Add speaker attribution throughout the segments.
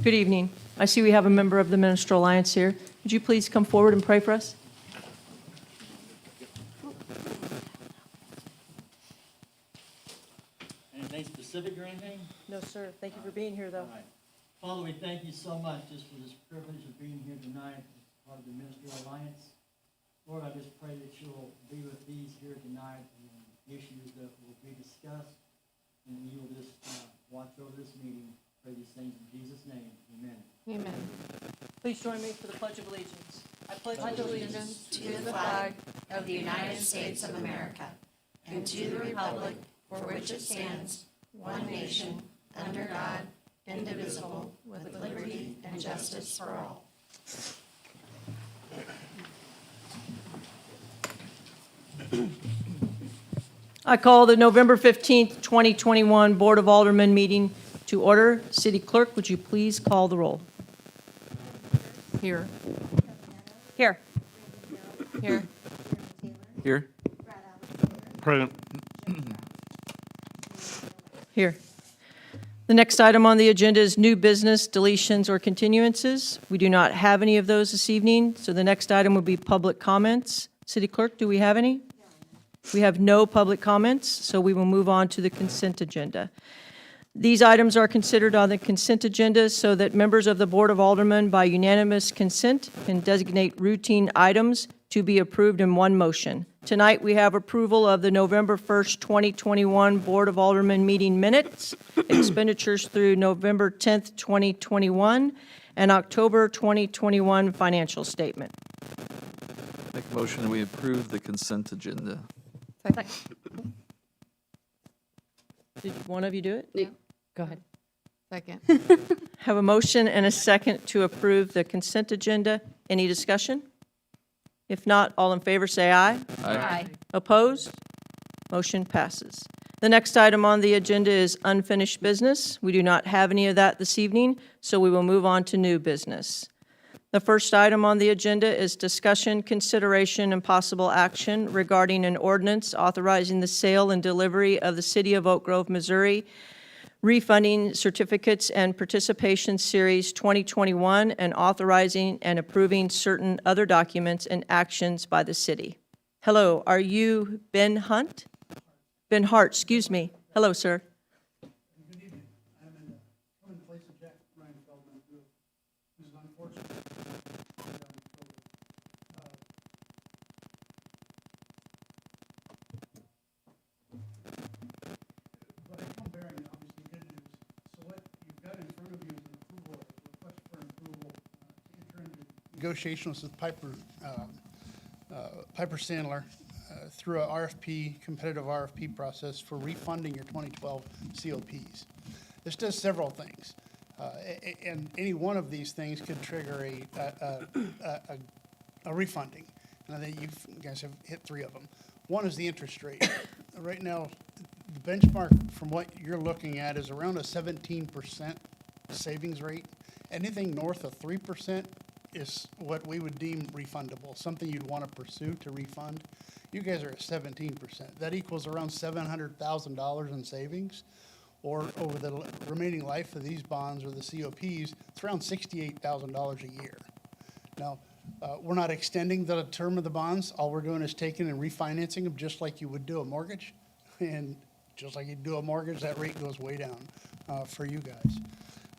Speaker 1: Good evening. I see we have a member of the Ministerial Alliance here. Would you please come forward and pray for us?
Speaker 2: Anything specific or anything?
Speaker 1: No, sir. Thank you for being here, though.
Speaker 2: All right. Father, we thank you so much just for this privilege of being here tonight as part of the Ministerial Alliance. Lord, I just pray that you'll be with these here tonight and the issues that will be discussed, and you'll just watch over this meeting. Pray these things in Jesus' name. Amen.
Speaker 3: Amen.
Speaker 1: Please join me for the Pledge of Allegiance. I pledge
Speaker 3: Allegiance to the flag of the United States of America and to the republic for which it stands, one nation, under God, indivisible, with liberty and justice for all.
Speaker 1: I call the November 15th, 2021 Board of Aldermen meeting to order. City Clerk, would you please call the roll?
Speaker 3: Here.
Speaker 1: Here.
Speaker 3: Here.
Speaker 4: Here. Present.
Speaker 1: Here. The next item on the agenda is new business, deletions, or continuances. We do not have any of those this evening, so the next item would be public comments. City Clerk, do we have any? We have no public comments, so we will move on to the consent agenda. These items are considered on the consent agenda so that members of the Board of Aldermen, by unanimous consent, can designate routine items to be approved in one motion. Tonight, we have approval of the November 1st, 2021 Board of Aldermen meeting minutes, expenditures through November 10th, 2021, and October 2021 financial statement.
Speaker 4: Make a motion that we approve the consent agenda.
Speaker 1: Did one of you do it?
Speaker 3: No.
Speaker 1: Go ahead.
Speaker 3: Second.
Speaker 1: Have a motion and a second to approve the consent agenda. Any discussion? If not, all in favor say aye.
Speaker 3: Aye.
Speaker 1: Opposed? Motion passes. The next item on the agenda is unfinished business. We do not have any of that this evening, so we will move on to new business. The first item on the agenda is discussion, consideration, and possible action regarding an ordinance authorizing the sale and delivery of the City of Oak Grove, Missouri refunding certificates and participation series 2021 and authorizing and approving certain other documents and actions by the city. Hello, are you Ben Hunt? Ben Hart, excuse me. Hello, sir.
Speaker 5: Good evening. I'm in place of Jack Ryan Feldman, who's unfortunate. But I come bearing obviously good news. So what you've got in front of you is an approval, a request for approval to enter into negotiations with Piper Sandler through a RFP, competitive RFP process for refunding your 2012 COPs. This does several things, and any one of these things could trigger a refunding. And I think you guys have hit three of them. One is the interest rate. Right now, the benchmark from what you're looking at is around a 17% savings rate. Anything north of 3% is what we would deem refundable, something you'd want to pursue to refund. You guys are at 17%. That equals around $700,000 in savings, or over the remaining life of these bonds or the COPs, it's around $68,000 a year. Now, we're not extending the term of the bonds. All we're doing is taking and refinancing them just like you would do a mortgage. And just like you do a mortgage, that rate goes way down for you guys.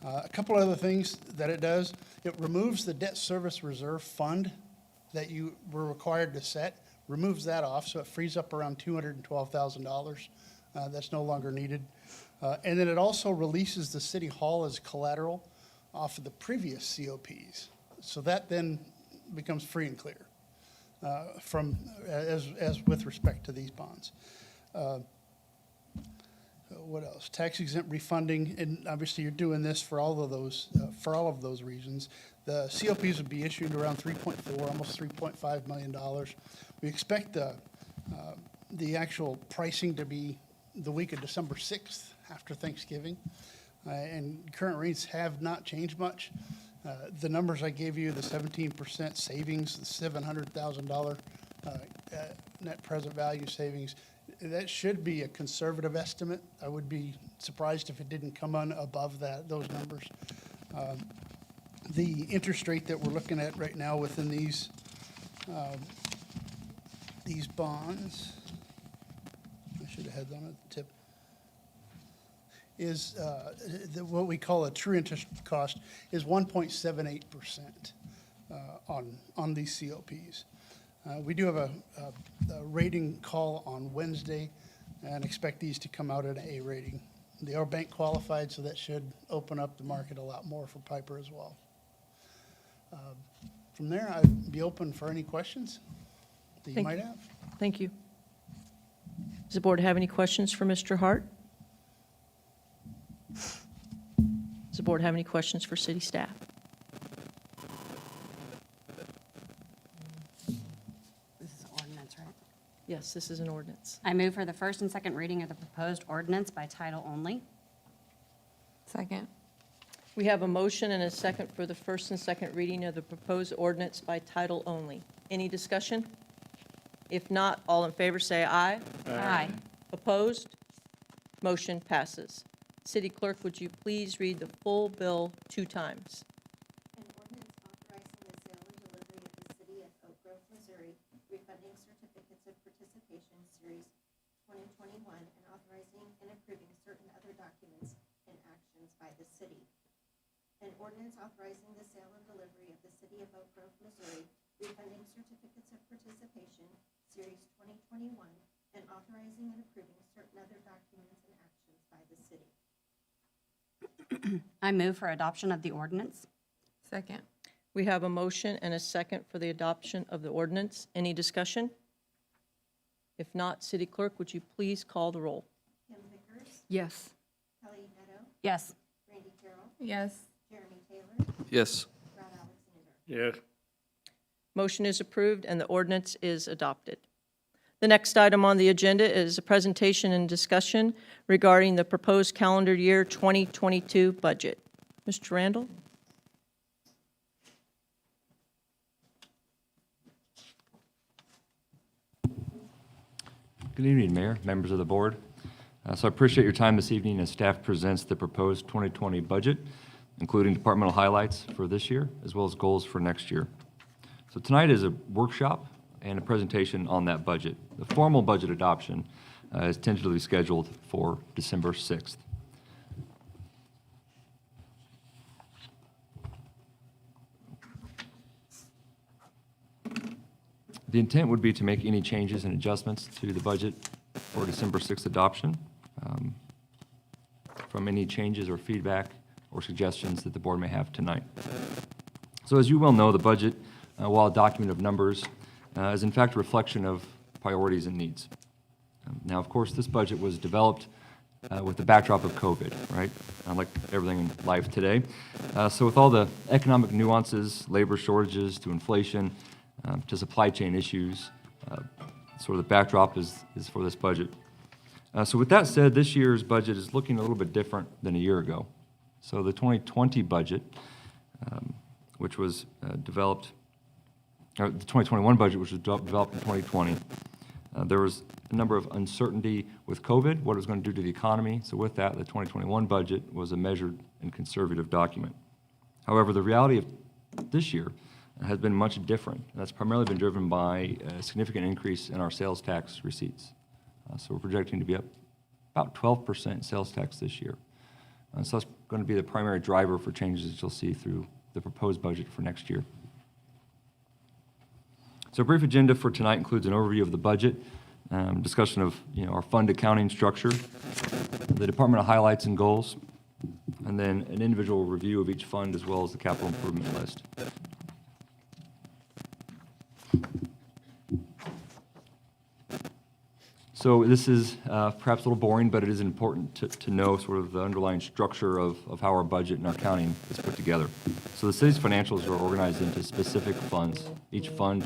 Speaker 5: A couple other things that it does, it removes the debt service reserve fund that you were required to set, removes that off, so it frees up around $212,000. That's no longer needed. And then it also releases the city hall as collateral off of the previous COPs. So that then becomes free and clear from as with respect to these bonds. What else? Tax exempt refunding, and obviously you're doing this for all of those reasons. The COPs would be issued around 3.4, almost $3.5 million. We expect the actual pricing to be the week of December 6th after Thanksgiving, and current rates have not changed much. The numbers I gave you, the 17% savings, the $700,000 net present value savings, that should be a conservative estimate. I would be surprised if it didn't come on above those numbers. The interest rate that we're looking at right now within these bonds, I should have had that on the tip, is what we call a true interest cost is 1.78% on these COPs. We do have a rating call on Wednesday and expect these to come out at an A rating. They are bank qualified, so that should open up the market a lot more for Piper as well. From there, I'd be open for any questions that you
Speaker 1: Thank
Speaker 5: might
Speaker 1: you.
Speaker 5: have.
Speaker 1: Thank you. Does the board have any questions for Mr. Hart? Does the board have any questions for city staff?
Speaker 6: This is ordinance, right?
Speaker 1: Yes, this is an ordinance.
Speaker 6: I move for the first and second reading of the proposed ordinance by title only.
Speaker 7: Second.
Speaker 1: We have a motion and a second for the first and second reading of the proposed ordinance by title only. Any discussion? If not, all in favor say aye.
Speaker 6: Aye.
Speaker 1: Opposed? Motion passes. City Clerk, would you please read the full bill 2 times?
Speaker 3: An ordinance authorizing the sale and delivery of the City of Oak Grove, Missouri, refunding certificates of participation, Series 2021, and authorizing and approving certain other documents and actions by the city. An ordinance authorizing the sale and delivery of the City of Oak Grove, Missouri, refunding certificates of participation, Series 2021, and authorizing and approving certain other documents and actions by the city.
Speaker 6: I move for adoption of the ordinance.
Speaker 7: Second.
Speaker 1: We have a motion and a second for the adoption of the ordinance. Any discussion? If not, City Clerk, would you please call the roll?
Speaker 3: Kim Vickers,
Speaker 7: Yes.
Speaker 3: Kelly Neto,
Speaker 6: Yes.
Speaker 3: Randy Carroll,
Speaker 7: Yes.
Speaker 3: Jeremy Taylor,
Speaker 4: Yes.
Speaker 3: Brad Alexander.
Speaker 8: Yes.
Speaker 1: Motion is approved and the ordinance is adopted. The next item on the agenda is a presentation and discussion regarding the proposed calendar year 2022 budget. Mr. Randall?
Speaker 9: Good evening, Mayor, members of the board. So I appreciate your time this evening as staff presents the proposed 2020 budget, including departmental highlights for this year, as well as goals for next year. So tonight is a workshop and a presentation on that budget. The formal budget adoption is tentatively scheduled for December 6th. The intent would be to make any changes and adjustments to the budget for December 6th adoption from any changes or feedback or suggestions that the board may have tonight. So as you well know, the budget, while a document of numbers, is in fact a reflection of priorities and needs. Now, of course, this budget was developed with the backdrop of COVID, right? Like everything in life today. So with all the economic nuances, labor shortages to inflation, to supply chain issues, sort of the backdrop is for this budget. So with that said, this year's budget is looking a little bit different than a year ago. So the 2020 budget, which was developed, or the 2021 budget, which was developed in 2020, there was a number of uncertainty with COVID, what it was going to do to the economy. So with that, the 2021 budget was a measured and conservative document. However, the reality of this year has been much different. And that's primarily been driven by a significant increase in our sales tax receipts. So we're projecting to be up about 12% in sales tax this year. So that's going to be the primary driver for changes that you'll see through the proposed budget for next year. So a brief agenda for tonight includes an overview of the budget, discussion of our fund accounting structure, the departmental highlights and goals, and then an individual review of each fund as well as the capital improvement list. So this is perhaps a little boring, but it is important to know sort of the underlying structure of how our budget and our accounting is put together. So the city's financials are organized into specific funds. Each fund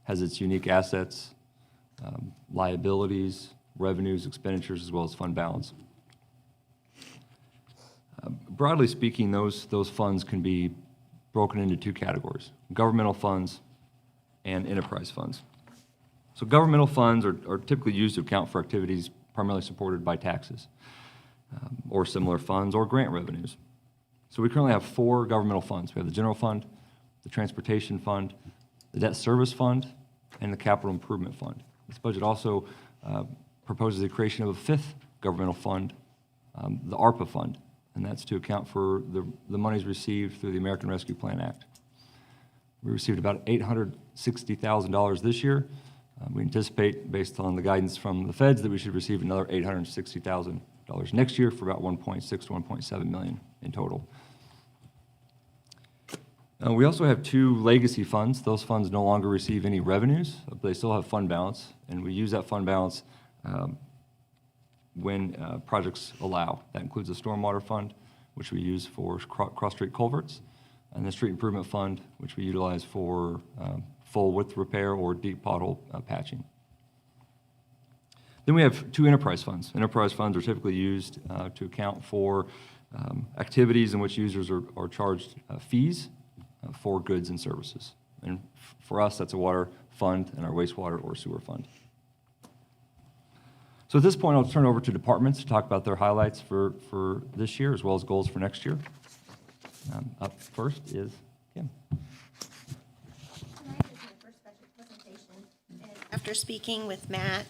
Speaker 9: has its unique assets, liabilities, revenues, expenditures, as well as fund balance. Broadly speaking, those funds can be broken into 2 categories: governmental funds and enterprise funds. So governmental funds are typically used to account for activities primarily supported by taxes, or similar funds or grant revenues. So we currently have 4 governmental funds. We have the general fund, the transportation fund, the debt service fund, and the capital improvement fund. This budget also proposes the creation of a 5th governmental fund, the ARPA fund, and that's to account for the monies received through the American Rescue Plan Act. We received about $860,000 this year. We anticipate, based on the guidance from the feds, that we should receive another $860,000 next year for about 1.6 to 1.7 million in total. We also have 2 legacy funds. Those funds no longer receive any revenues, but they still have fund balance, and we use that fund balance when projects allow. That includes the stormwater fund, which we use for cross-street culverts, and the street improvement fund, which we utilize for full width repair or deep pothole patching. Then we have 2 enterprise funds. Enterprise funds are typically used to account for activities in which users are charged fees for goods and services. And for us, that's a water fund and our wastewater or sewer fund. So at this point, I'll turn over to departments to talk about their highlights for this year as well as goals for next year. Up first is Kim.
Speaker 3: Tonight is my first budget presentation, and after speaking with Matt,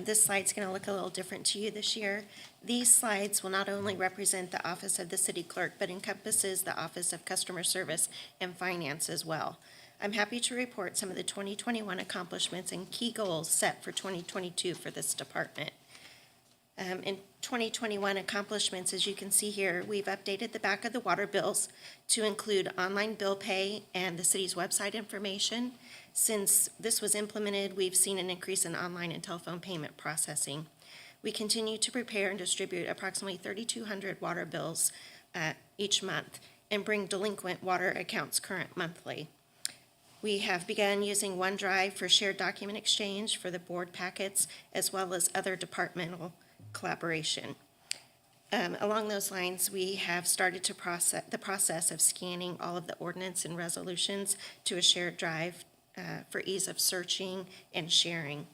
Speaker 3: this slide's going to look a little different to you this year. These slides will not only represent the office of the city clerk, but encompasses the office of customer service and finance as well. I'm happy to report some of the 2021 accomplishments and key goals set for 2022 for this department. In 2021 accomplishments, as you can see here, we've updated the back of the water bills to include online bill pay and the city's website information. Since this was implemented, we've seen an increase in online and telephone payment processing. We continue to prepare and distribute approximately 3,200 water bills each month and bring delinquent water accounts current monthly. We have begun using OneDrive for shared document exchange for the board packets as well as other departmental collaboration. Along those lines, we have started to the process of scanning all of the ordinance and resolutions to a shared drive for ease of searching and sharing.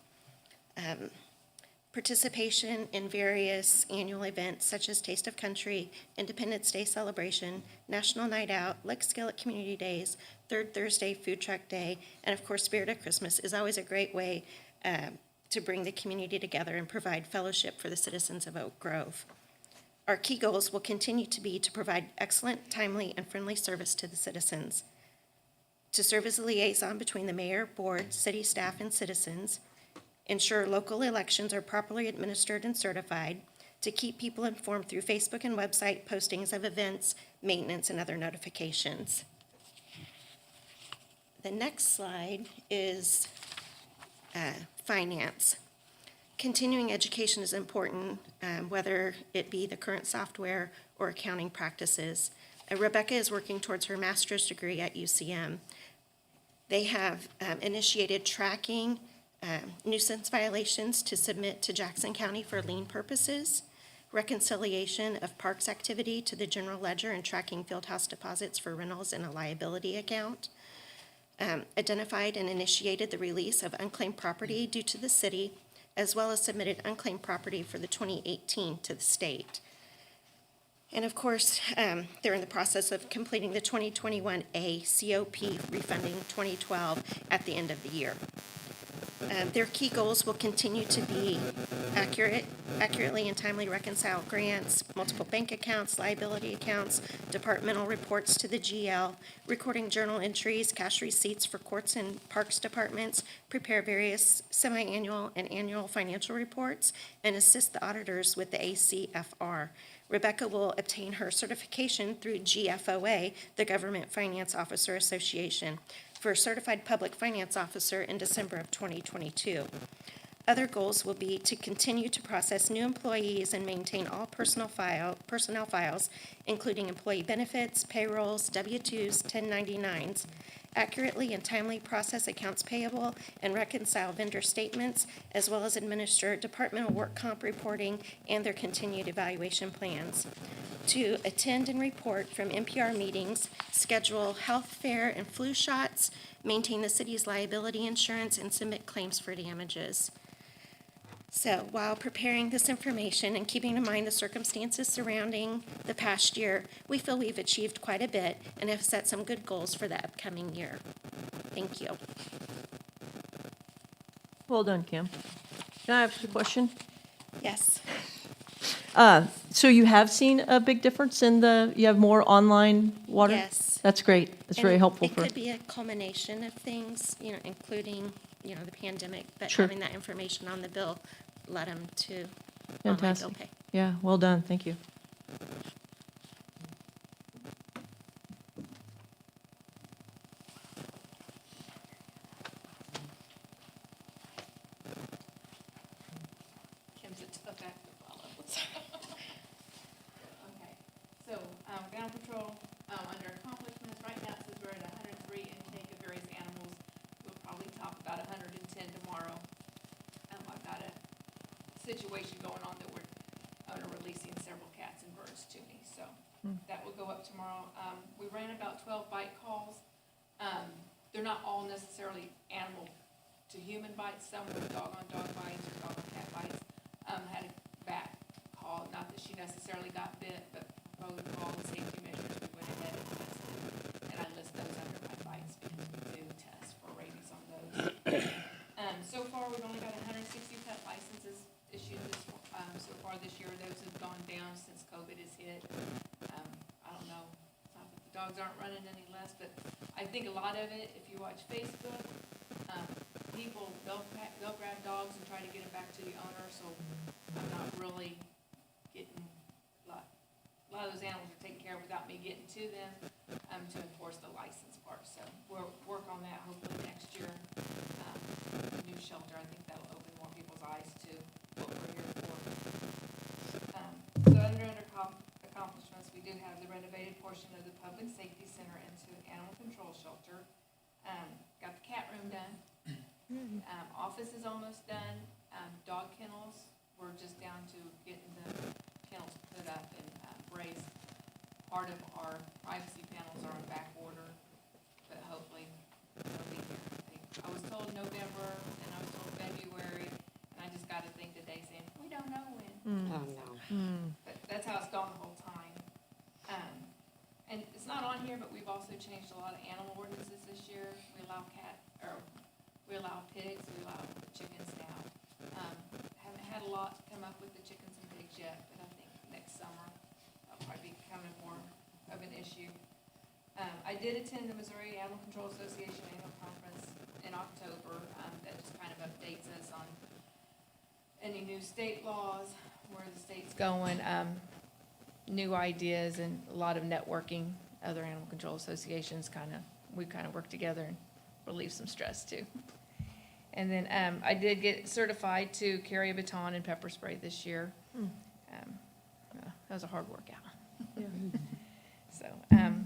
Speaker 3: Participation in various annual events such as Taste of Country, Independence Day Celebration, National Night Out, Lick Skillet Community Days, Third Thursday Food Truck Day, and of course Spirit of Christmas is always a great way to bring the community together and provide fellowship for the citizens of Oak Grove. Our key goals will continue to be to provide excellent, timely, and friendly service to the citizens, to serve as a liaison between the mayor, board, city staff, and citizens, ensure local elections are properly administered and certified, to keep people informed through Facebook and website postings of events, maintenance, and other notifications. The next slide is finance. Continuing education is important, whether it be the current software or accounting practices. Rebecca is working towards her master's degree at UCM. They have initiated tracking nuisance violations to submit to Jackson County for lien purposes, reconciliation of parks activity to the general ledger and tracking fieldhouse deposits for rentals in a liability account, identified and initiated the release of unclaimed property due to the city, as well as submitted unclaimed property for the 2018 to the state. And of course, they're in the process of completing the 2021 COP refunding 2012 at the end of the year. Their key goals will continue to be accurately and timely reconcile grants, multiple bank accounts, liability accounts, departmental reports to the GL, recording journal entries, cash receipts for courts and parks departments, prepare various semi-annual and annual financial reports, and assist the auditors with the ACFR. Rebecca will obtain her certification through GFOA, the Government Finance Officer Association, for a Certified Public Finance Officer in December of 2022. Other goals will be to continue to process new employees and maintain all personnel files, including employee benefits, payrolls, W-2s, 1099s, accurately and timely process accounts payable and reconcile vendor statements, as well as administer departmental work comp reporting and their continued evaluation plans. To attend and report from NPR meetings, schedule health fair and flu shots, maintain the city's liability insurance, and submit claims for damages. So while preparing this information and keeping in mind the circumstances surrounding the past year, we feel we've achieved quite a bit and have set some good goals for the upcoming year. Thank you.
Speaker 1: Well done, Kim. Can I ask a question?
Speaker 3: Yes.
Speaker 1: So you have seen a big difference in you have more online water?
Speaker 3: Yes.
Speaker 1: That's great. That's very
Speaker 3: And
Speaker 1: helpful
Speaker 3: it
Speaker 1: for,
Speaker 3: could be a culmination of things, including, the pandemic, but
Speaker 1: Sure.
Speaker 3: having that information on the bill led them to online bill
Speaker 1: fantastic.
Speaker 3: pay.
Speaker 1: Yeah, well done. Thank you.
Speaker 8: Kim's a tough act to follow. Okay, so, animal control, under accomplishments, right now it says we're at 103 intake of various animals. We'll probably top about 110 tomorrow. I've got a situation going on that we're releasing several cats and birds to me, so that will go up tomorrow. We ran about 12 bite calls. They're not all necessarily animal to human bites, some were dog-on-dog bites or dog-on-cat bites. Had a bat call, not that she necessarily got bit, but protocol and safety measures, we went ahead and tested. And I list those under my bites because we do test for rabies on those. So far, we've only got 160 pet licenses issued so far this year. Those have gone down since COVID has hit. I don't know, it's not that the dogs aren't running any less, but I think a lot of it, if you watch Facebook, people, they'll grab dogs and try to get them back to the owner, so I'm not really getting, a lot of those animals are taken care of without me getting to them, to enforce the license part, so we'll work on that hopefully next year. The new shelter, I think that'll open more people's eyes to what we're here for. So under accomplishments, we do have the renovated portion of the Public Safety Center into an animal control shelter. Got the cat room done. Office is almost done. Dog kennels, we're just down to getting the kennels put up and raised. Part of our privacy panels are on back order, but hopefully they'll be here. I was told November, and I was told February, and I just got to think today saying, we don't know when.
Speaker 6: Oh, no.
Speaker 8: But that's how it's gone the whole time. And it's not on here, but we've also changed a lot of animal ordinances this year. We allow pigs, we allow chickens now. Haven't had a lot come up with the chickens and pigs yet, but I think next summer that'll probably be becoming more of an issue. I did attend the Missouri Animal Control Association annual conference in October. That just kind of updates us on any new state laws, where the state's going, new ideas, and a lot of networking. Other animal control associations we kind of work together and relieve some stress too. And then I did get certified to carry a baton and pepper spray this year. That was a hard workout.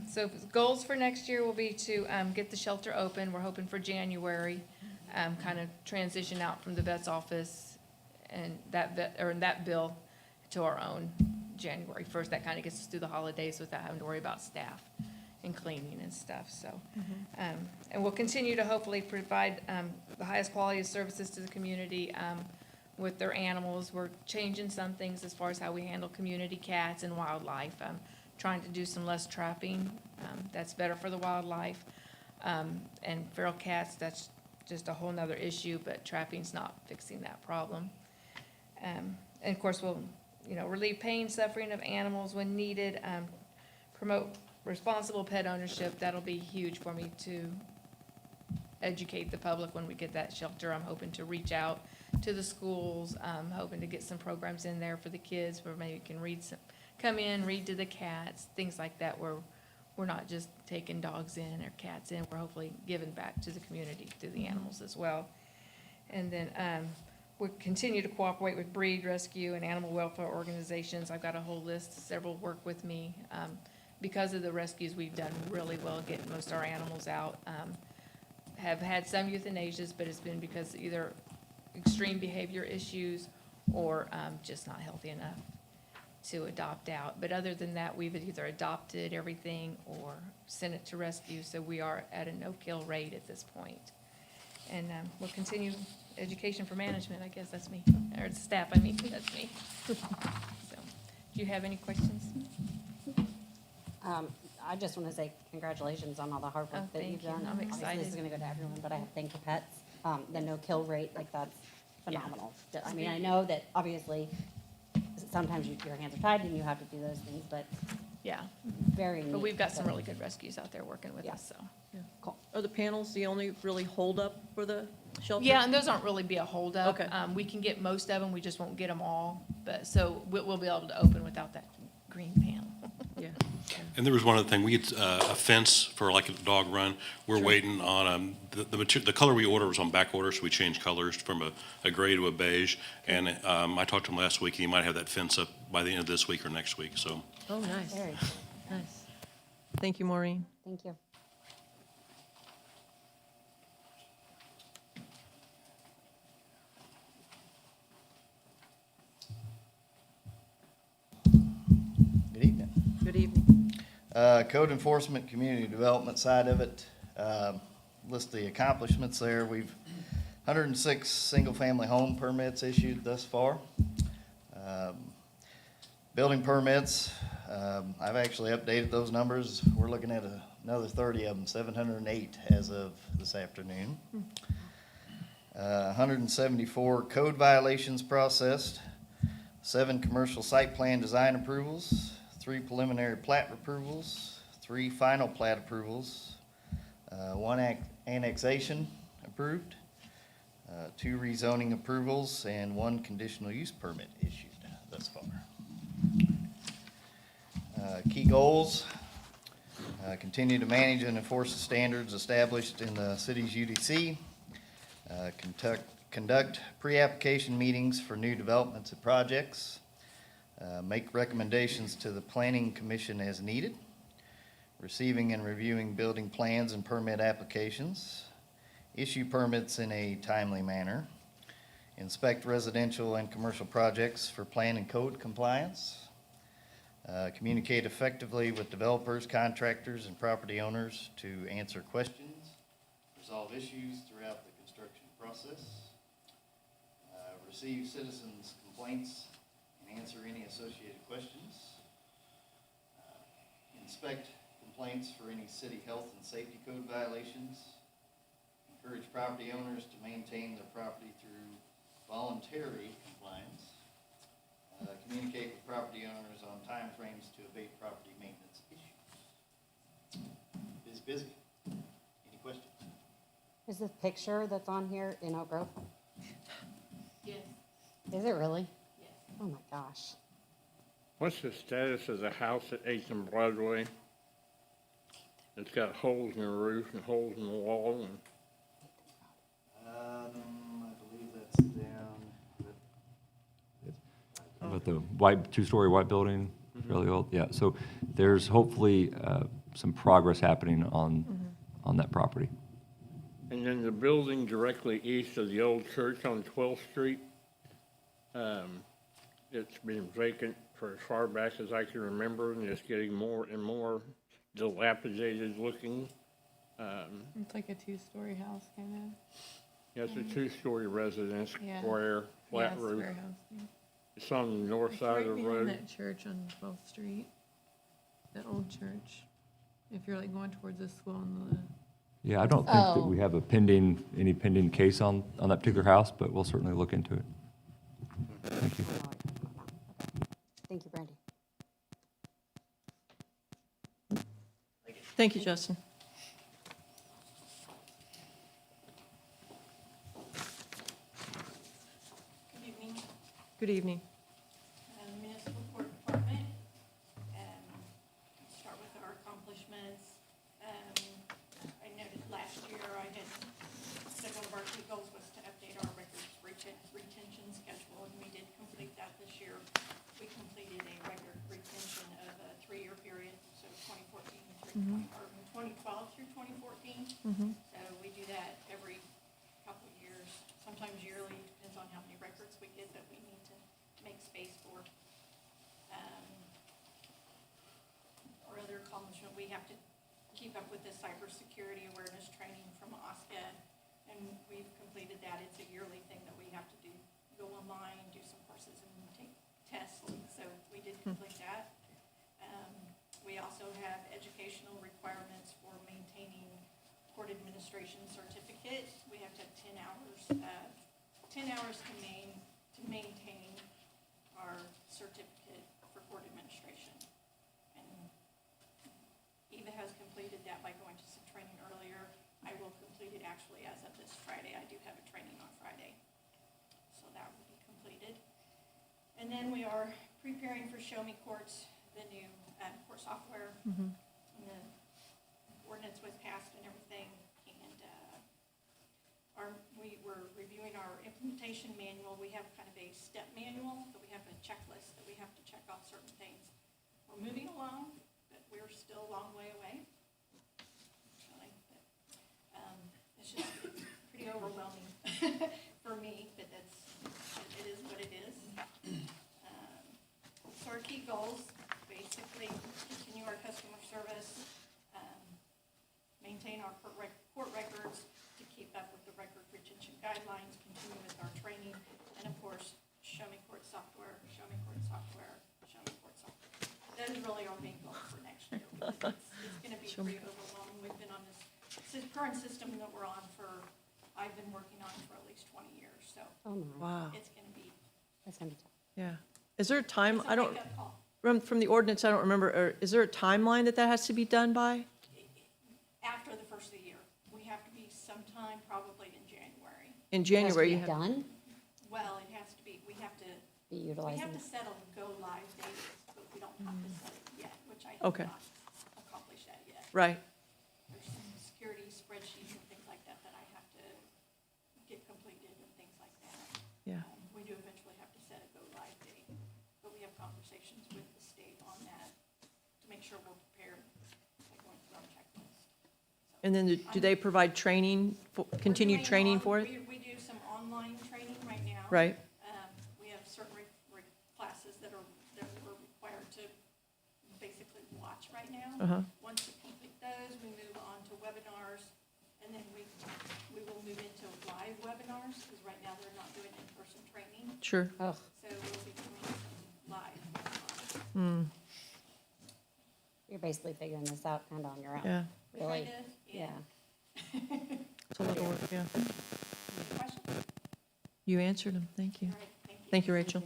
Speaker 8: So goals for next year will be to get the shelter open. We're hoping for January, kind of transition out from the vet's office and that bill to our own January 1st. That kind of gets us through the holidays without having to worry about staff and cleaning and stuff, so. And we'll continue to hopefully provide the highest quality of services to the community with their animals. We're changing some things as far as how we handle community cats and wildlife. Trying to do some less trapping. That's better for the wildlife. And feral cats, that's just a whole nother issue, but trapping's not fixing that problem. And of course, we'll, relieve pain, suffering of animals when needed, promote responsible pet ownership. That'll be huge for me to educate the public when we get that shelter. I'm hoping to reach out to the schools, hoping to get some programs in there for the kids where maybe you can come in, read to the cats, things like that, where we're not just taking dogs in or cats in, we're hopefully giving back to the community through the animals as well. And then we continue to cooperate with breed, rescue, and animal welfare organizations. I've got a whole list, several work with me. Because of the rescues, we've done really well getting most of our animals out. Have had some euthanasias, but it's been because either extreme behavior issues or just not healthy enough to adopt out. But other than that, we've either adopted everything or sent it to rescue, so we are at a no-kill rate at this point.
Speaker 10: And we'll continue education for management, I guess that's me, or staff, I mean, that's me. So, do you have any questions?
Speaker 6: I just want to say congratulations on all the hard
Speaker 10: Oh,
Speaker 6: work that
Speaker 10: thank
Speaker 6: you've
Speaker 10: you.
Speaker 6: done.
Speaker 10: I'm
Speaker 6: Obviously, this
Speaker 10: excited.
Speaker 6: is going to go to everyone, but I have to thank the pets. The no-kill rate, like, that's
Speaker 10: Yeah.
Speaker 6: phenomenal. I mean, I know that obviously sometimes your hands are tied and you have to do those things, but
Speaker 10: Yeah,
Speaker 6: very neat.
Speaker 10: but we've got some really good rescues out there working with
Speaker 6: Yeah.
Speaker 10: us, so.
Speaker 6: Cool.
Speaker 1: Are the panels the only really holdup for the shelter?
Speaker 10: Yeah, and those aren't really be a holdup.
Speaker 1: Okay.
Speaker 10: We can get most of them, we just won't get them all, but, so we'll be able to open without that green panel.
Speaker 1: Yeah.
Speaker 11: And there was one other thing, we had a fence for like a dog run. We're waiting on, the color we ordered was on back order, so we changed colors from a gray to a beige. And I talked to him last week, and he might have that fence up by the end of this week or next week, so.
Speaker 1: Oh, nice,
Speaker 6: Very cool.
Speaker 1: nice. Thank you, Maureen.
Speaker 6: Thank you.
Speaker 12: Good evening.
Speaker 1: Good evening.
Speaker 12: Code enforcement, community development side of it, list the accomplishments there. We've 106 single-family home permits issued thus far. Building permits, I've actually updated those numbers. We're looking at another 30 of them, 708 as of this afternoon. 174 code violations processed, 7 commercial site plan design approvals, 3 preliminary plat approvals, 3 final plat approvals, 1 annexation approved, 2 rezoning approvals, and 1 conditional use permit issued thus far. Key goals, continue to manage and enforce the standards established in the city's UDC, conduct pre-application meetings for new developments and projects, make recommendations to the Planning Commission as needed, receiving and reviewing building plans and permit applications, issue permits in a timely manner, inspect residential and commercial projects for plan and code compliance, communicate effectively with developers, contractors, and property owners to answer questions, resolve issues throughout the construction process, receive citizens' complaints and answer any associated questions, inspect complaints for any city health and safety code violations, encourage property owners to maintain their property through voluntary compliance, communicate with property owners on timeframes to abate property maintenance issues. It's busy. Any questions?
Speaker 6: Is the picture that's on here in Oak Grove?
Speaker 8: Yes,
Speaker 6: Is it really?
Speaker 8: yes.
Speaker 6: Oh my gosh.
Speaker 13: What's the status of the house at 8th and Broadway? It's got holes in the roof and holes in the wall and
Speaker 12: I believe that's down.
Speaker 9: About the white, two-story white building, fairly old, yeah. So there's hopefully some progress happening on that property.
Speaker 13: And then the building directly east of the old church on 12th Street, it's been vacant for as far back as I can remember, and it's getting more and more dilapidated looking.
Speaker 7: It's like a two-story house, kind of.
Speaker 13: It's a two-story residence,
Speaker 7: Yeah.
Speaker 13: square, flat
Speaker 7: Yeah,
Speaker 13: roof.
Speaker 7: square house, yeah.
Speaker 13: It's on the north
Speaker 7: It's
Speaker 13: side
Speaker 7: right
Speaker 13: of the
Speaker 7: behind
Speaker 13: road.
Speaker 7: that church on 12th Street, that old church. If you're like going towards the school and the,
Speaker 9: Yeah, I don't think that
Speaker 6: Oh.
Speaker 9: we have any pending case on that particular house, but we'll certainly look into it. Thank you.
Speaker 6: I know what you're talking about. Okay. Thank you, Brandy.
Speaker 1: Thank you, Justin.
Speaker 8: Good evening,
Speaker 1: Good evening.
Speaker 8: Municipal Court Department. Start with our accomplishments. I noted last year I had said one of our key goals was to update our records retention schedule, and we did complete that this year. We completed a record retention of a 3-year period, so 2012 through 2014. So we do that every couple of years, sometimes yearly, depends on how many records we get that we need to make space for. Our other accomplishment, we have to keep up with the cybersecurity awareness training from OSCA, and we educational requirements for maintaining court administration certificate. We have to have 10 hours to maintain our certificate for court administration. And Eva has completed that by going to some training earlier. I will complete it actually as of this Friday. I do have a training on Friday, so that will be completed. And then we are preparing for Show Me Courts, the new court software. And the ordinance was passed and everything, and we were reviewing our implementation manual. We have kind of a step manual, but we have a checklist that we have to check off certain things. We're moving along, but we're still a long way away. Really, but, it's just pretty overwhelming for me, but it is what it is. So our key goals, basically, continue our customer service, maintain our court records, to keep up with the record retention guidelines, continue with our training, and of course, Show Me Court software, Show Me Court software, Show Me Court software. That is really our main goal for next year, because it's gonna be pretty overwhelming. We've been on this current system that we're on I've been working on for at least 20 years, so
Speaker 6: Oh, my.
Speaker 1: Wow,
Speaker 8: it's gonna be
Speaker 6: That's gonna be tough.
Speaker 1: yeah. Is there a time,
Speaker 8: it's
Speaker 1: I
Speaker 8: a
Speaker 1: don't,
Speaker 8: wake-up call.
Speaker 1: from the ordinance, I don't remember, is there a timeline that has to be done by?
Speaker 8: After the first of the year. We have to be sometime probably in January.
Speaker 1: In
Speaker 6: It has to
Speaker 1: January,
Speaker 6: be
Speaker 1: you have,
Speaker 6: done,
Speaker 8: Well, it has to be, we have to
Speaker 6: be utilizing.
Speaker 8: set a go-live date, but we don't have to set it yet, which I have
Speaker 1: Okay.
Speaker 8: not accomplished that yet.
Speaker 1: right,
Speaker 8: There's some security spreadsheets and things like that that I have to get completed and things like that.
Speaker 1: yeah.
Speaker 8: We do eventually have to set a go-live date, but we have conversations with the state on that to make sure we're prepared, like going through our checklist.
Speaker 1: And then do they provide training, continued
Speaker 8: We're doing
Speaker 1: training for it?
Speaker 8: We do some online training right now.
Speaker 1: Right,
Speaker 8: We have certain classes that we're required to basically watch right now.
Speaker 1: Uh-huh.
Speaker 8: Once we complete those, we move on to webinars, and then we will move into live webinars, because right now they're not doing in-person training,
Speaker 1: sure.
Speaker 6: Ugh,
Speaker 8: so we'll be doing some live webinars.
Speaker 6: you're basically figuring this out kind of on your own.
Speaker 1: Yeah,
Speaker 6: Really,
Speaker 8: Kinda,
Speaker 6: yeah.
Speaker 1: it's a lot of work, yeah.
Speaker 8: Questions?
Speaker 1: You answered them, thank you.
Speaker 8: All right, thank you.
Speaker 1: Thank you, Rachel.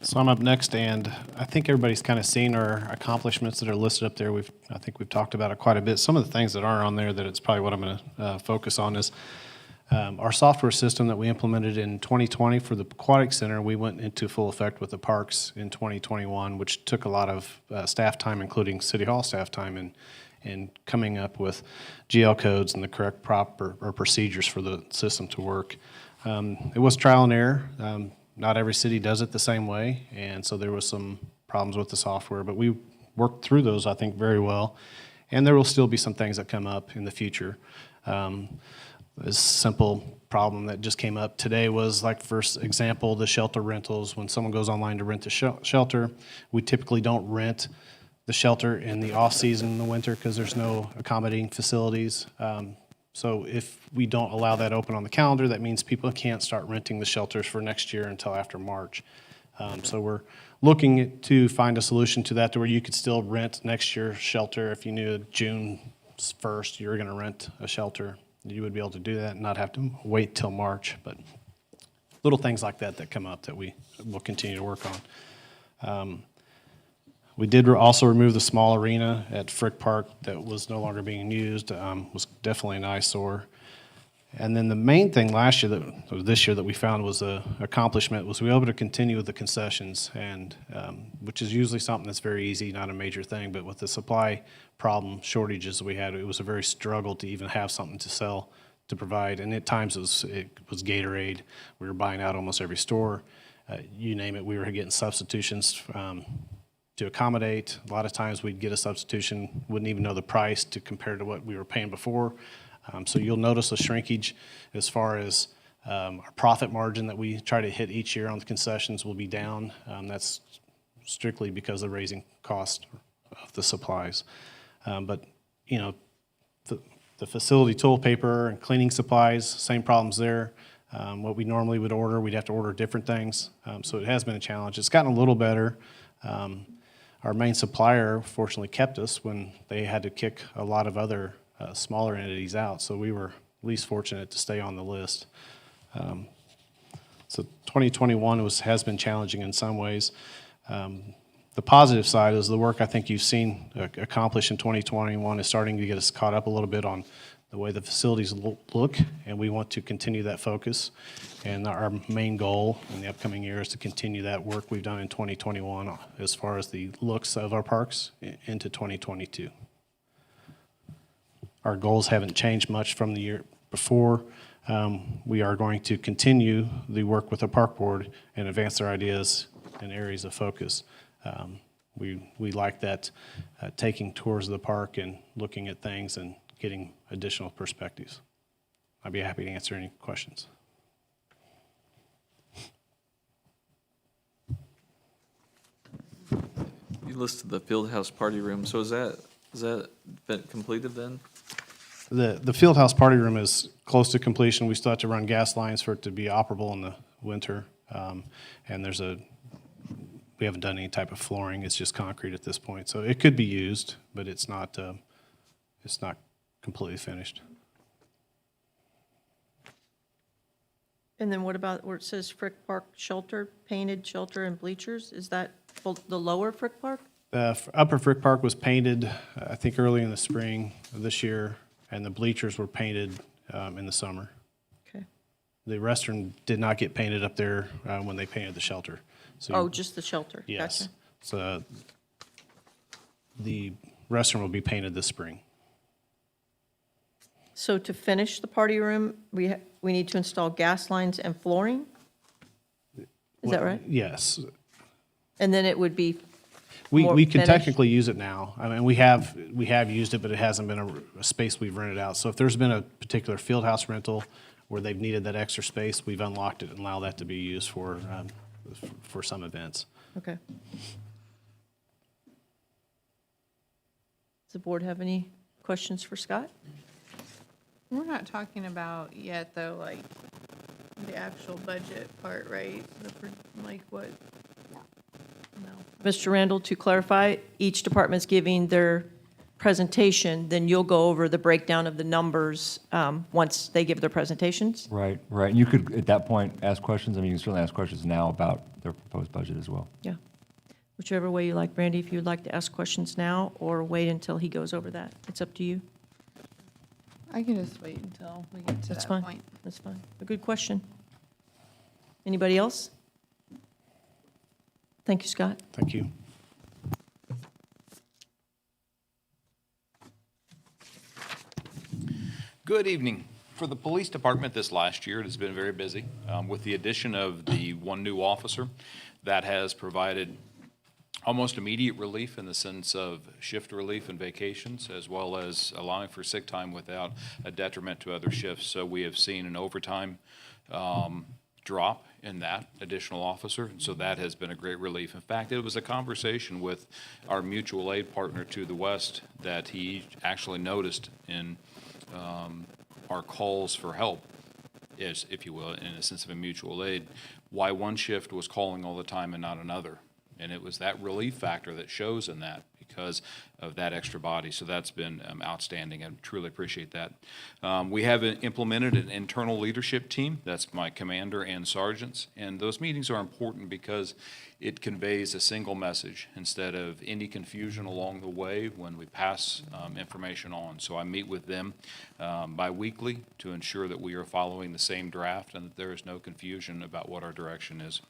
Speaker 14: So I'm up next, and I think everybody's kind of seen our accomplishments that are listed up there. I think we've talked about it quite a bit. Some of the things that aren't on there, that it's probably what I'm going to focus on, is our software system that we implemented in 2020 for the Aquatic Center. We went into full effect with the parks in 2021, which took a lot of staff time, including City Hall staff time, and coming up with GL codes and the correct proper or procedures for the system to work. It was trial and error. Not every city does it the same way, and so there was some problems with the software, but we worked through those, I think, very well. And there will still be some things that come up in the future. A simple problem that just came up today was, like, for example, the shelter rentals. When someone goes online to rent a shelter, we typically don't rent the shelter in the off-season in the winter because there's no accommodating facilities. So if we don't allow that open on the calendar, that means people can't start renting the shelters for next year until after March. So we're looking to find a solution to that, to where you could still rent next year's shelter. If you knew June 1st you were going to rent a shelter, you would be able to do that and not have to wait till March. But little things like that that come up that we will continue to work on. We did also remove the small arena at Frick Park that was no longer being used. Was definitely an eyesore. And then the main thing this year that we found was an accomplishment was we were able to continue with the concessions, and which is usually something that's very easy, not a major thing. But with the supply problem shortages we had, it was a very struggle to even have something to sell, to provide. And at times it was Gatorade. We were buying out almost every store. You name it, we were getting substitutions to accommodate. A lot of times we'd get a substitution, wouldn't even know the price to compare to what we were paying before. So you'll notice a shrinkage as far as our profit margin that we try to hit each year on the concessions will be down. That's strictly because of raising cost of the supplies. But, the facility toilet paper and cleaning supplies, same problems there. What we normally would order, we'd have to order different things. So it has been a challenge. It's gotten a little better. Our main supplier fortunately kept us when they had to kick a lot of other smaller entities out. So we were at least fortunate to stay on the list. So 2021 has been challenging in some ways. The positive side is the work I think you've seen accomplished in 2021 is starting to get us caught up a little bit on the way the facilities look, and we want to continue that focus. And our main goal in the upcoming year is to continue that work we've done in 2021 as far as the looks of our parks into 2022. Our goals haven't changed much from the year before. We are going to continue the work with the park board and advance their ideas and areas of focus. We like that, taking tours of the park and looking at things and getting additional perspectives. I'd be happy to answer any questions.
Speaker 4: You listed the field house party room, so is that been completed then?
Speaker 14: The field house party room is close to completion. We still have to run gas lines for it to be operable in the winter. And we haven't done any type of flooring. It's just concrete at this point. So it could be used, but it's not completely finished.
Speaker 1: And then what about where it says Frick Park shelter, painted shelter and bleachers? Is that the lower Frick Park?
Speaker 14: Upper Frick Park was painted, I think, early in the spring of this year, and the bleachers were painted in the summer.
Speaker 1: Okay.
Speaker 14: The restroom did not get painted up there when they painted the shelter. So
Speaker 1: Oh, just the shelter?
Speaker 14: yes.
Speaker 1: Gotcha.
Speaker 14: So the restroom will be painted this spring.
Speaker 1: So to finish the party room, we need to install gas lines and flooring? Is that right?
Speaker 14: Yes.
Speaker 1: And then it would be
Speaker 14: We
Speaker 1: more
Speaker 14: can
Speaker 1: finished?
Speaker 14: technically use it now. I mean, we have used it, but it hasn't been a space we've rented out. So if there's been a particular field house rental where they've needed that extra space, we've unlocked it and allow that to be used for some events.
Speaker 1: Okay. Does the board have any questions for Scott?
Speaker 7: We're not talking about yet, though, like, the actual budget part, right? Like what? No.
Speaker 1: Mr. Randall, to clarify, each department's giving their presentation, then you'll go over the breakdown of the numbers once they give their presentations?
Speaker 9: Right, right. And you could, at that point, ask questions. I mean, you can certainly ask questions now about their proposed budget as well.
Speaker 1: Yeah. Whichever way you like, Brandy, if you'd like to ask questions now or wait until he goes over that. It's up to you.
Speaker 7: I can just wait until we get to
Speaker 1: That's
Speaker 7: that
Speaker 1: fine.
Speaker 7: point.
Speaker 1: That's fine. A good question. Anybody else? Thank you, Scott.
Speaker 14: Thank you.
Speaker 15: Good evening. For the police department this last year, it has been very busy. With the addition of the one new officer, that has provided almost immediate relief in the sense of shift relief and vacations, as well as allowing for sick time without a detriment to other shifts. So we have seen an overtime drop in that additional officer, and so that has been a great relief. In fact, it was a conversation with our mutual aid partner to the west that he actually noticed in our calls for help, is, if you will, in a sense of a mutual aid, why one shift was calling all the time and not another. And it was that relief factor that shows in that because of that extra body. So that's been outstanding. I truly appreciate that. We have implemented an internal leadership team. That's my commander and sergeants. And those meetings are important because it conveys a single message instead of any confusion along the way when we pass information on. So I meet with them biweekly to ensure that we are following the same draft and that there is no confusion about what our direction is.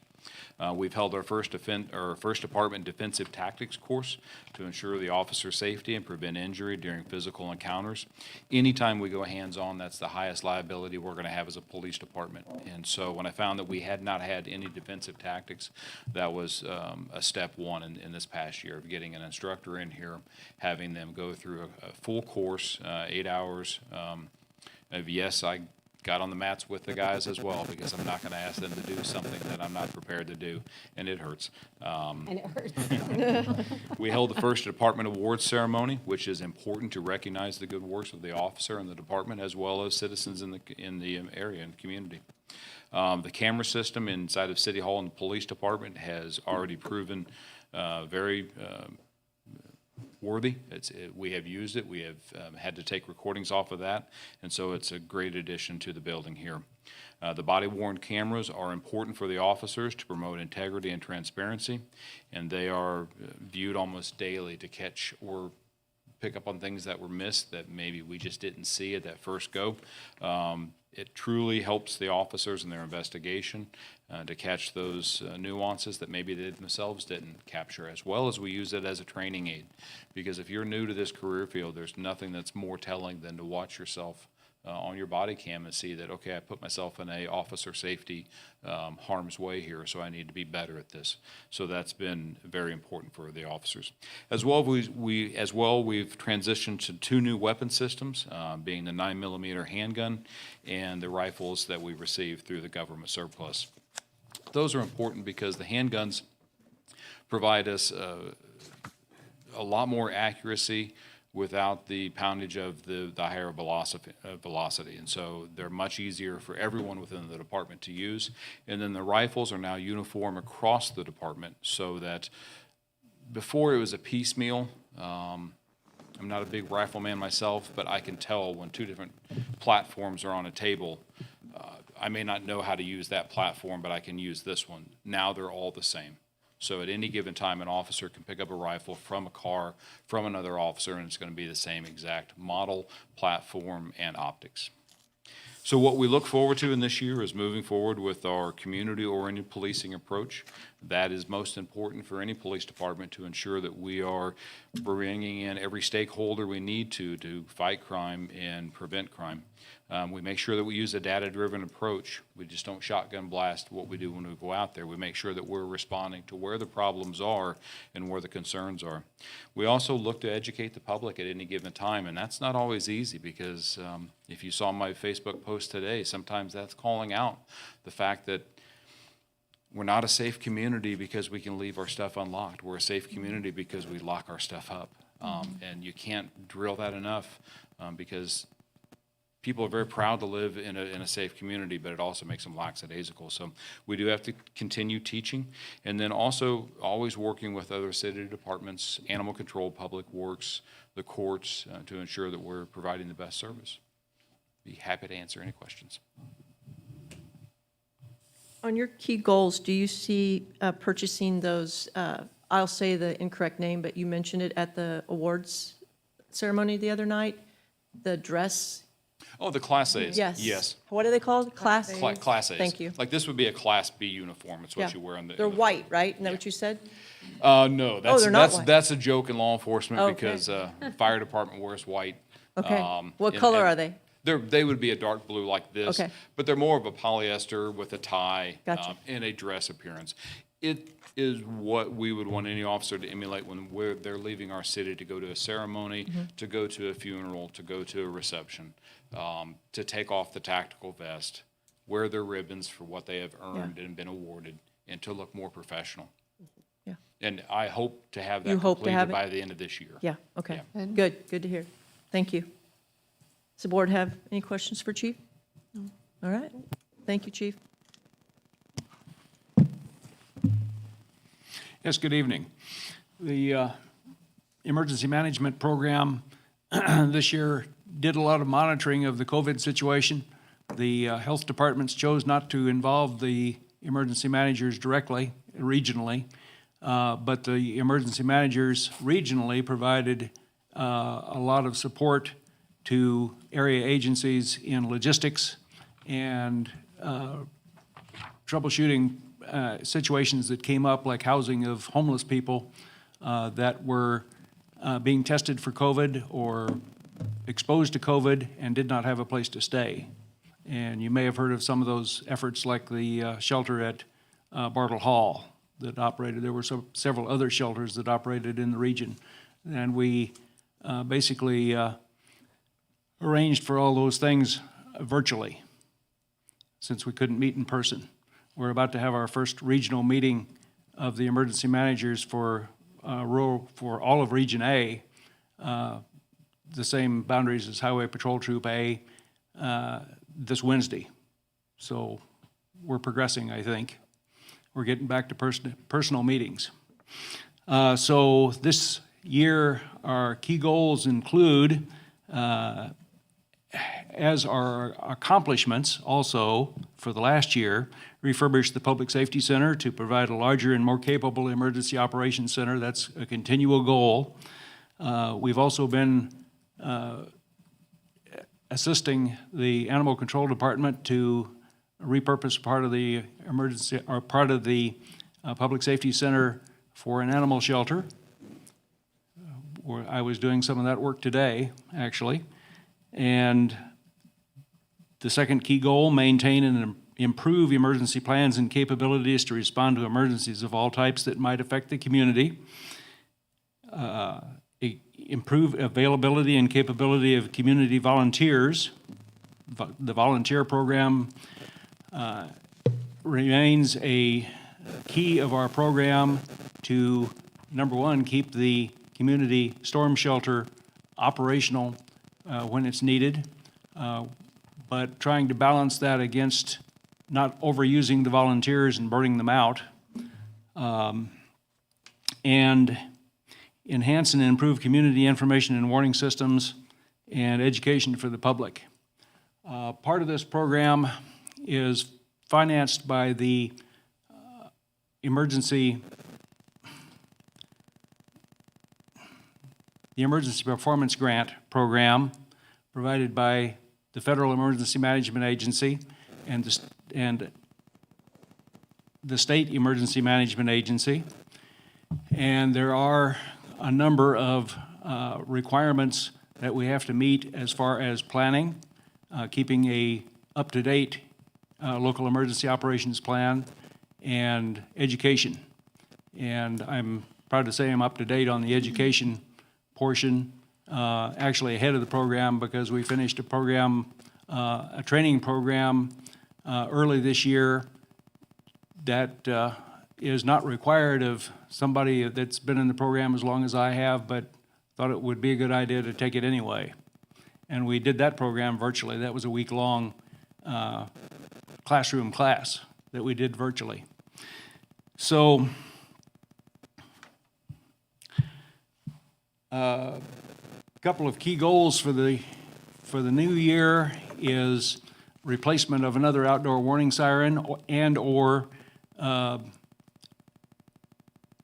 Speaker 15: We've held our first department defensive tactics course to ensure the officer's safety and prevent injury during physical encounters. Anytime we go hands-on, that's the highest liability we're going to have as a police department. And so when I found that we had not had any defensive tactics, that was a step one in this past year of getting an instructor in here, having them go through a full course, 8 hours. Yes, I got on the mats with the guys as well because I'm not going to ask them to do something that I'm not prepared to do, and it hurts.
Speaker 6: And it hurts.
Speaker 15: We held the first department awards ceremony, which is important to recognize the good works of the officer and the department as well as citizens in the area and community. The camera system inside of City Hall and the Police Department has already proven very worthy. We have used it. We have had to take recordings off of that, and so it's a great addition to the building here. The body-worn cameras are important for the officers to promote integrity and transparency, and they are viewed almost daily to catch or pick up on things that were missed that maybe we just didn't see at that first go. It truly helps the officers in their investigation to catch those nuances that maybe they themselves didn't capture, as well as we use it as a training aid. Because if you're new to this career field, there's nothing that's more telling than to watch yourself on your body cam and see that, okay, I put myself in a officer safety harm's way here, so I need to be better at this. So that's been very important for the officers. As well, we've transitioned to 2 new weapon systems, being the 9mm handgun and the rifles that we received through the government surplus. Those are important because the handguns provide us a lot more accuracy without the poundage of the higher velocity. And so they're much easier for everyone within the department to use. And then the rifles are now uniform across the department, so that before it was a piecemeal. I'm not a big rifleman myself, but I can tell when 2 different platforms are on a table. I may not know how to use that platform, but I can use this one. Now they're all the same. So at any given time, an officer can pick up a rifle from a car, from another officer, and it's going to be the same exact model, platform, and optics. So what we look forward to in this year is moving forward with our community-oriented policing approach. That is most important for any police department, to ensure that we are bringing in every stakeholder we need to fight crime and prevent crime. We make sure that we use a data-driven approach. We just don't shotgun blast what we do when we go out there. We make sure that we're responding to where the problems are and where the concerns are. We also look to educate the public at any given time, and that's not always easy because if you saw my Facebook post today, sometimes that's calling out the fact that we're not a safe community because we can leave our stuff unlocked. We're a safe community because we lock our stuff up. And you can't drill that enough because people are very proud to live in a safe community, but it also makes them lackadaisical. So we do have to continue teaching, and then also always working with other city departments, animal control, public works, the courts, to ensure that we're providing the best service. Be happy to answer any questions.
Speaker 1: On your key goals, do you see purchasing those, I'll say the incorrect name, but you mentioned it at the awards ceremony the other night, the dress?
Speaker 15: Oh, the Class A's.
Speaker 1: Yes.
Speaker 15: Yes.
Speaker 1: What are they called? Class?
Speaker 15: Class A's.
Speaker 1: Thank you.
Speaker 15: Like this would be a Class B uniform. It's what
Speaker 1: Yeah.
Speaker 15: you wear on the.
Speaker 1: They're white, right? Isn't that what you said?
Speaker 15: No,
Speaker 1: they're not white.
Speaker 15: that's a joke in law enforcement
Speaker 1: Okay.
Speaker 15: because fire department wears white.
Speaker 1: Okay. What
Speaker 15: and-
Speaker 1: color
Speaker 15: and
Speaker 1: are they?
Speaker 15: They would be a dark blue like this.
Speaker 1: Okay.
Speaker 15: But they're more of a polyester with a tie.
Speaker 1: Gotcha.
Speaker 15: And a dress appearance. It is what we would want any officer to emulate when they're leaving our city to go to a ceremony, to go to a funeral, to go to a reception, to take off the tactical vest, wear their ribbons for what they have earned and been awarded, and to look more professional.
Speaker 1: Yeah.
Speaker 15: And I hope to have
Speaker 1: You
Speaker 15: that
Speaker 1: hope to have
Speaker 15: completed
Speaker 1: it?
Speaker 15: by the end of this year.
Speaker 1: Yeah, okay.
Speaker 15: Yeah.
Speaker 1: Good to hear. Thank you. Does the board have any questions for Chief? No. All right. Thank you, Chief.
Speaker 16: Yes, good evening. The Emergency Management Program this year did a lot of monitoring of the COVID situation. The health departments chose not to involve the emergency managers directly, regionally, but the emergency managers regionally provided a lot of support to area agencies in logistics and troubleshooting situations that came up, like housing of homeless people that were being tested for COVID or exposed to COVID and did not have a place to stay. And you may have heard of some of those efforts, like the shelter at Bartle Hall that operated. There were several other shelters that operated in the region. And we basically arranged for all those things virtually, since we couldn't meet in person. We're about to have our first regional meeting of the emergency managers for all of Region A, the same boundaries as Highway Patrol Troop A, this Wednesday. So we're progressing, I think. We're getting back to personal meetings. So this year, our key goals include, as our accomplishments also for the last year, refurbish the Public Safety Center to provide a larger and more capable emergency operations center. That's a continual goal. We've also been assisting the Animal Control Department to repurpose part of the emergency, or part of the Public Safety Center for an animal shelter. Where I was doing some of that work today, actually. And the second key goal, maintain and improve emergency plans and capabilities to respond to emergencies of all types that might affect the community. Improve availability and capability of community volunteers. The volunteer program remains a key of our program to, number one, keep the community storm shelter operational when it's needed, but trying to balance that against not overusing the volunteers and burning them out, and enhance and improve community information and warning systems and education for the public. Part of this program is financed by the Emergency Performance Grant Program provided by the Federal Emergency Management Agency and the State Emergency Management Agency. And there are a number of requirements that we have to meet as far as planning, keeping a up-to-date local emergency operations plan, and education. And I'm proud to say I'm up to date on the education portion, actually ahead of the program, because we finished a program, a training program early this year that is not required of somebody that's been in the program as long as I have, but thought it would be a good idea to take it anyway. And we did that program virtually. That was a week-long classroom class that we did virtually. So, a couple of key goals for the new year is replacement of another outdoor warning siren and/or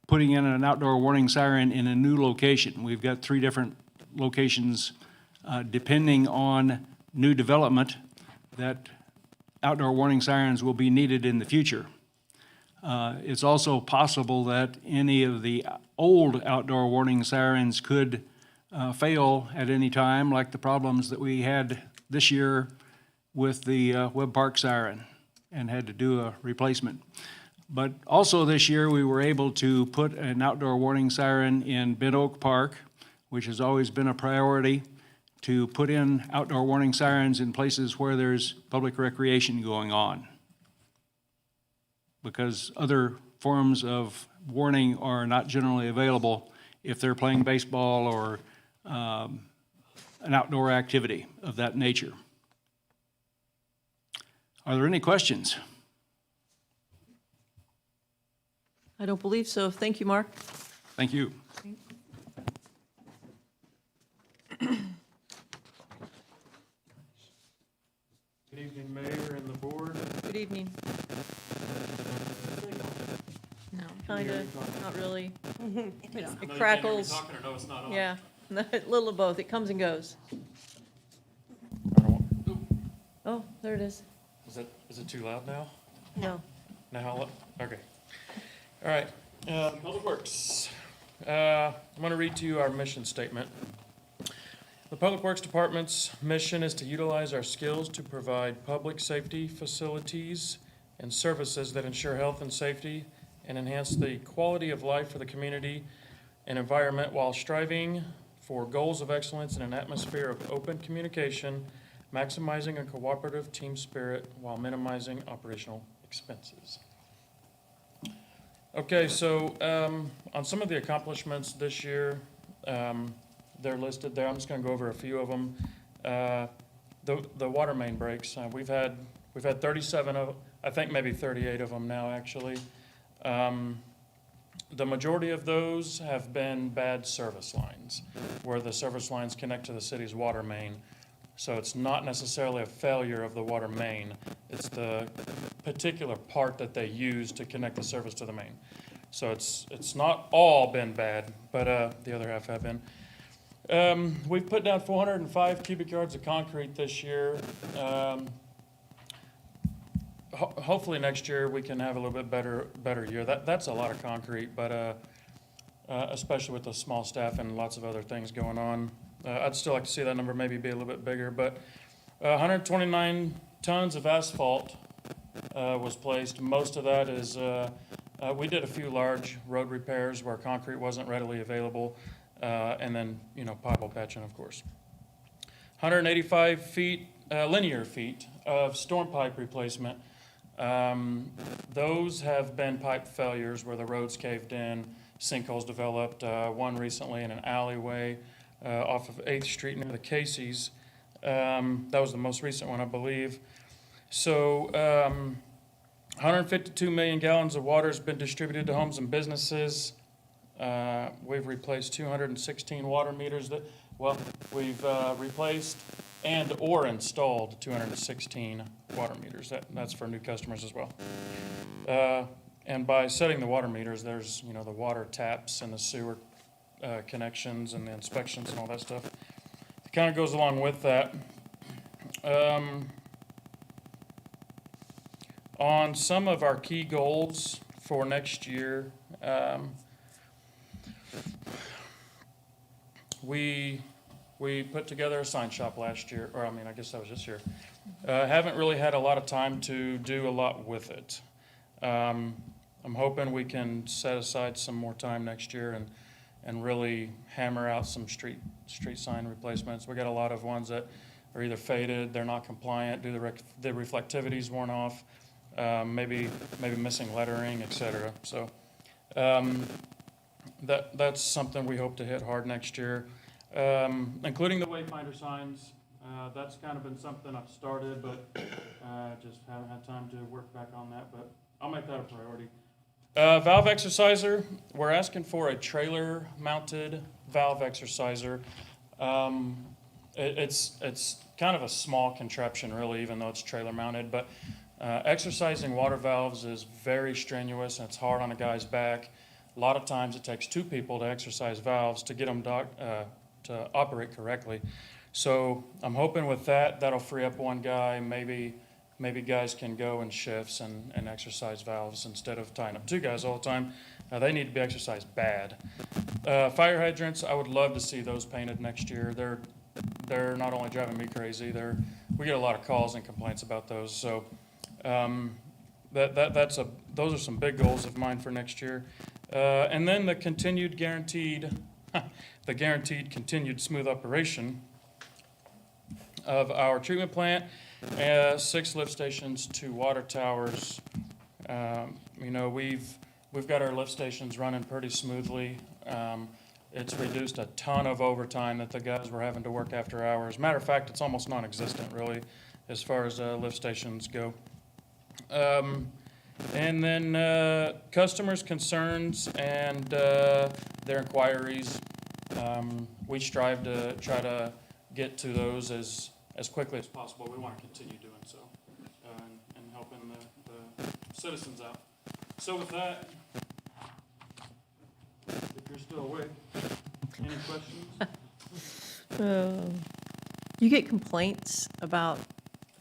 Speaker 16: putting in an outdoor warning siren in a new location. We've got 3 different locations, depending on new development, that outdoor warning sirens will be needed in the future. It's also possible that any of the old outdoor warning sirens could fail at any time, like the problems that we had this year with the Webb Park siren, and had to do a replacement. But also this year, we were able to put an outdoor warning siren in Bent Oak Park, which has always been a priority, to put in outdoor warning sirens in places where there's public recreation going on, because other forms of warning are not generally available if they're playing baseball or an outdoor activity of that nature. Are there any questions?
Speaker 1: I don't believe so. Thank you, Mark.
Speaker 16: Thank you.
Speaker 17: Good evening, Mayor and the board.
Speaker 1: Good evening.
Speaker 10: No.
Speaker 1: Kinda, not really. It
Speaker 17: Know you can't hear me
Speaker 1: crackles.
Speaker 17: talking or know it's not on.
Speaker 1: Yeah, a little of both. It comes and goes. Oh, there it is.
Speaker 17: Is it too loud now?
Speaker 1: No.
Speaker 17: Now how loud? Okay. All right, Public Works. I'm gonna read to you our mission statement. The Public Works Department's mission is to utilize our skills to provide public safety facilities and services that ensure health and safety and enhance the quality of life for the community and environment while striving for goals of excellence in an atmosphere of open communication, maximizing a cooperative team spirit while minimizing operational expenses. Okay, so on some of the accomplishments this year, they're listed there. I'm just going to go over a few of them. The water main breaks. We've had 37 I think maybe 38 of them now, actually. The majority of those have been bad service lines, where the service lines connect to the city's water main. So it's not necessarily a failure of the water main, it's the particular part that they use to connect the service to the main. So it's not all been bad, but the other half have been. We've put down 405 cubic yards of concrete this year. Hopefully next year we can have a little bit better year. That's a lot of concrete, but especially with the small staff and lots of other things going on. I'd still like to see that number maybe be a little bit bigger, but 129 tons of asphalt was placed. Most of that is, we did a few large road repairs where concrete wasn't readily available, and then, pothole patching, of course. 185 feet, linear feet of storm pipe replacement. Those have been pipe failures where the roads caved in, sinkholes developed, one recently in an alleyway off of 8th Street near the Casey's. That was the most recent one, I believe. So 152 million gallons of water has been distributed to homes and businesses. We've replaced 216 water meters we've replaced and or installed 216 water meters. That's for new customers as well. And by setting the water meters, there's, the water taps and the sewer connections and the inspections and all that stuff. It kind of goes along with that. On some of our key goals for next year, we put together a sign shop last year, or I guess that was this year. Haven't really had a lot of time to do a lot with it. I'm hoping we can set aside some more time next year and really hammer out some street sign replacements. We got a lot of ones that are either faded, they're not compliant, the reflectivity's worn off, maybe missing lettering, etc. So that's something we hope to hit hard next year, including the wayfinder signs. That's kind of been something I've started, but just haven't had time to work back on that. But I'll make that a priority. Valve exerciser, we're asking for a trailer-mounted valve exerciser. It's kind of a small contraption, really, even though it's trailer-mounted. But exercising water valves is very strenuous, and it's hard on a guy's back. A lot of times it takes two people to exercise valves to get them to operate correctly. So I'm hoping with that'll free up one guy. Maybe guys can go in shifts and exercise valves instead of tying up two guys all the time. They need to be exercised bad. Fire hydrants, I would love to see those painted next year. They're not only driving me crazy, we get a lot of calls and complaints about those. So those are some big goals of mine for next year. And then the guaranteed continued smooth operation of our treatment plant, 6 lift stations, 2 water towers. We've got our lift stations running pretty smoothly. It's reduced a ton of overtime that the guys were having to work after hours. Matter of fact, it's almost non-existent, really, as far as lift stations go. And then customers' concerns and their inquiries, we strive to try to get to those as quickly as possible. We want to continue doing so and helping the citizens out. So with that, if you're still awake, any questions?
Speaker 1: You get complaints about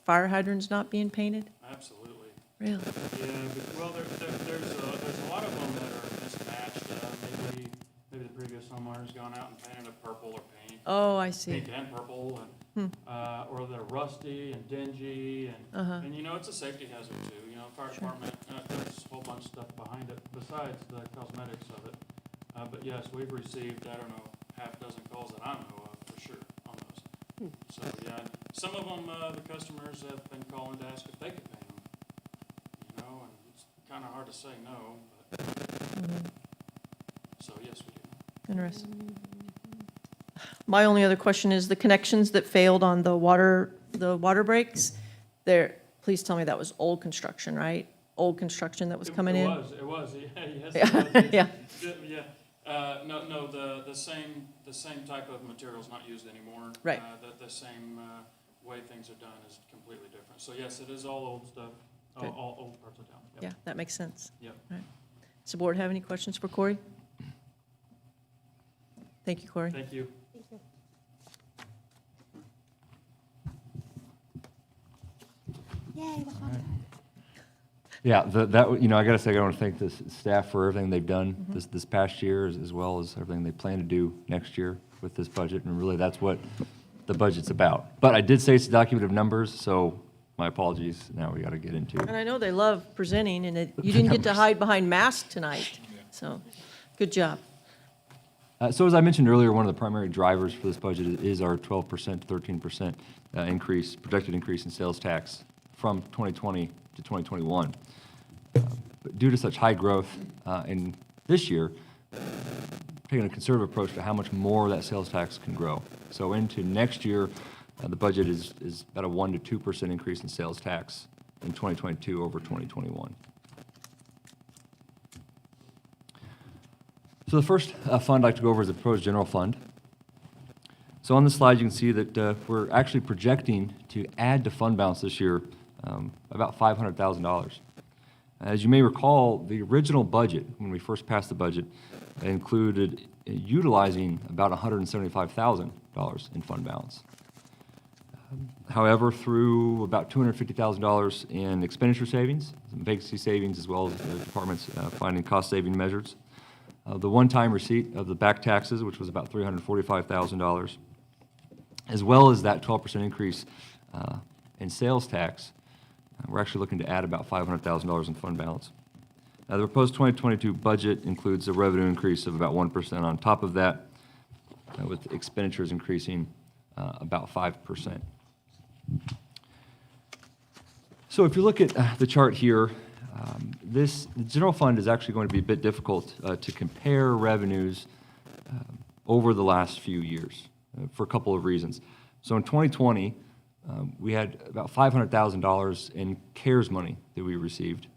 Speaker 1: fire hydrants not being painted?
Speaker 17: Absolutely.
Speaker 1: Really?
Speaker 17: Yeah, well, there's a lot of them that are mismatched. Maybe the previous homeowner's gone out and painted a purple or paint.
Speaker 1: Oh, I see.
Speaker 17: Pink and purple, and or they're rusty and dingy, and it's a safety hazard too. Fire department, there's a whole bunch of stuff behind it besides the cosmetics of it. But yes, we've received, I don't know, half a dozen calls that I know of for sure on those. So yeah, some of them the customers have been calling to ask if they could paint them. And it's kind of hard to say no. But, so yes, we do.
Speaker 1: Interesting. My only other question is the connections that failed on the water breaks. please tell me that was old construction, right? Old construction that was coming in?
Speaker 17: It was, yeah, yes,
Speaker 1: Yeah,
Speaker 17: it was.
Speaker 1: yeah.
Speaker 17: Yeah, no, the same type of material's not used anymore.
Speaker 1: Right.
Speaker 17: The same, way things are done is completely different. So yes, it is all old stuff,
Speaker 1: Good.
Speaker 17: all old parts of town. Yep.
Speaker 1: Yeah, that makes sense.
Speaker 17: Yep.
Speaker 1: All right. Does the board have any questions for Corey? Thank you, Corey.
Speaker 17: Thank you.
Speaker 6: Yay, the fun guy.
Speaker 9: Yeah, I gotta say, I want to thank the staff for everything they've done this past year, as well as everything they plan to do next year with this budget, and really, that's what the budget's about. But I did say it's a document of numbers, so my apologies, now we gotta get into
Speaker 1: And I know they love presenting, and you didn't get to hide behind masks tonight, so, good job.
Speaker 9: So as I mentioned earlier, one of the primary drivers for this budget is our 12% to 13% increase, projected increase in sales tax from 2020 to 2021. But due to such high growth in this year, taking a conservative approach to how much more that sales tax can grow. So into next year, the budget is about a 1% to 2% increase in sales tax in 2022 over 2021. So the first fund I'd like to go over is the proposed general fund. So on this slide, you can see that we're actually projecting to add to fund balance this year about $500,000. As you may recall, the original budget, when we first passed the budget, included utilizing about $175,000 in fund balance. However, through about $250,000 in expenditure savings, some vacancy savings, as well as the department's finding cost-saving measures, the one-time receipt of the back taxes, which was about $345,000, as well as that 12% increase in sales tax, we're actually looking to add about $500,000 in fund balance. The proposed 2022 budget includes a revenue increase of about 1% on top of that, with expenditures increasing about 5%. So if you look at the chart here, the general fund is actually going to be a bit difficult to compare revenues over the last few years for a couple of reasons. So in 2020, we had about $500,000 in CARES money that we received.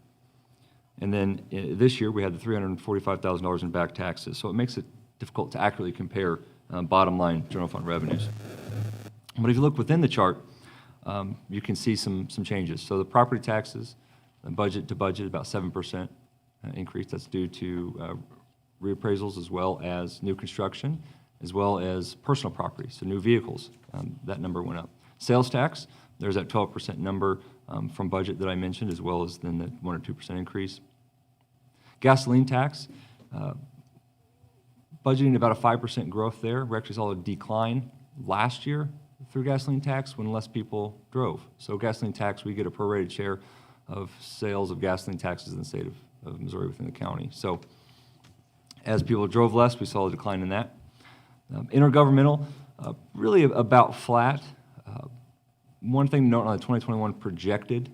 Speaker 9: And then this year, we had the $345,000 in back taxes. So it makes it difficult to accurately compare bottom line general fund revenues. But if you look within the chart, you can see some changes. So the property taxes, budget to budget, about 7% increase. That's due to reappraisals as well as new construction, as well as personal property, so new vehicles. That number went up. Sales tax, there's that 12% number from budget that I mentioned, as well as then the 1 or 2% increase. Gasoline tax, budgeting about a 5% growth there. We actually saw a decline last year through gasoline tax when less people drove. So gasoline tax, we get a prorated share of sales of gasoline taxes in the state of Missouri within the county. So as people drove less, we saw a decline in that. Intergovernmental, really about flat. One thing to note on the 2021 projected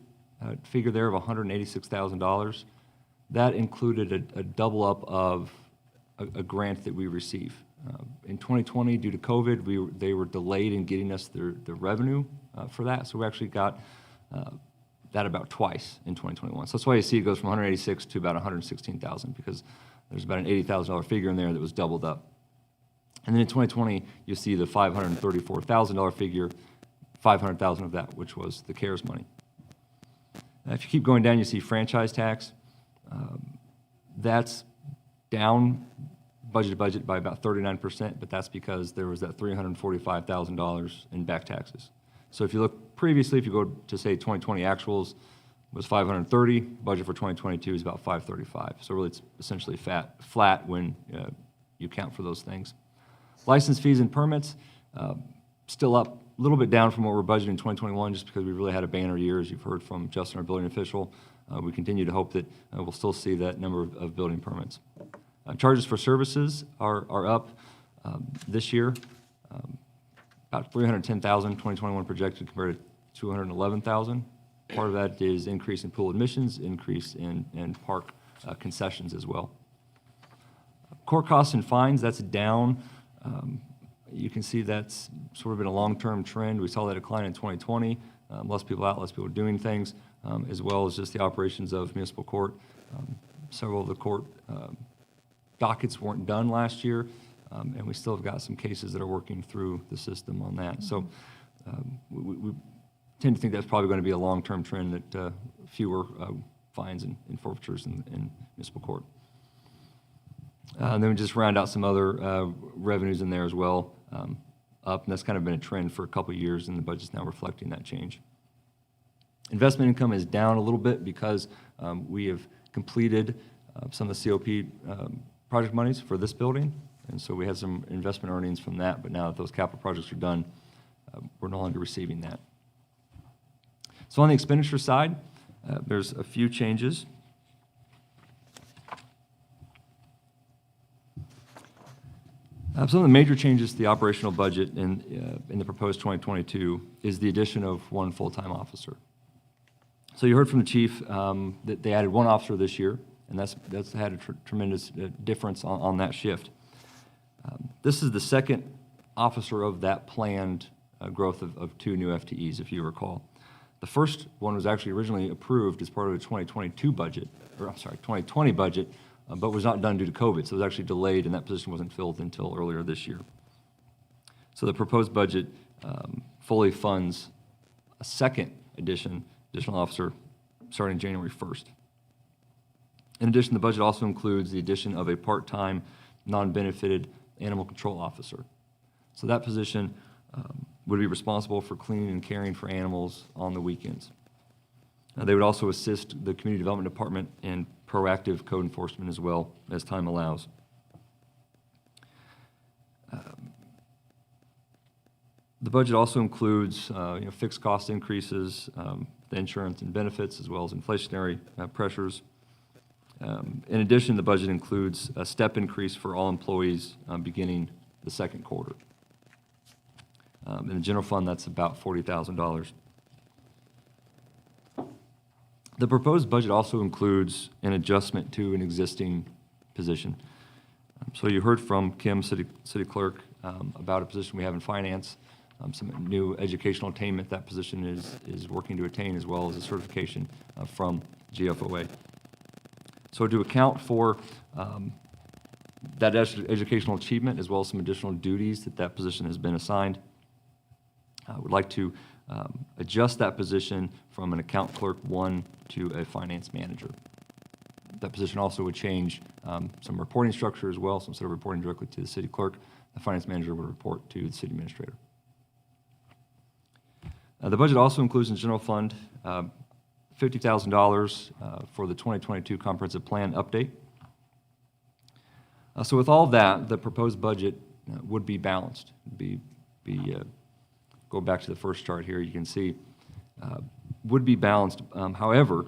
Speaker 9: figure there of $186,000, that included a double up of a grant that we receive. In 2020, due to COVID, they were delayed in getting us the revenue for that, so we actually got that about twice in 2021. So that's why you see it goes from 186 to about 116,000, because there's about an $80,000 figure in there that was doubled up. And then in 2020, you see the $534,000 figure, 500,000 of that, which was the CARES money. Now, if you keep going down, you see franchise tax. That's down budget to budget by about 39%, but that's because there was that $345,000 in back taxes. So if you look previously, if you go to say 2020 actuals was 530, budget for 2022 is about 535. So really it's essentially flat when you count for those things. License fees and permits, still up, a little bit down from what we're budgeting in 2021, just because we really had a banner year, as you've heard from Justin, our building official. We continue to hope that we'll still see that number of building permits. Charges for services are up this year, about $310,000, 2021 projected compared to $211,000. Part of that is increase in pool admissions, increase in park concessions as well. Court costs and fines, that's down. You can see that's sort of been a long-term trend. We saw that decline in 2020. less people out, less people doing things, as well as just the operations of municipal court. Several of the court dockets weren't done last year, and we still have got some cases that are working through the system on that. So we tend to think that's probably going to be a long-term trend, that fewer fines and forfeitures in municipal court. And then we just round out some other revenues in there as well, up, and that's kind of been a trend for a couple of years, and the budget's now reflecting that change. Investment income is down a little bit because we have completed some of the COP project monies for this building, and so we had some investment earnings from that, but now that those capital projects are done, we're no longer receiving that. So on the expenditure side, there's a few changes. Some of the major changes to the operational budget in the proposed 2022 is the addition of one full-time officer. So you heard from the chief that they added one officer this year, and that's had a tremendous difference on that shift. This is the second officer of that planned growth of 2 new FTEs, if you recall. The first one was actually originally approved as part of the 2022 budget, or I'm sorry, 2020 budget, but was not done due to COVID, so it was actually delayed, and that position wasn't filled until earlier this year. So the proposed budget fully funds a second additional officer starting January 1st. In addition, the budget also includes the addition of a part-time, non-benefited animal control officer. So that position would be responsible for cleaning and caring for animals on the weekends. They would also assist the Community Development Department in proactive code enforcement as well as time allows. The budget also includes fixed cost increases, the insurance and benefits, as well as inflationary pressures. In addition, the budget includes a step increase for all employees beginning the second quarter. In the general fund, that's about $40,000. The proposed budget also includes an adjustment to an existing position. So you heard from Kim, city clerk, about a position we have in finance, some new educational attainment that position is working to attain, as well as a certification from GFOA. So to account for that educational achievement, as well as some additional duties that position has been assigned, I would like to adjust that position from an account clerk 1 to a finance manager. That position also would change some reporting structure as well, so instead of reporting directly to the city clerk, the finance manager would report to the city administrator. The budget also includes in the general fund $50,000 for the 2022 comprehensive plan update. So with all of that, the proposed budget would be balanced. Go back to the first chart here, you can see would be balanced. However,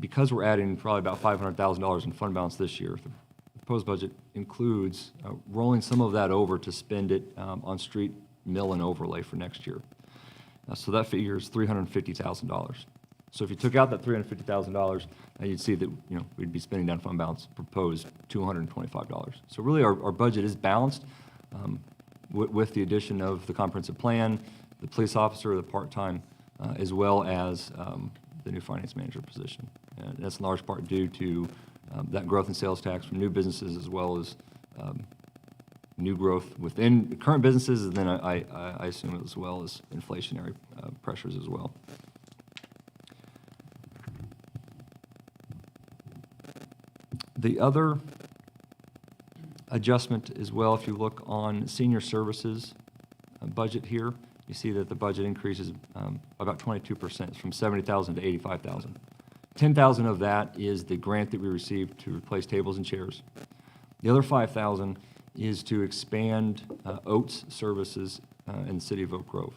Speaker 9: because we're adding probably about $500,000 in fund balance this year, the proposed budget includes rolling some of that over to spend it on street mill and overlay for next year. So that figure is $350,000. So if you took out that $350,000, you'd see that we'd be spending down fund balance proposed $225. So really our budget is balanced with the addition of the comprehensive plan, the police officer, the part-time, as well as the new finance manager position. And that's in large part due to that growth in sales tax from new businesses, as well as new growth within current businesses, and then I assume as well as inflationary pressures as well. The other adjustment as well, if you look on senior services budget here, you see that the budget increases about 22%, from $70,000 to $85,000. $10,000 of that is the grant that we received to replace tables and chairs. The other $5,000 is to expand OATS services in the city of Oak Grove.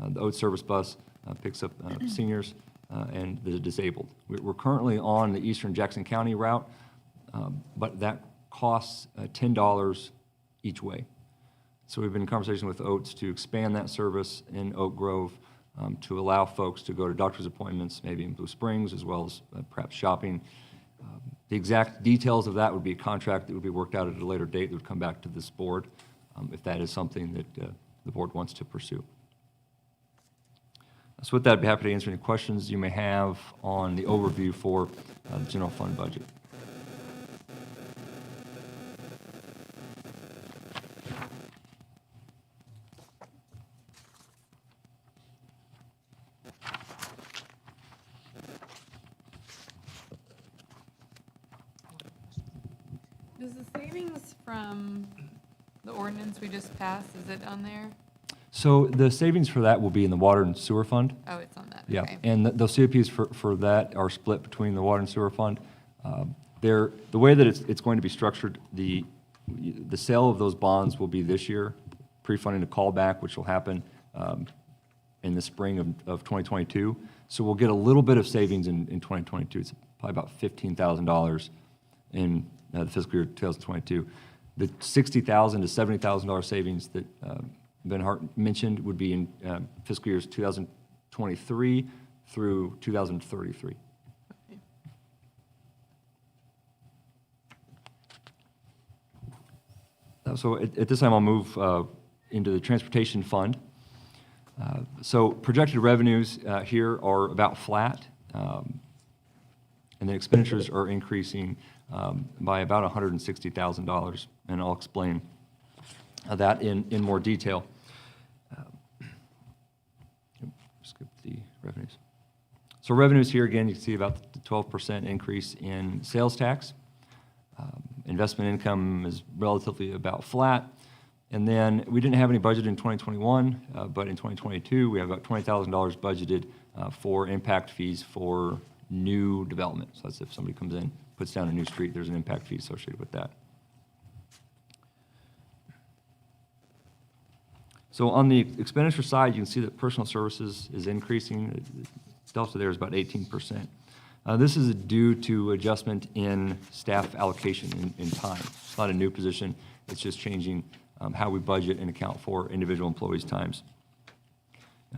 Speaker 9: The OATS service bus picks up seniors and the disabled. We're currently on the Eastern Jackson County route, but that costs $10 each way. So we've been in conversation with OATS to expand that service in Oak Grove to allow folks to go to doctor's appointments, maybe in Blue Springs, as well as perhaps shopping. The exact details of that would be a contract that would be worked out at a later date that would come back to this board if that is something that the board wants to pursue. So with that, I'd be happy to answer any questions you may have on the overview for the general fund budget.
Speaker 7: Does the savings from the ordinance we just passed, is it on there?
Speaker 9: So the savings for that will be in the water and sewer fund.
Speaker 7: Oh, it's on that,
Speaker 9: Yeah,
Speaker 7: okay.
Speaker 9: and those COPs for that are split between the water and sewer fund. The way that it's going to be structured, the sale of those bonds will be this year, pre-funding a callback, which will happen in the spring of 2022. So we'll get a little bit of savings in 2022. It's probably about $15,000 in the fiscal year 2022. The $60,000 to $70,000 savings that Ben Hart mentioned would be in fiscal years 2023 through 2033. So at this time, I'll move into the transportation fund. So projected revenues here are about flat, and then expenditures are increasing by about $160,000, and I'll explain that in more detail. Skip the revenues. So revenues here, again, you can see about the 12% increase in sales tax. Investment income is relatively about flat. And then we didn't have any budget in 2021, but in 2022, we have about $20,000 budgeted for impact fees for new development. So that's if somebody comes in, puts down a new street, there's an impact fee associated with that. So on the expenditure side, you can see that personal services is increasing. The delta there is about 18%. This is due to adjustment in staff allocation in time. It's not a new position. It's just changing how we budget and account for individual employees' times.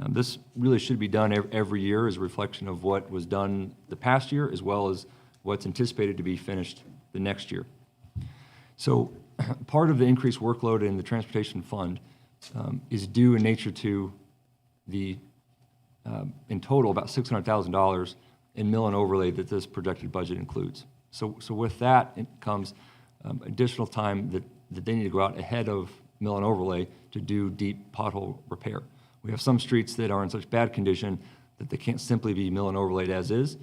Speaker 9: This really should be done every year as a reflection of what was done the past year, as well as what's anticipated to be finished the next year. So part of the increased workload in the transportation fund is due in nature to the, in total, about $600,000 in mill and overlay that this projected budget includes. So with that, it comes additional time that they need to go out ahead of mill and overlay to do deep pothole repair. We have some streets that are in such bad condition that they can't simply be mill and overlaid as is,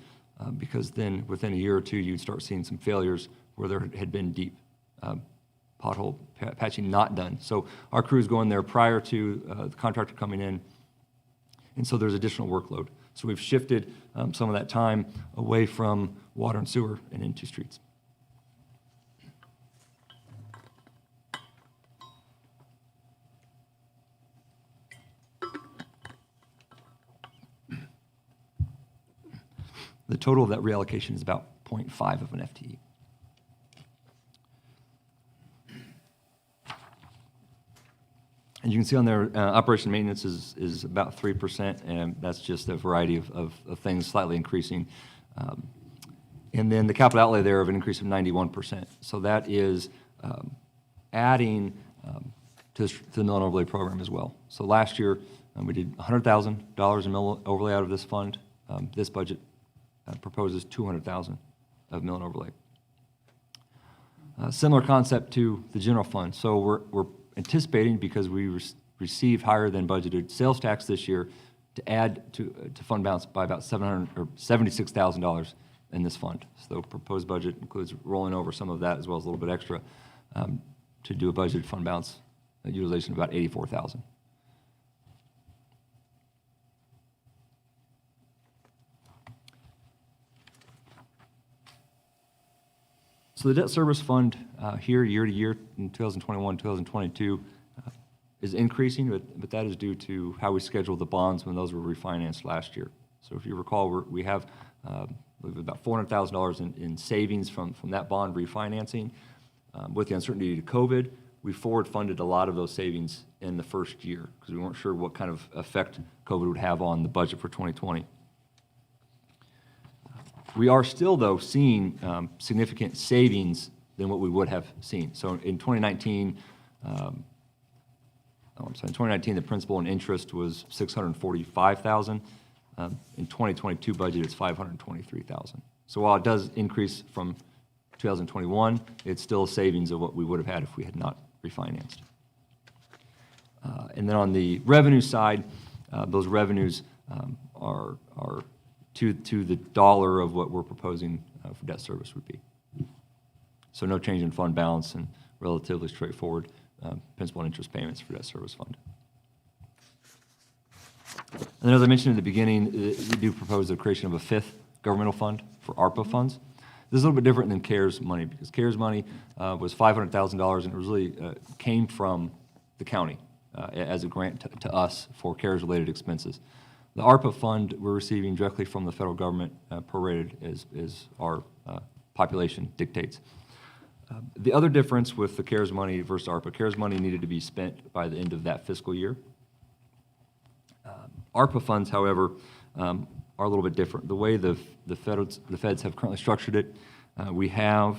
Speaker 9: because then within a year or two, you'd start seeing some failures where there had been deep pothole patching not done. So our crews go in there prior to the contractor coming in, and so there's additional workload. So we've shifted some of that time away from water and sewer and into streets. The total of that reallocation is about 0.5 of an FTE. And you can see on there, operation maintenance is about 3%, and that's just a variety of things slightly increasing. And then the capital outlay there of an increase of 91%. So that is adding to the mill and overlay program as well. So last year, we did $100,000 in mill overlay out of this fund. This budget proposes $200,000 of mill and overlay. Similar concept to the general fund. So we're anticipating, because we received higher than budgeted sales tax this year, to add to fund balance by about $76,000 in this fund. So the proposed budget includes rolling over some of that as well as a little bit extra to do a budgeted fund balance utilization of about $84,000. So the debt service fund here, year to year, in 2021, 2022, is increasing, but that is due to how we scheduled the bonds when those were refinanced last year. So if you recall, we have about $400,000 in savings from that bond refinancing. With the uncertainty to COVID, we forward funded a lot of those savings in the first year because we weren't sure what kind of effect COVID would have on the budget for 2020. We are still, though, seeing significant savings than what we would have seen. So in 2019, in 2019, the principal and interest was $645,000. In 2022 budget, it's 523,000. So while it does increase from 2021, it's still a savings of what we would have had if we had not refinanced. And then on the revenue side, those revenues are to the dollar of what we're proposing for debt service would be. So no change in fund balance and relatively straightforward principal and interest payments for debt service fund. And then as I mentioned in the beginning, we do propose the creation of a fifth governmental fund for ARPA funds. This is a little bit different than CARES money because CARES money was $500,000 and it really came from the county as a grant to us for CARES-related expenses. The ARPA fund we're receiving directly from the federal government, prorated as our population dictates. The other difference with the CARES money versus ARPA, CARES money needed to be spent by the end of that fiscal year. ARPA funds, however, are a little bit different. The way the feds have currently structured it, we have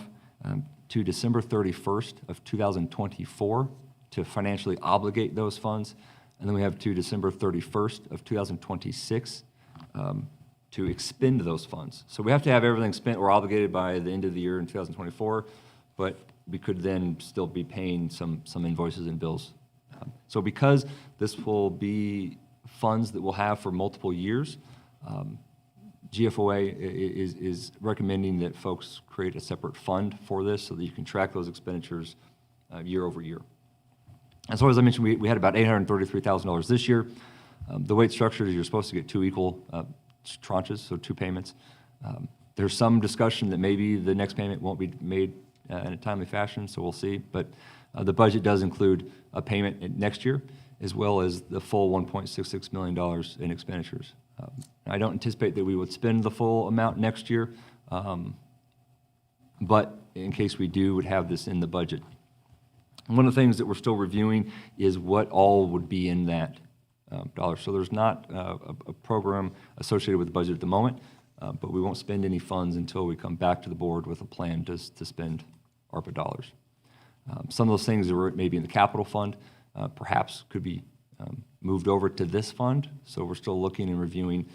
Speaker 9: to December 31st of 2024 to financially obligate those funds, and then we have to December 31st of 2026 to expend those funds. So we have to have everything spent or obligated by the end of the year in 2024, but we could then still be paying some invoices and bills. So because this will be funds that we'll have for multiple years, GFOA is recommending that folks create a separate fund for this so that you can track those expenditures year over year. And so as I mentioned, we had about $833,000 this year. The way it's structured is you're supposed to get two equal tranches, so two payments. There's some discussion that maybe the next payment won't be made in a timely fashion, so we'll see. But the budget does include a payment next year, as well as the full $1.66 million in expenditures. I don't anticipate that we would spend the full amount next year, but in case we do, would have this in the budget. And one of the things that we're still reviewing is what all would be in that dollar. So there's not a program associated with the budget at the moment, but we won't spend any funds until we come back to the board with a plan to spend ARPA dollars. Some of those things that were maybe in the capital fund perhaps could be moved over to this fund. So we're still looking and reviewing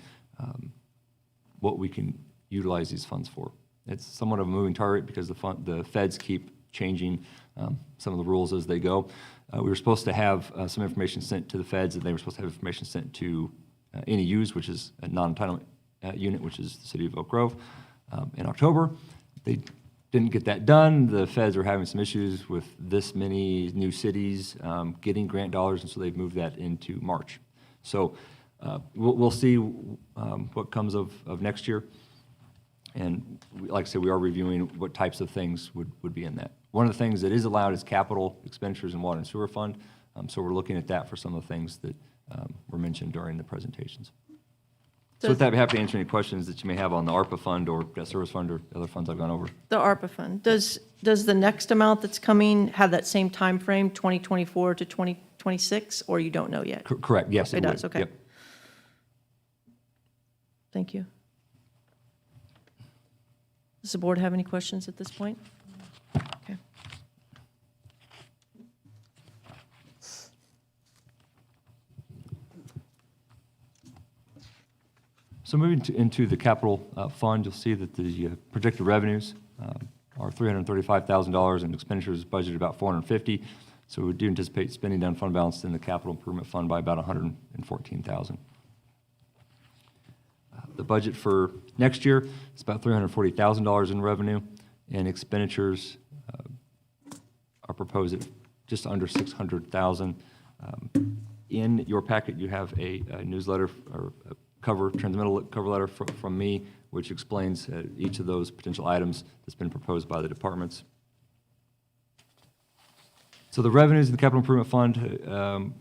Speaker 9: what we can utilize these funds for. It's somewhat of a moving target because the feds keep changing some of the rules as they go. We were supposed to have some information sent to the feds, and they were supposed to have information sent to NEUs, which is a non-entitlement unit, which is the city of Oak Grove, in October. They didn't get that done. The feds are having some issues with this many new cities getting grant dollars, and so they've moved that into March. So we'll see what comes of next year. And like I said, we are reviewing what types of things would be in that. One of the things that is allowed is capital expenditures in water and sewer fund. So we're looking at that for some of the things that were mentioned during the presentations. So with that, I'd be happy to answer any questions that you may have on the ARPA fund or debt service fund or other funds I've gone over.
Speaker 1: The ARPA fund, does the next amount that's coming have that same time frame, 2024 to 2026, or you don't know yet?
Speaker 9: Correct, yes,
Speaker 1: It
Speaker 9: would.
Speaker 1: does, okay.
Speaker 9: Yep.
Speaker 1: Thank you. Does the board have any questions at this point? Okay.
Speaker 9: So moving into the capital fund, you'll see that the projected revenues are $335,000 and expenditures budgeted about $450,000. So we do anticipate spending down fund balance in the capital improvement fund by about $114,000. The budget for next year is about $340,000 in revenue, and expenditures are proposed at just under $600,000. In your packet, you have a newsletter or a transmittal cover letter from me, which explains each of those potential items that's been proposed by the departments. So the revenues in the capital improvement fund,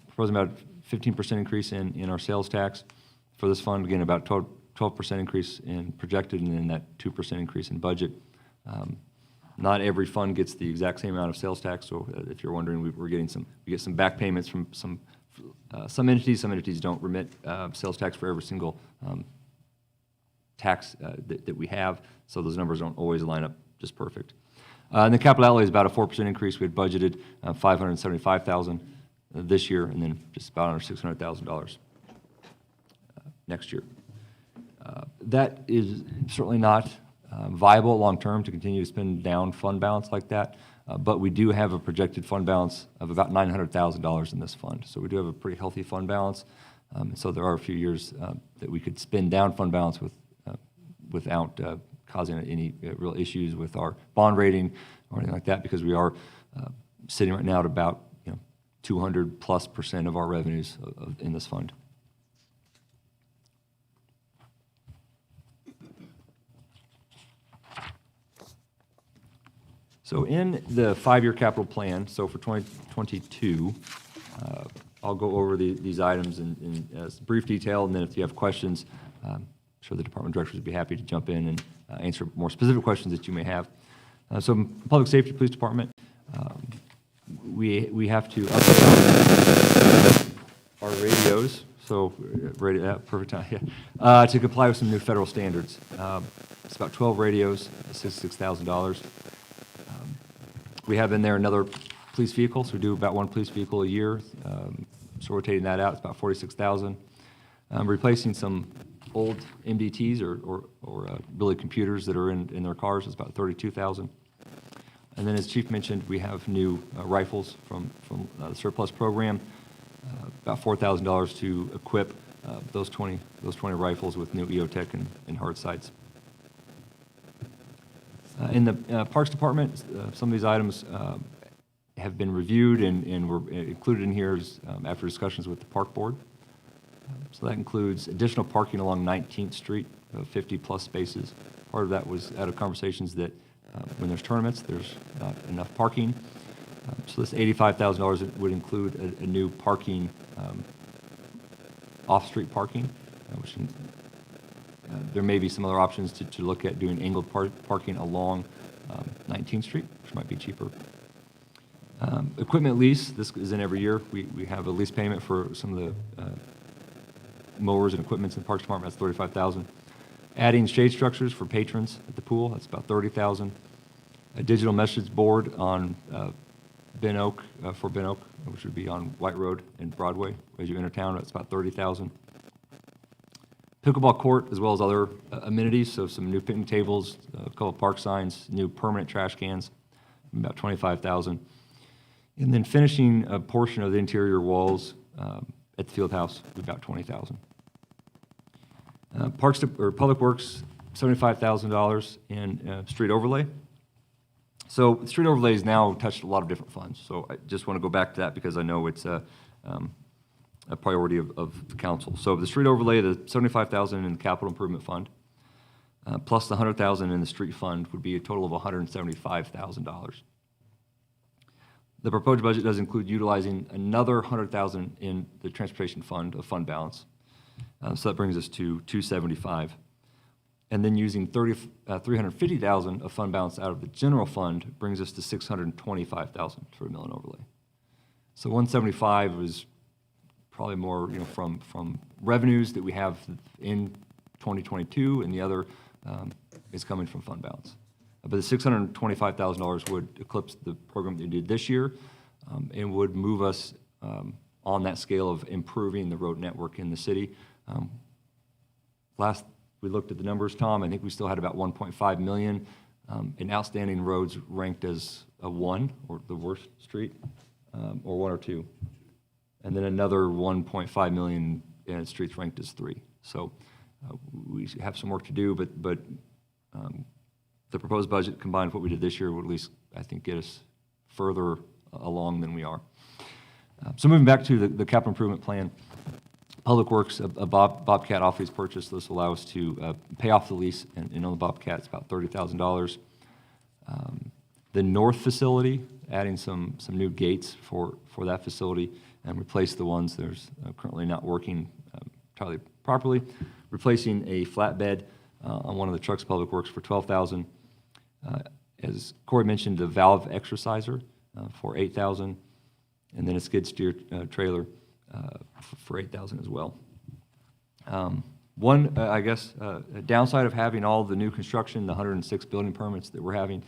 Speaker 9: proposing about 15% increase in our sales tax for this fund. Again, about 12% increase in projected, and then that 2% increase in budget. Not every fund gets the exact same amount of sales tax, so if you're wondering, we get some back payments from some entities. Some entities don't remit sales tax for every single tax that we have, so those numbers don't always line up just perfect. And the capital outlay is about a 4% increase. We had budgeted $575,000 this year, and then just about under $600,000 next year. That is certainly not viable long-term to continue to spend down fund balance like that, but we do have a projected fund balance of about $900,000 in this fund. So we do have a pretty healthy fund balance. And so there are a few years that we could spend down fund balance without causing any real issues with our bond rating or anything like that, because we are sitting right now at about 200+% of our revenues in this fund. So in the 5-year capital plan, so for 2022, I'll go over these items in brief detail, and then if you have questions, I'm sure the department directors would be happy to jump in and answer more specific questions that you may have. So Public Safety Police Department, we have to update our radios, so perfect time, yeah, to comply with some new federal standards. It's about 12 radios, $66,000. We have in there another police vehicle, so we do about one police vehicle a year. So rotating that out, it's about $46,000. Replacing some old MDTs or really computers that are in their cars, it's about $32,000. And then as Chief mentioned, we have new rifles from the surplus program, about $4,000 to equip those 20 rifles with new EOTech and hard sights. In the Parks Department, some of these items have been reviewed and were included in here after discussions with the Park Board. So that includes additional parking along 19th Street, 50+ spaces. Part of that was out of conversations that when there's tournaments, there's not enough parking. So this $85,000 would include a new parking, off-street parking, which there may be some other options to look at doing angled parking along 19th Street, which might be cheaper. Equipment lease, this is in every year. We have a lease payment for some of the mowers and equipments in the Parks Department, that's $35,000. Adding shade structures for patrons at the pool, that's about $30,000. A digital message board on Ben Oak, which would be on White Road and Broadway as you enter town, that's about $30,000. Pickleball court, as well as other amenities, so some new picnic tables, a couple of park signs, new permanent trash cans, about $25,000. And then finishing a portion of the interior walls at the field house, about $20,000. Public Works, $75,000 in street overlay. So street overlay has now touched a lot of different funds. So I just want to go back to that because I know it's a priority of the council. So the street overlay, the $75,000 in the capital improvement fund, plus the $100,000 in the street fund would be a total of $175,000. The proposed budget does include utilizing another $100,000 in the transportation fund of fund balance. So that brings us to $275,000. And then using $350,000 of fund balance out of the general fund brings us to $625,000 for a mill and overlay. So $175,000 was probably more, from revenues that we have in 2022, and the other is coming from fund balance. But the $625,000 would eclipse the program that we did this year, and would move us on that scale of improving the road network in the city. Last we looked at the numbers, Tom, I think we still had about 1.5 million in outstanding roads ranked as a 1, or the worst street, or 1 or 2. And then another 1.5 million in streets ranked as 3. So we have some work to do, but the proposed budget combined with what we did this year would at least, I think, get us further along than we are. So moving back to the capital improvement plan, Public Works, a Bobcat off-lease purchase. This will allow us to pay off the lease and on the Bobcat, it's about $30,000. The north facility, adding some new gates for that facility and replace the ones that are currently not working entirely properly. Replacing a flatbed on one of the trucks, Public Works, for $12,000. As Corey mentioned, the valve exerciser for $8,000, and then a skid steer trailer for $8,000 as well. One, a downside of having all the new construction, the 106 building permits that we're having,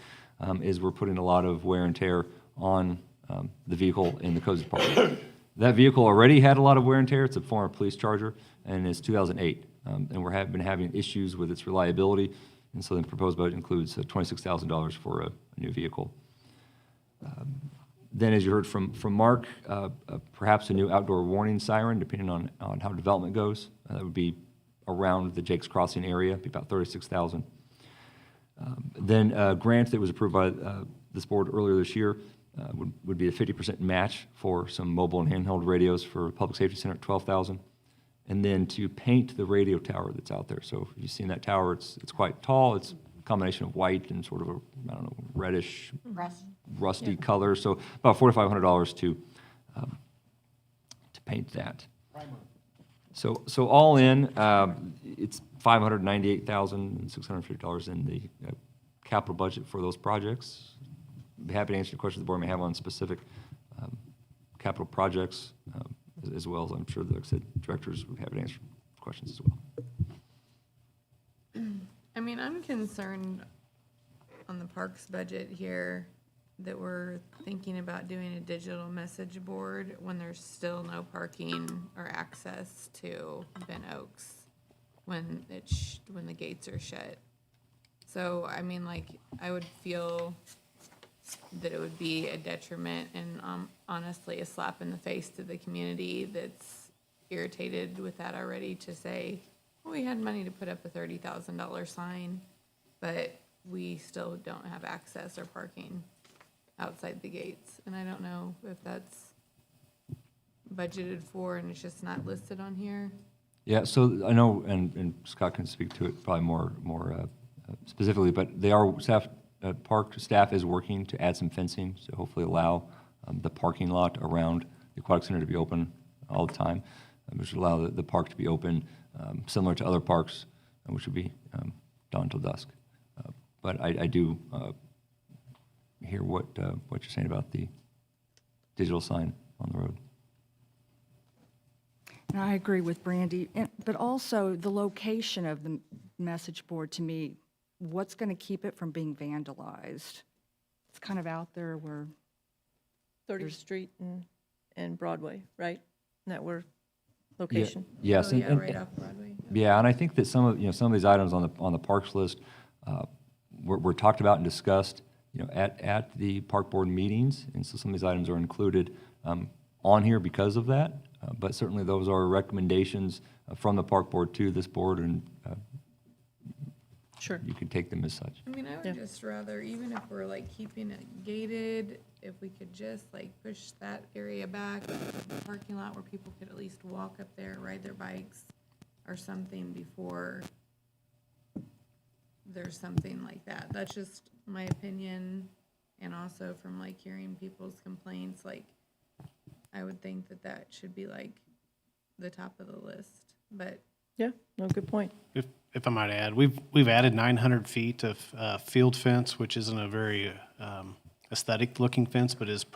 Speaker 9: is we're putting a lot of wear and tear on the vehicle in the codes department. That vehicle already had a lot of wear and tear. It's a former police Charger, and it's 2008. and been having issues with its reliability. And so the proposed budget includes $26,000 for a new vehicle. Then, as you heard from Mark, perhaps a new outdoor warning siren, depending on how development goes. That would be around the Jake's Crossing area, be about $36,000. Then a grant that was approved by this board earlier this year would be a 50% match for some mobile and handheld radios for Public Safety Center at $12,000. And then to paint the radio tower that's out there. So if you've seen that tower, it's quite tall. It's a combination of white and sort of a, I don't know, reddish, rusty color. So about $4,500 to paint that. So all in, it's $598,650 in the capital budget for those projects. Be happy to answer any questions the board may have on specific capital projects, as well as I'm sure that, like I said, directors would be happy to answer questions as well.
Speaker 7: I mean, I'm concerned on the parks budget here that we're thinking about doing a digital message board when there's still no parking or access to Ben Oaks when when the gates are shut. So, I mean, like, I would feel that it would be a detriment and honestly a slap in the face to the community that's irritated with that already to say, well, we had money to put up a $30,000 sign, but we still don't have access or parking outside the gates. And I don't know if that's budgeted for and it's just not listed on here.
Speaker 9: Yeah, so I know, and Scott can speak to it probably more specifically, but they are park staff is working to add some fencing to hopefully allow the parking lot around the aquatic center to be open all the time, which would allow the park to be open similar to other parks, which would be dawn till dusk. But I do hear what you're saying about the digital sign on the road.
Speaker 18: And I agree with Brandy, but also the location of the message board, to me, what's going to keep it from being vandalized? It's kind of out there where
Speaker 1: 30th Street and Broadway, right? That were location.
Speaker 9: Yeah, yes,
Speaker 7: Right off Broadway.
Speaker 9: Yeah, and I think that some of these items on the parks list were talked about and discussed, at the park board meetings, and so some of these items are included on here because of that. But certainly those are recommendations from the park board to this board, and
Speaker 1: sure,
Speaker 9: you can take them as such.
Speaker 7: I mean, I would just rather, even if we're like keeping it gated, if we could just like push that area back, the parking lot where people could at least walk up there, ride their bikes or something before there's something like that. That's just my opinion. And also from like hearing people's complaints, like I would think that should be like the top of the list, but.
Speaker 1: Yeah, no, good point.
Speaker 14: If I might add, we've added 900 feet of field fence, which isn't a very aesthetic looking fence, but it's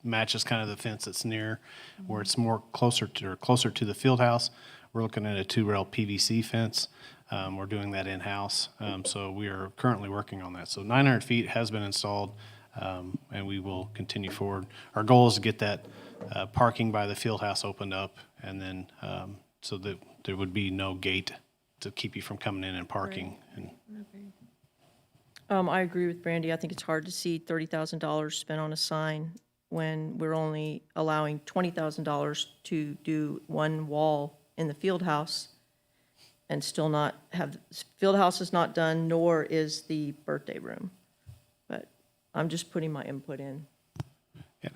Speaker 14: matches kind of the fence that's near where it's more closer to the field house. We're looking at a 2-rail PVC fence. We're doing that in-house, so we are currently working on that. So 900 feet has been installed, and we will continue forward. Our goal is to get that parking by the field house opened up, and then so that there would be no gate to keep you from coming in and parking.
Speaker 7: Right.
Speaker 14: And
Speaker 1: I agree with Brandy. I think it's hard to see $30,000 spent on a sign when we're only allowing $20,000 to do one wall in the field house and still not have, field house is not done, nor is the birthday room. But I'm just putting my input in.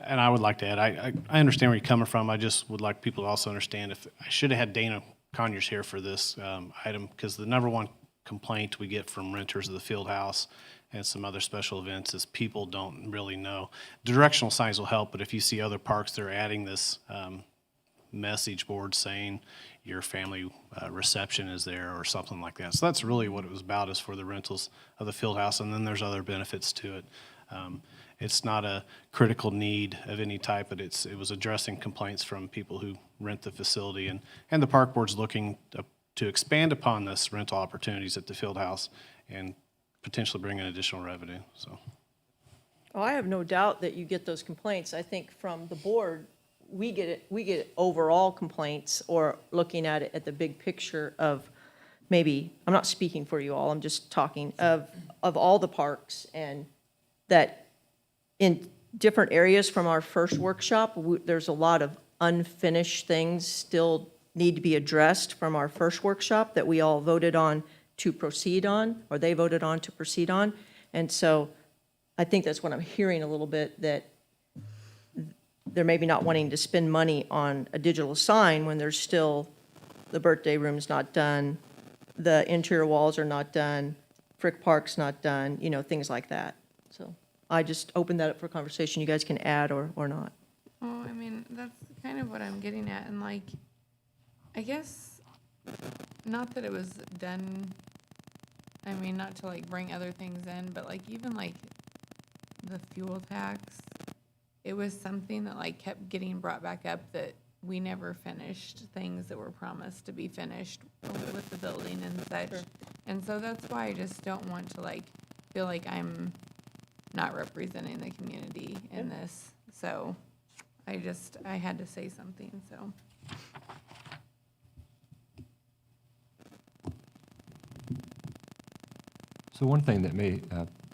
Speaker 14: And I would like to add, I understand where you're coming from. I just would like people to also understand, if I should have had Dana Conyers here for this item, because the number one complaint we get from renters of the field house and some other special events is people don't really know. Directional signs will help, but if you see other parks, they're adding this message board saying your family reception is there or something like that. So that's really what it was about, is for the rentals of the field house, and then there's other benefits to it. It's not a critical need of any type, but it was addressing complaints from people who rent the facility, and the park board's looking to expand upon this rental opportunities at the field house and potentially bring in additional revenue. So,
Speaker 1: Oh, I have no doubt that you get those complaints. I think from the board, we get overall complaints, or looking at it at the big picture of maybe, I'm not speaking for you all, I'm just talking of all the parks, and that in different areas from our first workshop, there's a lot of unfinished things still need to be addressed from our first workshop that we all voted on to proceed on, or they voted on to proceed on. And so I think that's what I'm hearing a little bit, that they're maybe not wanting to spend money on a digital sign when there's still, the birthday room's not done, the interior walls are not done, Frick Park's not done, you know, things like that. So I just opened that up for conversation. You guys can add or not.
Speaker 7: Well, I mean, that's kind of what I'm getting at, and like, I guess, not that it was done, I mean, not to like bring other things in, but like even like the fuel tax, it was something that like kept getting brought back up, that we never finished things that were promised to be finished with the building and such.
Speaker 1: Sure.
Speaker 7: And so that's why I just don't want to like feel like I'm not representing the community in this. So I had to say something, so.
Speaker 9: So one thing that may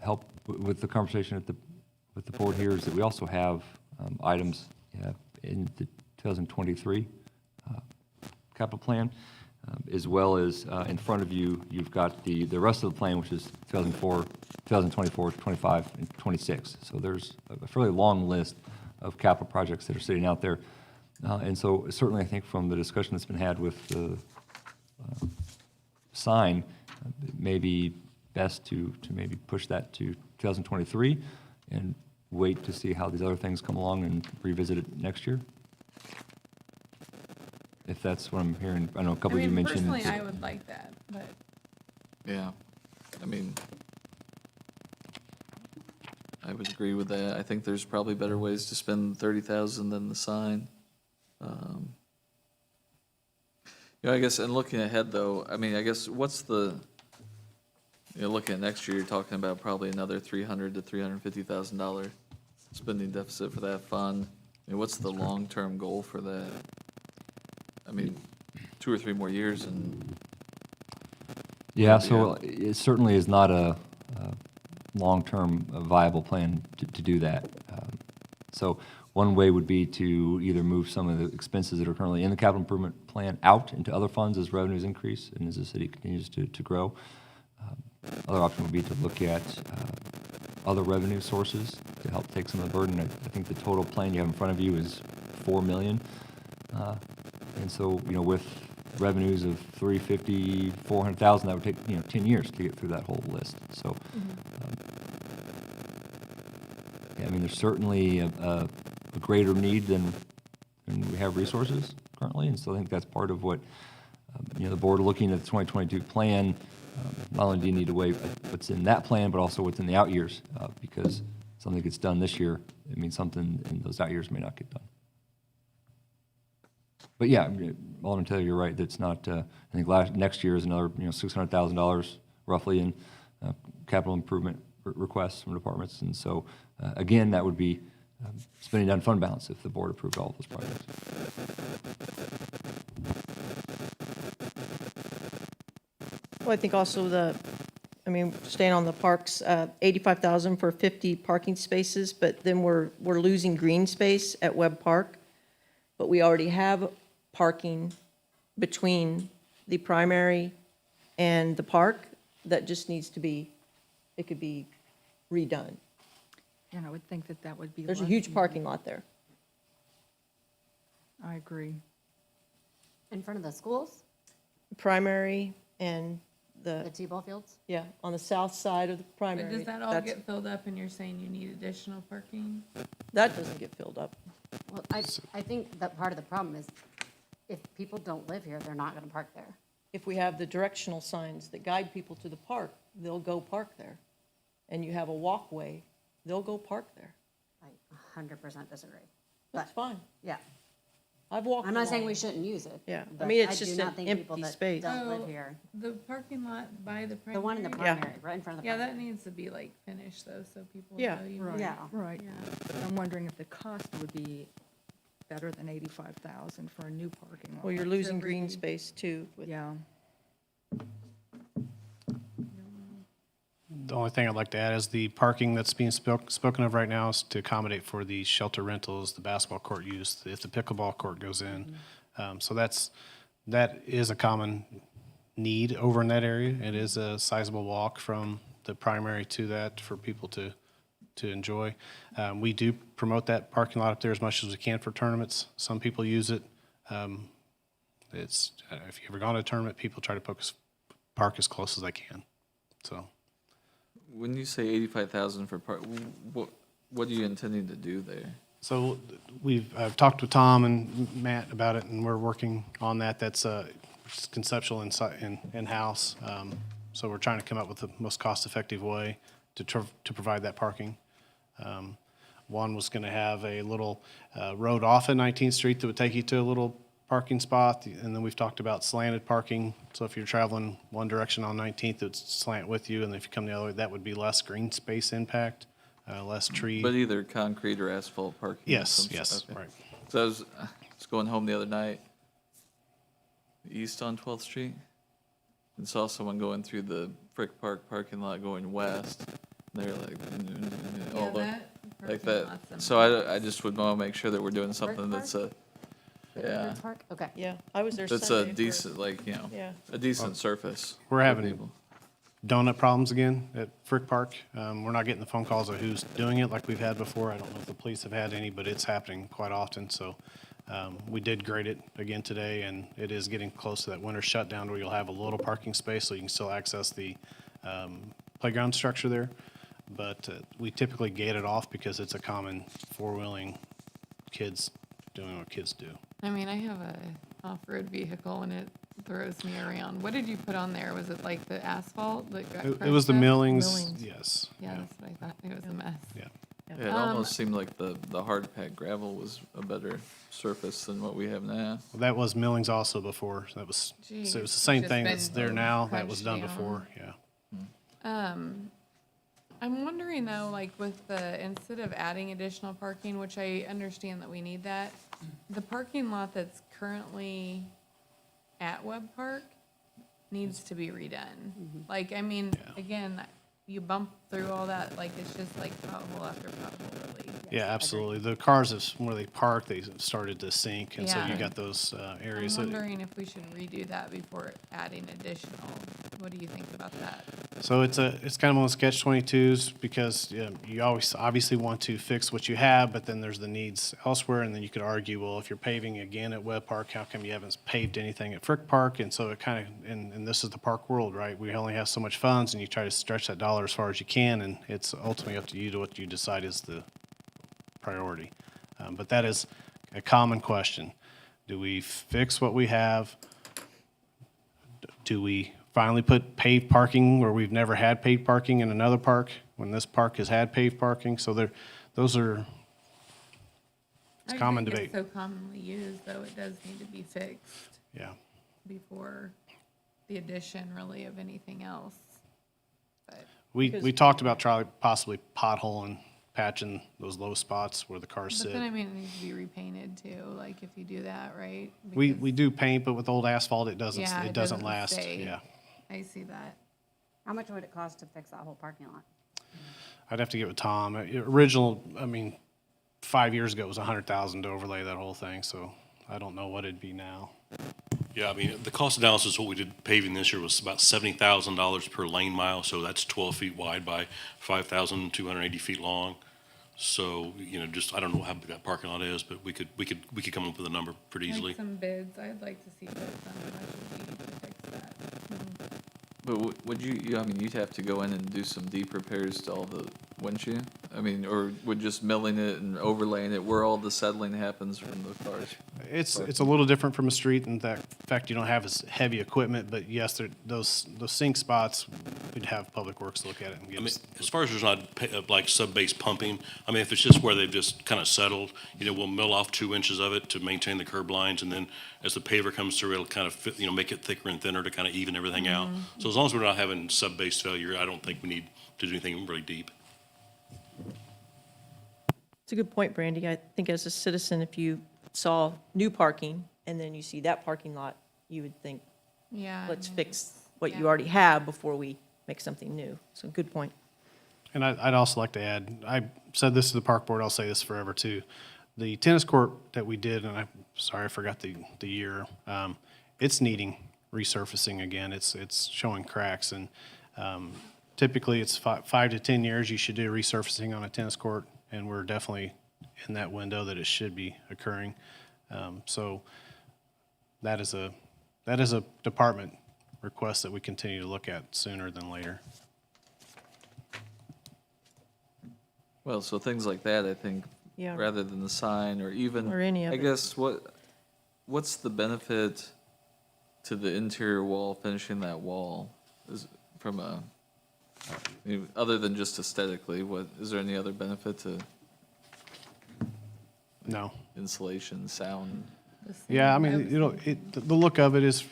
Speaker 9: help with the conversation with the board here is that we also have items in the 2023 capital plan, as well as in front of you, you've got the rest of the plan, which is 2024, 25, and 26. So there's a fairly long list of capital projects that are sitting out there. And so certainly I think from the discussion that's been had with the sign, it may be best to maybe push that to 2023 and wait to see how these other things come along and revisit it next year. If that's what I'm hearing. I know a couple of you mentioned.
Speaker 7: Personally, I would like that, but.
Speaker 4: Yeah, I mean, I would agree with that. I think there's probably better ways to spend 30,000 than the sign. You know, I guess, and looking ahead though, I mean, I guess what's the, you know, looking at next year, you're talking about probably another $300,000 to $350,000 spending deficit for that fund. I mean, what's the long-term goal for that? I mean, 2 or 3 more years and.
Speaker 9: Yeah, so it certainly is not a long-term viable plan to do that. So one way would be to either move some of the expenses that are currently in the capital improvement plan out into other funds as revenues increase and as the city continues to grow. Other option would be to look at other revenue sources to help take some of the burden. I think the total plan you have in front of you is $4 million. And so, you know, with revenues of $350,000, $400,000, that would take, you know, 10 years to get through that whole list. So, yeah, I mean, there's certainly a greater need than we have resources currently, and so I think that's part of what, you know, the board looking at the 2022 plan, not only do you need to weigh what's in that plan, but also what's in the out years, because something gets done this year, it means something in those out years may not get done. But yeah, all I'm gonna tell you, you're right, that's not, I think next year is another, you know, $600,000 roughly in capital improvement requests from departments. And so, again, that would be spending down fund balance if the board approved all of those projects.
Speaker 1: Well, I think also staying on the parks, 85,000 for 50 parking spaces, but then we're losing green space at Webb Park. But we already have parking between the primary and the park that just needs to be, it could be redone.
Speaker 18: And I would think that that would be.
Speaker 1: There's a
Speaker 18: less
Speaker 1: huge
Speaker 18: than-
Speaker 1: parking lot there.
Speaker 18: I agree.
Speaker 6: In front of the schools,
Speaker 1: Primary and
Speaker 6: the
Speaker 1: the,
Speaker 6: T-ball fields?
Speaker 1: yeah, on the south side of the
Speaker 7: But
Speaker 1: primary.
Speaker 7: does that all
Speaker 1: That's-
Speaker 7: get filled up and you're saying you need additional parking?
Speaker 1: That doesn't get filled up.
Speaker 6: Well, I think that part of the problem is if people don't live here, they're not gonna park there.
Speaker 1: If we have the directional signs that guide people to the park, they'll go park there. And you have a walkway, they'll go park there.
Speaker 6: I 100% disagree.
Speaker 1: That's
Speaker 6: But,
Speaker 1: fine.
Speaker 6: yeah,
Speaker 1: I've walked
Speaker 6: I'm not saying
Speaker 1: along.
Speaker 6: we shouldn't use it.
Speaker 1: Yeah, I
Speaker 6: but
Speaker 1: mean, it's
Speaker 6: do
Speaker 1: just
Speaker 6: not
Speaker 1: an
Speaker 6: think people
Speaker 1: empty
Speaker 6: that
Speaker 1: space.
Speaker 6: Don't live
Speaker 7: Oh,
Speaker 6: here.
Speaker 7: The parking lot by the primary?
Speaker 6: The one in the
Speaker 1: Yeah.
Speaker 6: primary, right in front of the
Speaker 7: Yeah,
Speaker 6: primary.
Speaker 7: that needs to be like finished though, so people
Speaker 1: Yeah.
Speaker 7: know you.
Speaker 18: Right,
Speaker 6: Yeah.
Speaker 18: right.
Speaker 7: Yeah.
Speaker 18: I'm wondering if the cost would be better than 85,000 for a new parking lot.
Speaker 1: Well, you're losing green space too. with-
Speaker 18: Yeah.
Speaker 14: The only thing I'd like to add is the parking that's being spoken of right now is to accommodate for the shelter rentals, the basketball court use, if the pickleball court goes in. So that is a common need over in that area. It is a sizable walk from the primary to that for people to enjoy. We do promote that parking lot up there as much as we can for tournaments. Some people use it. If you ever gone to a tournament, people try to park as close as they can, so.
Speaker 4: When you say 85,000 for part, what are you intending to do there?
Speaker 14: So I've talked with Tom and Matt about it, and we're working on that. That's just conceptual in-house. So we're trying to come up with the most cost-effective way to provide that parking. One was going to have a little road off at 19th Street that would take you to a little parking spot, and then we've talked about slanted parking. So if you're traveling one direction on 19th, it would slant with you, and if you come the other way, that would be less green space impact, less tree.
Speaker 4: But either concrete or asphalt parking? of
Speaker 14: Yes,
Speaker 4: some
Speaker 14: yes,
Speaker 4: sort. Okay.
Speaker 14: right.
Speaker 4: So I was going home the other night, east on 12th Street, and saw someone going through the Frick Park parking lot going west. They're like, all the, like that. So I just would want to make sure that we're doing something that's yeah.
Speaker 6: Park? Okay.
Speaker 1: Yeah, I was there
Speaker 4: That's
Speaker 1: Sunday.
Speaker 4: a decent, like,
Speaker 1: Yeah.
Speaker 4: a decent surface.
Speaker 14: We're
Speaker 4: for
Speaker 14: having
Speaker 4: people.
Speaker 14: donut problems again at Frick Park. We're not getting the phone calls of who's doing it like we've had before. I don't know if the police have had any, but it's happening quite often. So we did grade it again today, and it is getting close to that winter shutdown where you'll have a little parking space so you can still access the playground structure there. But we typically gate it off because it's a common four-wheeling kids doing what kids do.
Speaker 7: I mean, I have a off-road vehicle and it throws me around. What did you put on there? Was it like the asphalt that got
Speaker 14: It was the
Speaker 7: crushed up?
Speaker 14: millings, yes.
Speaker 7: Yeah, that's what I thought. It was a mess.
Speaker 14: Yeah.
Speaker 4: Yeah, it almost seemed like the hard packed gravel was a better surface than what we have now.
Speaker 14: Well, that was millings also before. So it was
Speaker 7: Geez,
Speaker 14: the same
Speaker 7: just
Speaker 14: thing
Speaker 7: been
Speaker 14: that's there now. That was done
Speaker 7: crunched down.
Speaker 14: before, yeah.
Speaker 7: I'm wondering though, like with instead of adding additional parking, which I understand that we need that, the parking lot that's currently at Webb Park needs to be redone. Like, I mean, again, you bump through all that, like, it's just like pothole after pothole, really.
Speaker 14: Yeah, absolutely. The cars, where they park, they started to sink, and so you
Speaker 7: Yeah.
Speaker 14: got those areas.
Speaker 7: I'm wondering if we should redo that before adding additional. What do you think about that?
Speaker 14: So it's kind of one of those catch-22s because you always obviously want to fix what you have, but then there's the needs elsewhere, and then you could argue, well, if you're paving again at Webb Park, how come you haven't paved anything at Frick Park? And so it kind of, and this is the park world, right? We only have so much funds, and you try to stretch that dollar as far as you can, and it's ultimately up to you to what you decide is the priority. But that is a common question. Do we fix what we have? Do we finally put paved parking where we've never had paved parking in another park when this park has had paved parking? So those are, it's
Speaker 7: I
Speaker 14: common
Speaker 7: think
Speaker 14: debate.
Speaker 7: it's so commonly used, though, it does need to be fixed
Speaker 14: Yeah.
Speaker 7: before the addition really of anything else. But
Speaker 14: We talked about trying possibly potholing, patching those low spots where the cars
Speaker 7: But
Speaker 14: sit.
Speaker 7: then, I mean, it needs to be repainted too, like if you do that, right?
Speaker 14: We
Speaker 7: Because-
Speaker 14: do paint, but with old asphalt, it doesn't
Speaker 7: Yeah,
Speaker 14: it
Speaker 7: it
Speaker 14: doesn't
Speaker 7: doesn't
Speaker 14: last.
Speaker 7: stay.
Speaker 14: Yeah.
Speaker 7: I see that.
Speaker 6: How much would it cost to fix that whole parking lot?
Speaker 14: I'd have to get with Tom. Original, I mean, 5 years ago it was $100,000 to overlay that whole thing, so I don't know what it'd be now.
Speaker 11: Yeah, I mean, the cost analysis, what we did paving this year was about $70,000 per lane mile, so that's 12 feet wide by 5,280 feet long. So, just, I don't know how big that parking lot is, but we could come up with a number pretty easily.
Speaker 7: Like some bids, I'd like to see bids on how much it would be to fix that.
Speaker 4: But would you, I mean, you'd have to go in and do some deep repairs to all the, wouldn't you? I mean, or would just milling it and overlaying it where all the settling happens from the cars?
Speaker 14: It's a little different from a street in that fact you don't have as heavy equipment, but yes, those sink spots, we'd have Public Works look at it and
Speaker 11: I
Speaker 14: give
Speaker 11: mean,
Speaker 14: us.
Speaker 11: as far as there's not like sub-base pumping, I mean, if it's just where they've just kind of settled, we'll mill off 2 inches of it to maintain the curb lines, and then as the paver comes through, it'll kind of fit, make it thicker and thinner to kind of even everything out. So as long as we're not having sub-base failure, I don't think we need to do anything really deep.
Speaker 1: It's a good point, Brandy. I think as a citizen, if you saw new parking, and then you see that parking lot, you would think,
Speaker 7: Yeah. I
Speaker 1: let's
Speaker 7: mean,
Speaker 1: fix what you
Speaker 7: yeah.
Speaker 1: already have before we make something new. So good point.
Speaker 14: And I'd also like to add, I said this to the park board, I'll say this forever too. The tennis court that we did, and I'm sorry, I forgot the year, it's needing resurfacing again. It's showing cracks, and typically it's 5 to 10 years you should do resurfacing on a tennis court, and we're definitely in that window that it should be occurring. So that is a department request that we continue to look at sooner than later.
Speaker 4: Well, so things like that, I think,
Speaker 1: Yeah.
Speaker 4: rather than the sign or even,
Speaker 1: Or any of
Speaker 4: I
Speaker 1: it.
Speaker 4: guess, what's the benefit to the interior wall, finishing that wall? Is from a, I mean, other than just aesthetically, is there any other benefit to
Speaker 14: No.
Speaker 4: insulation, sound?
Speaker 14: Yeah, I mean, the look of it is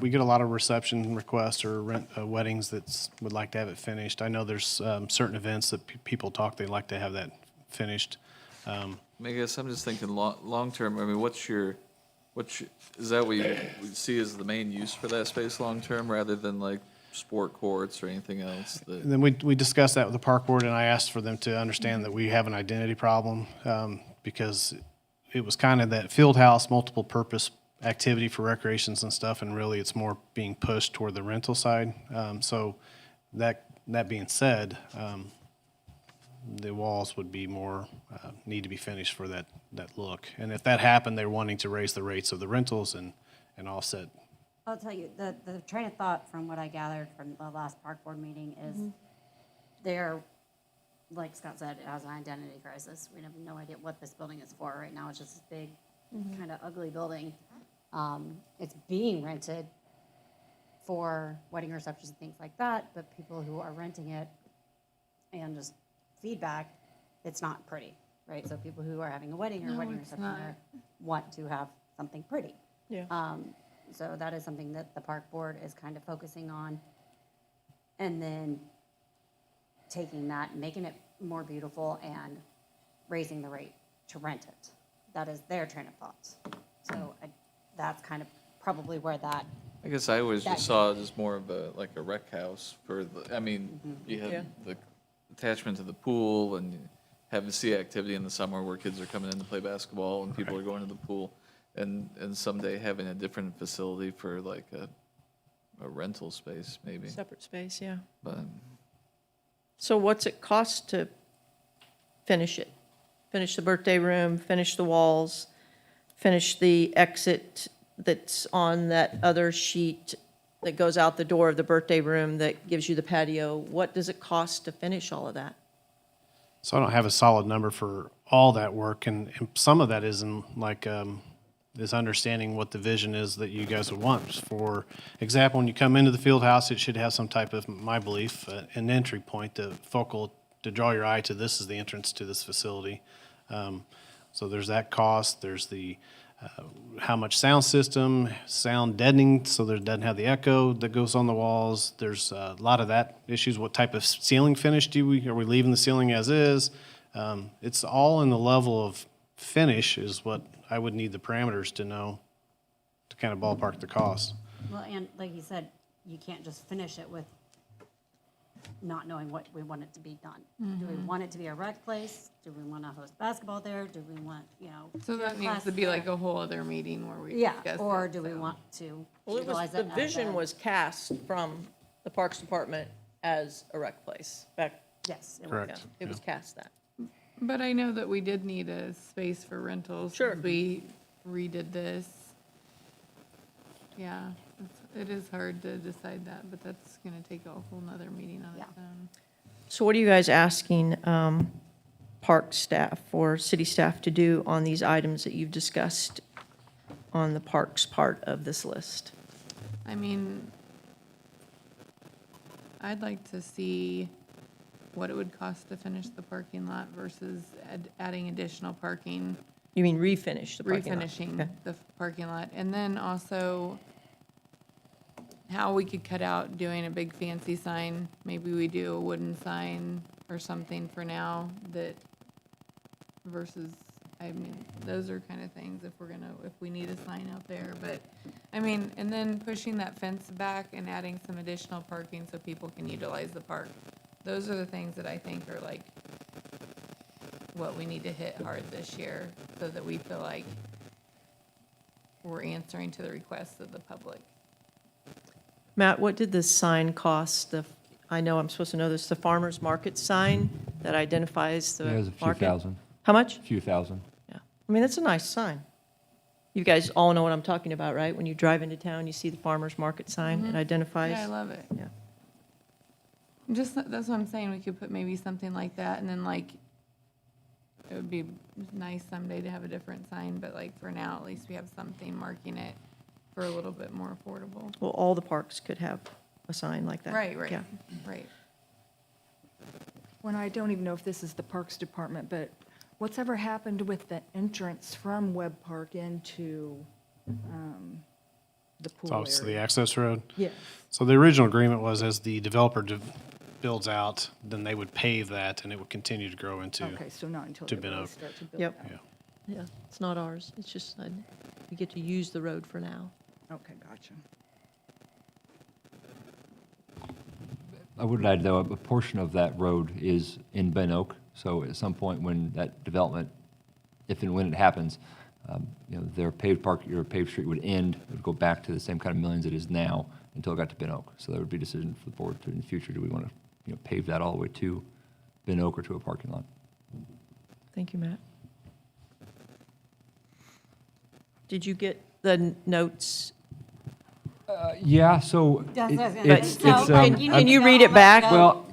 Speaker 14: we get a lot of reception requests or weddings that would like to have it finished. I know there's certain events that people talk, they'd like to have that finished.
Speaker 4: I guess I'm just thinking long term. I mean, is that what you would see as the main use for that space long term, rather than like sport courts or anything else?
Speaker 14: And then we discussed that with the park board, and I asked for them to understand that we have an identity problem, because it was kind of that field house, multiple purpose activity for recreations and stuff, and really it's more being pushed toward the rental side. So that being said, the walls would be more, need to be finished for that look. And if that happened, they're wanting to raise the rates of the rentals and offset.
Speaker 6: I'll tell you, the train of thought from what I gathered from the last park board meeting is they're, like Scott said, it has an identity crisis. We have no idea what this building is for right now. It's just this big, kind of ugly building. It's being rented for wedding receptions and things like that, but people who are renting it and just feedback, it's not pretty, right? So people who are having a wedding or
Speaker 7: No,
Speaker 6: wedding
Speaker 7: it's
Speaker 6: reception
Speaker 7: not.
Speaker 6: there want to have something pretty.
Speaker 1: Yeah.
Speaker 6: So that is something that the park board is kind of focusing on. And then taking that, making it more beautiful and raising the rate to rent it. That is their train of thought. So that's kind of probably where that,
Speaker 4: I guess I always
Speaker 6: That-
Speaker 4: just saw it as more of like a rec house for I mean, you have
Speaker 1: Yeah.
Speaker 4: the attachment to the pool and having sea activity in the summer where kids are coming in to play basketball and people are going to the pool, and someday having a different facility for like a rental space maybe.
Speaker 1: Separate space, yeah.
Speaker 4: But
Speaker 1: So what's it cost to finish it? Finish the birthday room, finish the walls, finish the exit that's on that other sheet that goes out the door of the birthday room that gives you the patio? What does it cost to finish all of that?
Speaker 14: So I don't have a solid number for all that work, and some of that is in like is understanding what the vision is that you guys would want. For example, when you come into the field house, it should have some type of, my belief, an entry point, to draw your eye to this is the entrance to this facility. So there's that cost. There's the how much sound system, sound deadening, so that it doesn't have the echo that goes on the walls. There's a lot of that issues. What type of ceiling finish are we leaving the ceiling as is? It's all in the level of finish is what I would need the parameters to know to kind of ballpark the cost.
Speaker 6: well, and like you said, you can't just finish it with not knowing what we want it to be done. Do we want it to be a rec place? Do we want to host basketball there? Do we want,
Speaker 7: So that needs to be like a whole other meeting where we
Speaker 6: Yeah,
Speaker 7: discuss
Speaker 6: or
Speaker 7: it,
Speaker 6: do we
Speaker 7: so.
Speaker 6: want to
Speaker 1: Well,
Speaker 6: utilize
Speaker 1: the
Speaker 6: it as
Speaker 1: vision
Speaker 6: a-
Speaker 1: was cast from the Parks Department as a rec place back.
Speaker 6: Yes. it
Speaker 14: Correct.
Speaker 6: was.
Speaker 1: Yeah, it was cast that.
Speaker 7: But I know that we did need a space for rentals.
Speaker 1: Sure.
Speaker 7: We redid this. Yeah, it is hard to decide that, but that's gonna take a whole nother meeting on its own.
Speaker 1: So what are you guys asking park staff or city staff to do on these items that you've discussed on the parks part of this list?
Speaker 7: I mean, I'd like to see what it would cost to finish the parking lot versus adding additional parking.
Speaker 1: You mean refinish the parking lot?
Speaker 7: Refinishing
Speaker 1: Okay.
Speaker 7: the parking lot. And then also how we could cut out doing a big fancy sign. Maybe we do a wooden sign or something for now that versus I mean, those are kind of things if if we need a sign out there, but, I mean, and then pushing that fence back and adding some additional parking so people can utilize the park. Those are the things that I think are like what we need to hit hard this year so that we feel like we're answering to the requests of the public.
Speaker 1: Matt, what did the sign cost? I know I'm supposed to know this, the farmer's market sign that identifies the
Speaker 9: Yeah, it was a
Speaker 1: market?
Speaker 9: few thousand.
Speaker 1: How much?
Speaker 9: A few thousand.
Speaker 1: Yeah. I mean, that's a nice sign. You guys all know what I'm talking about, right? When you drive into town, you see the farmer's market sign, it identifies.
Speaker 7: Yeah, I love it.
Speaker 1: Yeah.
Speaker 7: Just, that's what I'm saying, we could put maybe something like that, and then like, it would be nice someday to have a different sign, but like for now, at least we have something marking it for a little bit more affordable.
Speaker 1: Well, all the parks could have a sign like that.
Speaker 7: Right,
Speaker 1: Yeah.
Speaker 7: right.
Speaker 18: When I don't even know if this is the Parks Department, but what's ever happened with the entrance from Webb Park into the pool
Speaker 14: It's obviously the
Speaker 18: area?
Speaker 14: access road.
Speaker 18: Yeah.
Speaker 14: So the original agreement was as the developer builds out, then they would pave that and it would continue to grow into.
Speaker 18: Okay, so not until
Speaker 14: to
Speaker 18: they
Speaker 14: Ben
Speaker 18: really
Speaker 14: Oak.
Speaker 18: start to build
Speaker 1: Yep.
Speaker 18: out.
Speaker 14: Yeah.
Speaker 1: Yeah, it's not ours. It's just, we get to use the road for now.
Speaker 18: Okay, gotcha.
Speaker 9: I would add, though, a portion of that road is in Ben Oak, so at some point when that development, if and when it happens, their paved park, your paved street would end, it would go back to the same kind of millions it is now until it got to Ben Oak. So that would be a decision for the board to, in the future, do we want to, pave that all the way to Ben Oak or to a parking lot?
Speaker 1: Thank you, Matt. Did you get the notes?
Speaker 9: Yeah, so
Speaker 6: That's what I was gonna
Speaker 9: it's,
Speaker 6: say. So,
Speaker 1: Can you read it back?
Speaker 9: well,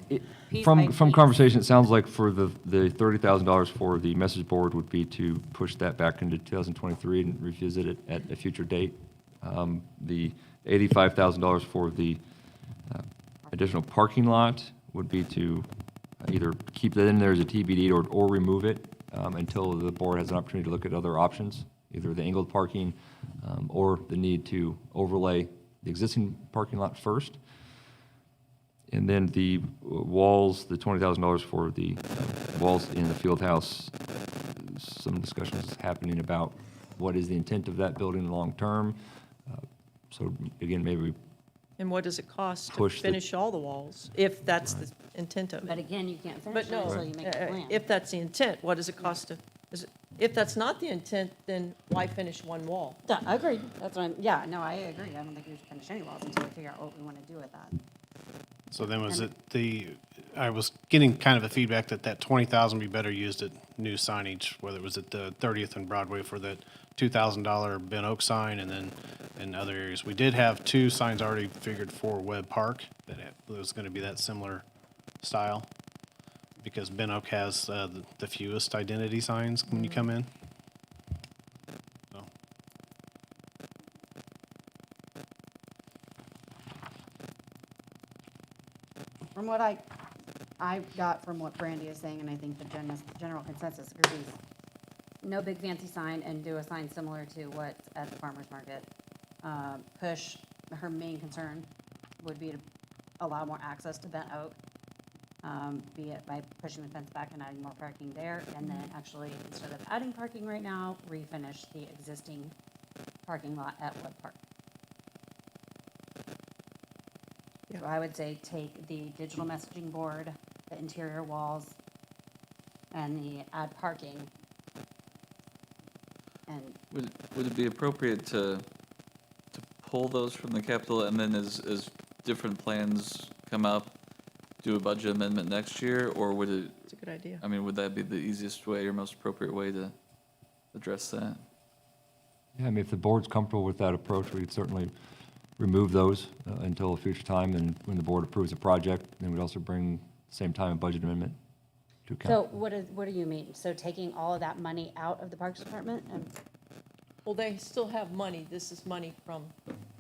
Speaker 6: Piece
Speaker 9: from
Speaker 6: by
Speaker 9: from
Speaker 6: piece.
Speaker 9: conversation, it sounds like for the $30,000 for the message board would be to push that back into 2023 and revisit it at a future date. The $85,000 for the additional parking lot would be to either keep that in there as a TBD or remove it until the board has an opportunity to look at other options, either the angled parking or the need to overlay the existing parking lot first. And then the walls, the $20,000 for the walls in the field house, some discussions happening about what is the intent of that building long-term. So again, maybe we
Speaker 1: And what does it cost to
Speaker 9: Push the-
Speaker 1: finish all the walls, if that's the intent of
Speaker 6: But
Speaker 1: it?
Speaker 6: again, you can't finish
Speaker 1: But
Speaker 6: it
Speaker 1: no,
Speaker 6: until you make a plan.
Speaker 1: if that's the intent, what does it cost to, if that's not the intent, then why finish one wall?
Speaker 6: Yeah, agreed. That's what I agree. I don't think we should finish any walls until we figure out what we want to do with that.
Speaker 14: So then was it I was getting kind of a feedback that 20,000 would be better used at new signage, whether it was at the 30th and Broadway for the $2,000 Ben Oak sign and then in other areas. We did have 2 signs already figured for Webb Park that it was going to be that similar style because Ben Oak has the fewest identity signs when you come in. So.
Speaker 6: From what I got from what Brandy is saying, and I think the general consensus agrees, no big fancy sign and do a sign similar to what's at the farmer's market. Push, her main concern would be to allow more access to Bent Oak, be it by pushing the fence back and adding more parking there, and then actually, instead of adding parking right now, refinish the existing parking lot at Wood Park. So I would say take the digital messaging board, the interior walls, and the add parking. And
Speaker 4: Would it be appropriate to pull those from the capital and then as different plans come up, do a budget amendment next year, or would it?
Speaker 1: It's a good idea.
Speaker 4: I mean, would that be the easiest way or most appropriate way to address that?
Speaker 9: Yeah, I mean, if the board's comfortable with that approach, we could certainly remove those until a future time, and when the board approves a project, then we'd also bring, same time, a budget amendment to account.
Speaker 6: so what do you mean? So taking all of that money out of the Parks Department and
Speaker 1: Well, they still have money. This is money from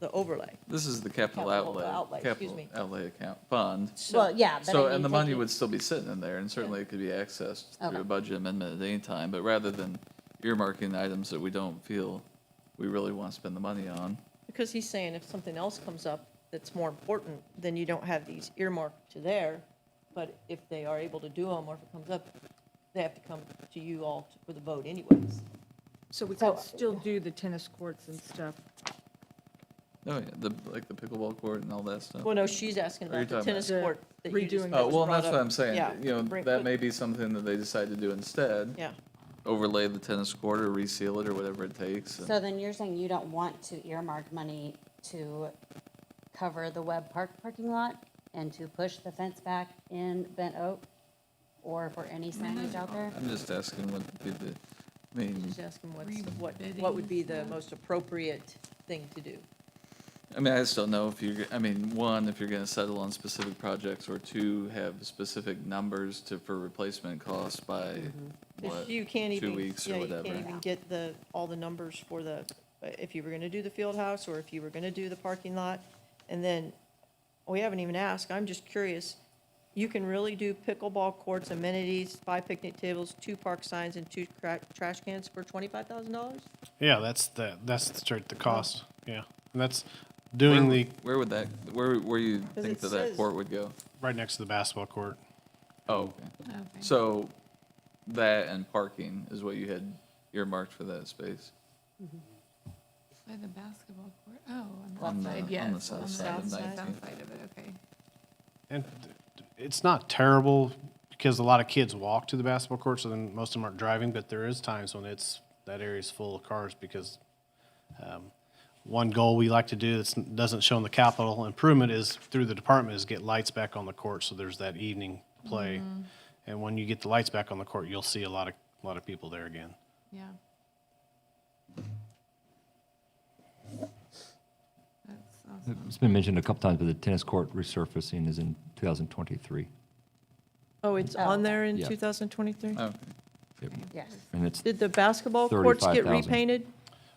Speaker 1: the overlay.
Speaker 4: This is the capital
Speaker 1: Capital
Speaker 4: outlay.
Speaker 1: outlay, excuse me.
Speaker 4: Capital outlay account fund.
Speaker 6: well, yeah, but
Speaker 4: So,
Speaker 6: I mean,
Speaker 4: and the money
Speaker 6: taking-
Speaker 4: would still be sitting in there, and certainly it could be accessed
Speaker 6: Okay.
Speaker 4: through a budget amendment at any time, but rather than earmarking items that we don't feel we really want to spend the money on.
Speaker 1: Because he's saying if something else comes up that's more important, then you don't have these earmarked to there. But if they are able to do them, or if it comes up, they have to come to you all for the vote anyways.
Speaker 18: So we could still do the tennis courts and stuff.
Speaker 4: Oh, yeah, like the pickleball court and all that stuff.
Speaker 1: Well, no, she's asking
Speaker 4: What are you
Speaker 1: about the
Speaker 4: talking
Speaker 1: tennis
Speaker 18: about?
Speaker 1: court that you just,
Speaker 18: Redoing
Speaker 1: that
Speaker 4: Oh,
Speaker 1: was
Speaker 4: well,
Speaker 1: brought
Speaker 4: that's what
Speaker 1: up.
Speaker 4: I'm saying.
Speaker 1: Yeah.
Speaker 4: You know,
Speaker 1: Bring-
Speaker 4: that
Speaker 1: put-
Speaker 4: may be something that they decide to do instead.
Speaker 1: Yeah.
Speaker 4: Overlay the tennis court or reseal it or whatever it takes.
Speaker 6: So then you're saying you don't want to earmark money to cover the Webb Park parking lot and to push the fence back in Bent Oak? Or for any signage out there?
Speaker 4: I'm just asking what would be the, I mean,
Speaker 1: Just asking what would be the most appropriate thing to do.
Speaker 4: I just don't know if you're, one, if you're gonna settle on specific projects, or two, have specific numbers for replacement costs by, what,
Speaker 1: You can't
Speaker 4: 2
Speaker 1: even,
Speaker 4: weeks
Speaker 1: yeah,
Speaker 4: or
Speaker 1: you
Speaker 4: whatever.
Speaker 1: can't even get all the numbers for if you were gonna do the field house, or if you were gonna do the parking lot. And then, we haven't even asked, I'm just curious, you can really do pickleball courts, amenities, 5 picnic tables, 2 park signs, and 2 trash cans for $25,000?
Speaker 14: Yeah, that's straight the cost, yeah. And that's doing
Speaker 4: Where would that, where you
Speaker 1: Because
Speaker 4: think
Speaker 1: it
Speaker 4: that
Speaker 1: says-
Speaker 4: court would go?
Speaker 14: right next to the basketball court.
Speaker 4: Oh, okay.
Speaker 7: Okay.
Speaker 4: So, that and parking is what you had earmarked for that space?
Speaker 7: By the basketball court, oh,
Speaker 4: On
Speaker 7: on
Speaker 4: the-
Speaker 7: the side,
Speaker 4: on the
Speaker 7: yes.
Speaker 4: south
Speaker 7: on
Speaker 4: side of
Speaker 7: the
Speaker 4: 19th.
Speaker 7: south side of it, okay.
Speaker 14: And it's not terrible, because a lot of kids walk to the basketball court, so then most of them aren't driving, but there is times when that area's full of cars, because one goal we like to do that doesn't show in the capital improvement is, through the department, is get lights back on the court, so there's that evening play. And when you get the lights back on the court, you'll see a lot of people there again.
Speaker 7: Yeah. That's awesome.
Speaker 9: It's been mentioned a couple times, but the tennis court resurfacing is in 2023.
Speaker 1: Oh, it's on there in
Speaker 9: Yeah.
Speaker 1: 2023?
Speaker 4: Okay.
Speaker 6: Yes.
Speaker 9: And it's
Speaker 1: Did the basketball courts get
Speaker 9: 35,000.
Speaker 1: repainted?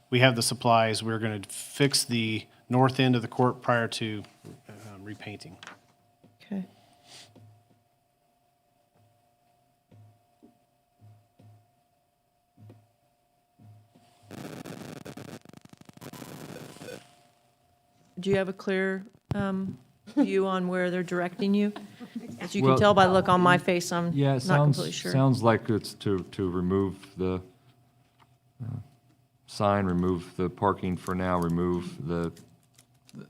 Speaker 14: We have the supplies, we're gonna fix the north end of the court prior to repainting.
Speaker 1: Okay. Do you have a clear view on where they're directing you? As you can
Speaker 9: Well-
Speaker 1: tell by the look on my face, I'm
Speaker 9: Yeah,
Speaker 1: not
Speaker 9: it
Speaker 1: completely sure.
Speaker 9: sounds like it's to remove the sign, remove the parking for now, remove the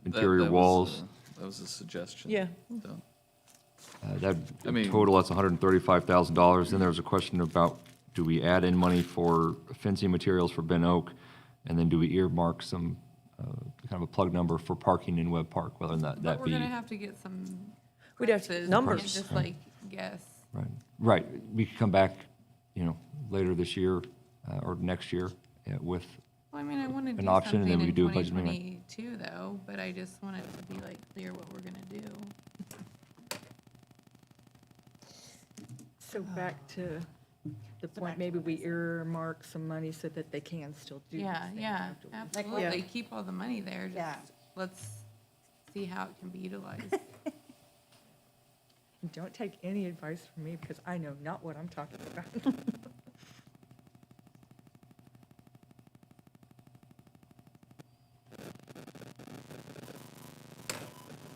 Speaker 9: interior
Speaker 4: That was,
Speaker 9: walls.
Speaker 4: That was a suggestion.
Speaker 1: Yeah.
Speaker 4: So,
Speaker 9: That
Speaker 4: I mean-
Speaker 9: total, that's $135,000. Then there was a question about, do we add in money for fencing materials for Ben Oak? And then do we earmark some, kind of a plug number for parking in Webb Park, whether or not
Speaker 7: But
Speaker 9: that
Speaker 7: we're
Speaker 9: be.
Speaker 7: gonna have to get some.
Speaker 1: We'd have to-
Speaker 7: prices. We
Speaker 1: numbers.
Speaker 7: can't just like guess.
Speaker 9: Right, we could come back, later this year, or next year, with,
Speaker 7: Well, I mean, I wanna do
Speaker 9: An option, and then
Speaker 7: something
Speaker 9: we
Speaker 7: in
Speaker 9: could do a budget amendment.
Speaker 7: 2022 though, but I just want it to be like clear what we're gonna do.
Speaker 18: So back to the point, maybe we earmark some money so that they can still do these
Speaker 7: Yeah,
Speaker 18: things
Speaker 7: yeah,
Speaker 18: afterwards.
Speaker 7: absolutely. Keep all the money there.
Speaker 6: Yeah.
Speaker 7: Just let's see how it can be utilized.
Speaker 18: And don't take any advice from me, because I know not what I'm talking about.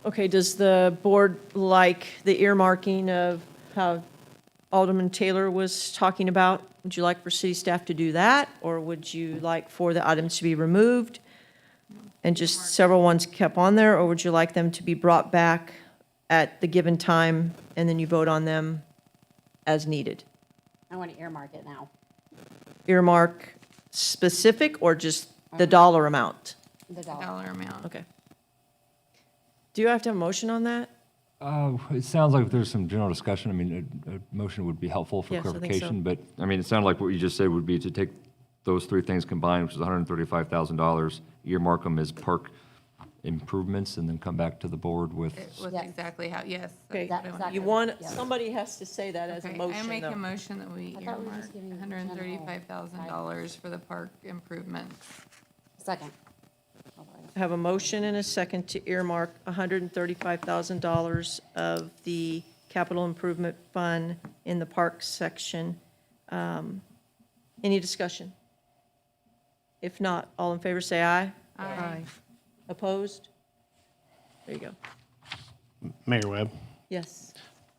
Speaker 1: Okay, does the board like the earmarking of how Alderman Taylor was talking about? Would you like for city staff to do that, or would you like for the items to be removed and just several ones kept on there, or would you like them to be brought back at the given time and then you vote on them as needed?
Speaker 6: I want to earmark it now,
Speaker 1: Earmark specific or just the dollar amount?
Speaker 6: the dollar.
Speaker 7: Dollar amount.
Speaker 1: Okay. Do you have to have a motion on that?
Speaker 9: It sounds like there's some general discussion. I mean, a motion would be helpful for
Speaker 1: Yes, I think so.
Speaker 9: clarification, but, it sounded like what you just said would be to take those three things combined, which is $135,000, earmark them as park improvements, and then come back to the board with.
Speaker 7: It was
Speaker 6: Yes.
Speaker 7: exactly how, yes.
Speaker 1: Okay,
Speaker 7: that's what I wanna
Speaker 1: you
Speaker 7: do.
Speaker 1: want,
Speaker 6: Yeah.
Speaker 1: somebody has to say that as a
Speaker 7: Okay,
Speaker 1: motion,
Speaker 7: I make a
Speaker 1: though.
Speaker 7: motion that we
Speaker 6: I thought we were
Speaker 7: earmark
Speaker 6: just giving
Speaker 7: $135,000 for the park improvements.
Speaker 6: Second.
Speaker 1: I have a motion and a second to earmark $135,000 of the capital improvement fund in the parks section. Any discussion? If not, all in favor say aye.
Speaker 7: Aye.
Speaker 1: Opposed? There you go.
Speaker 14: Mayor Webb,
Speaker 1: Yes.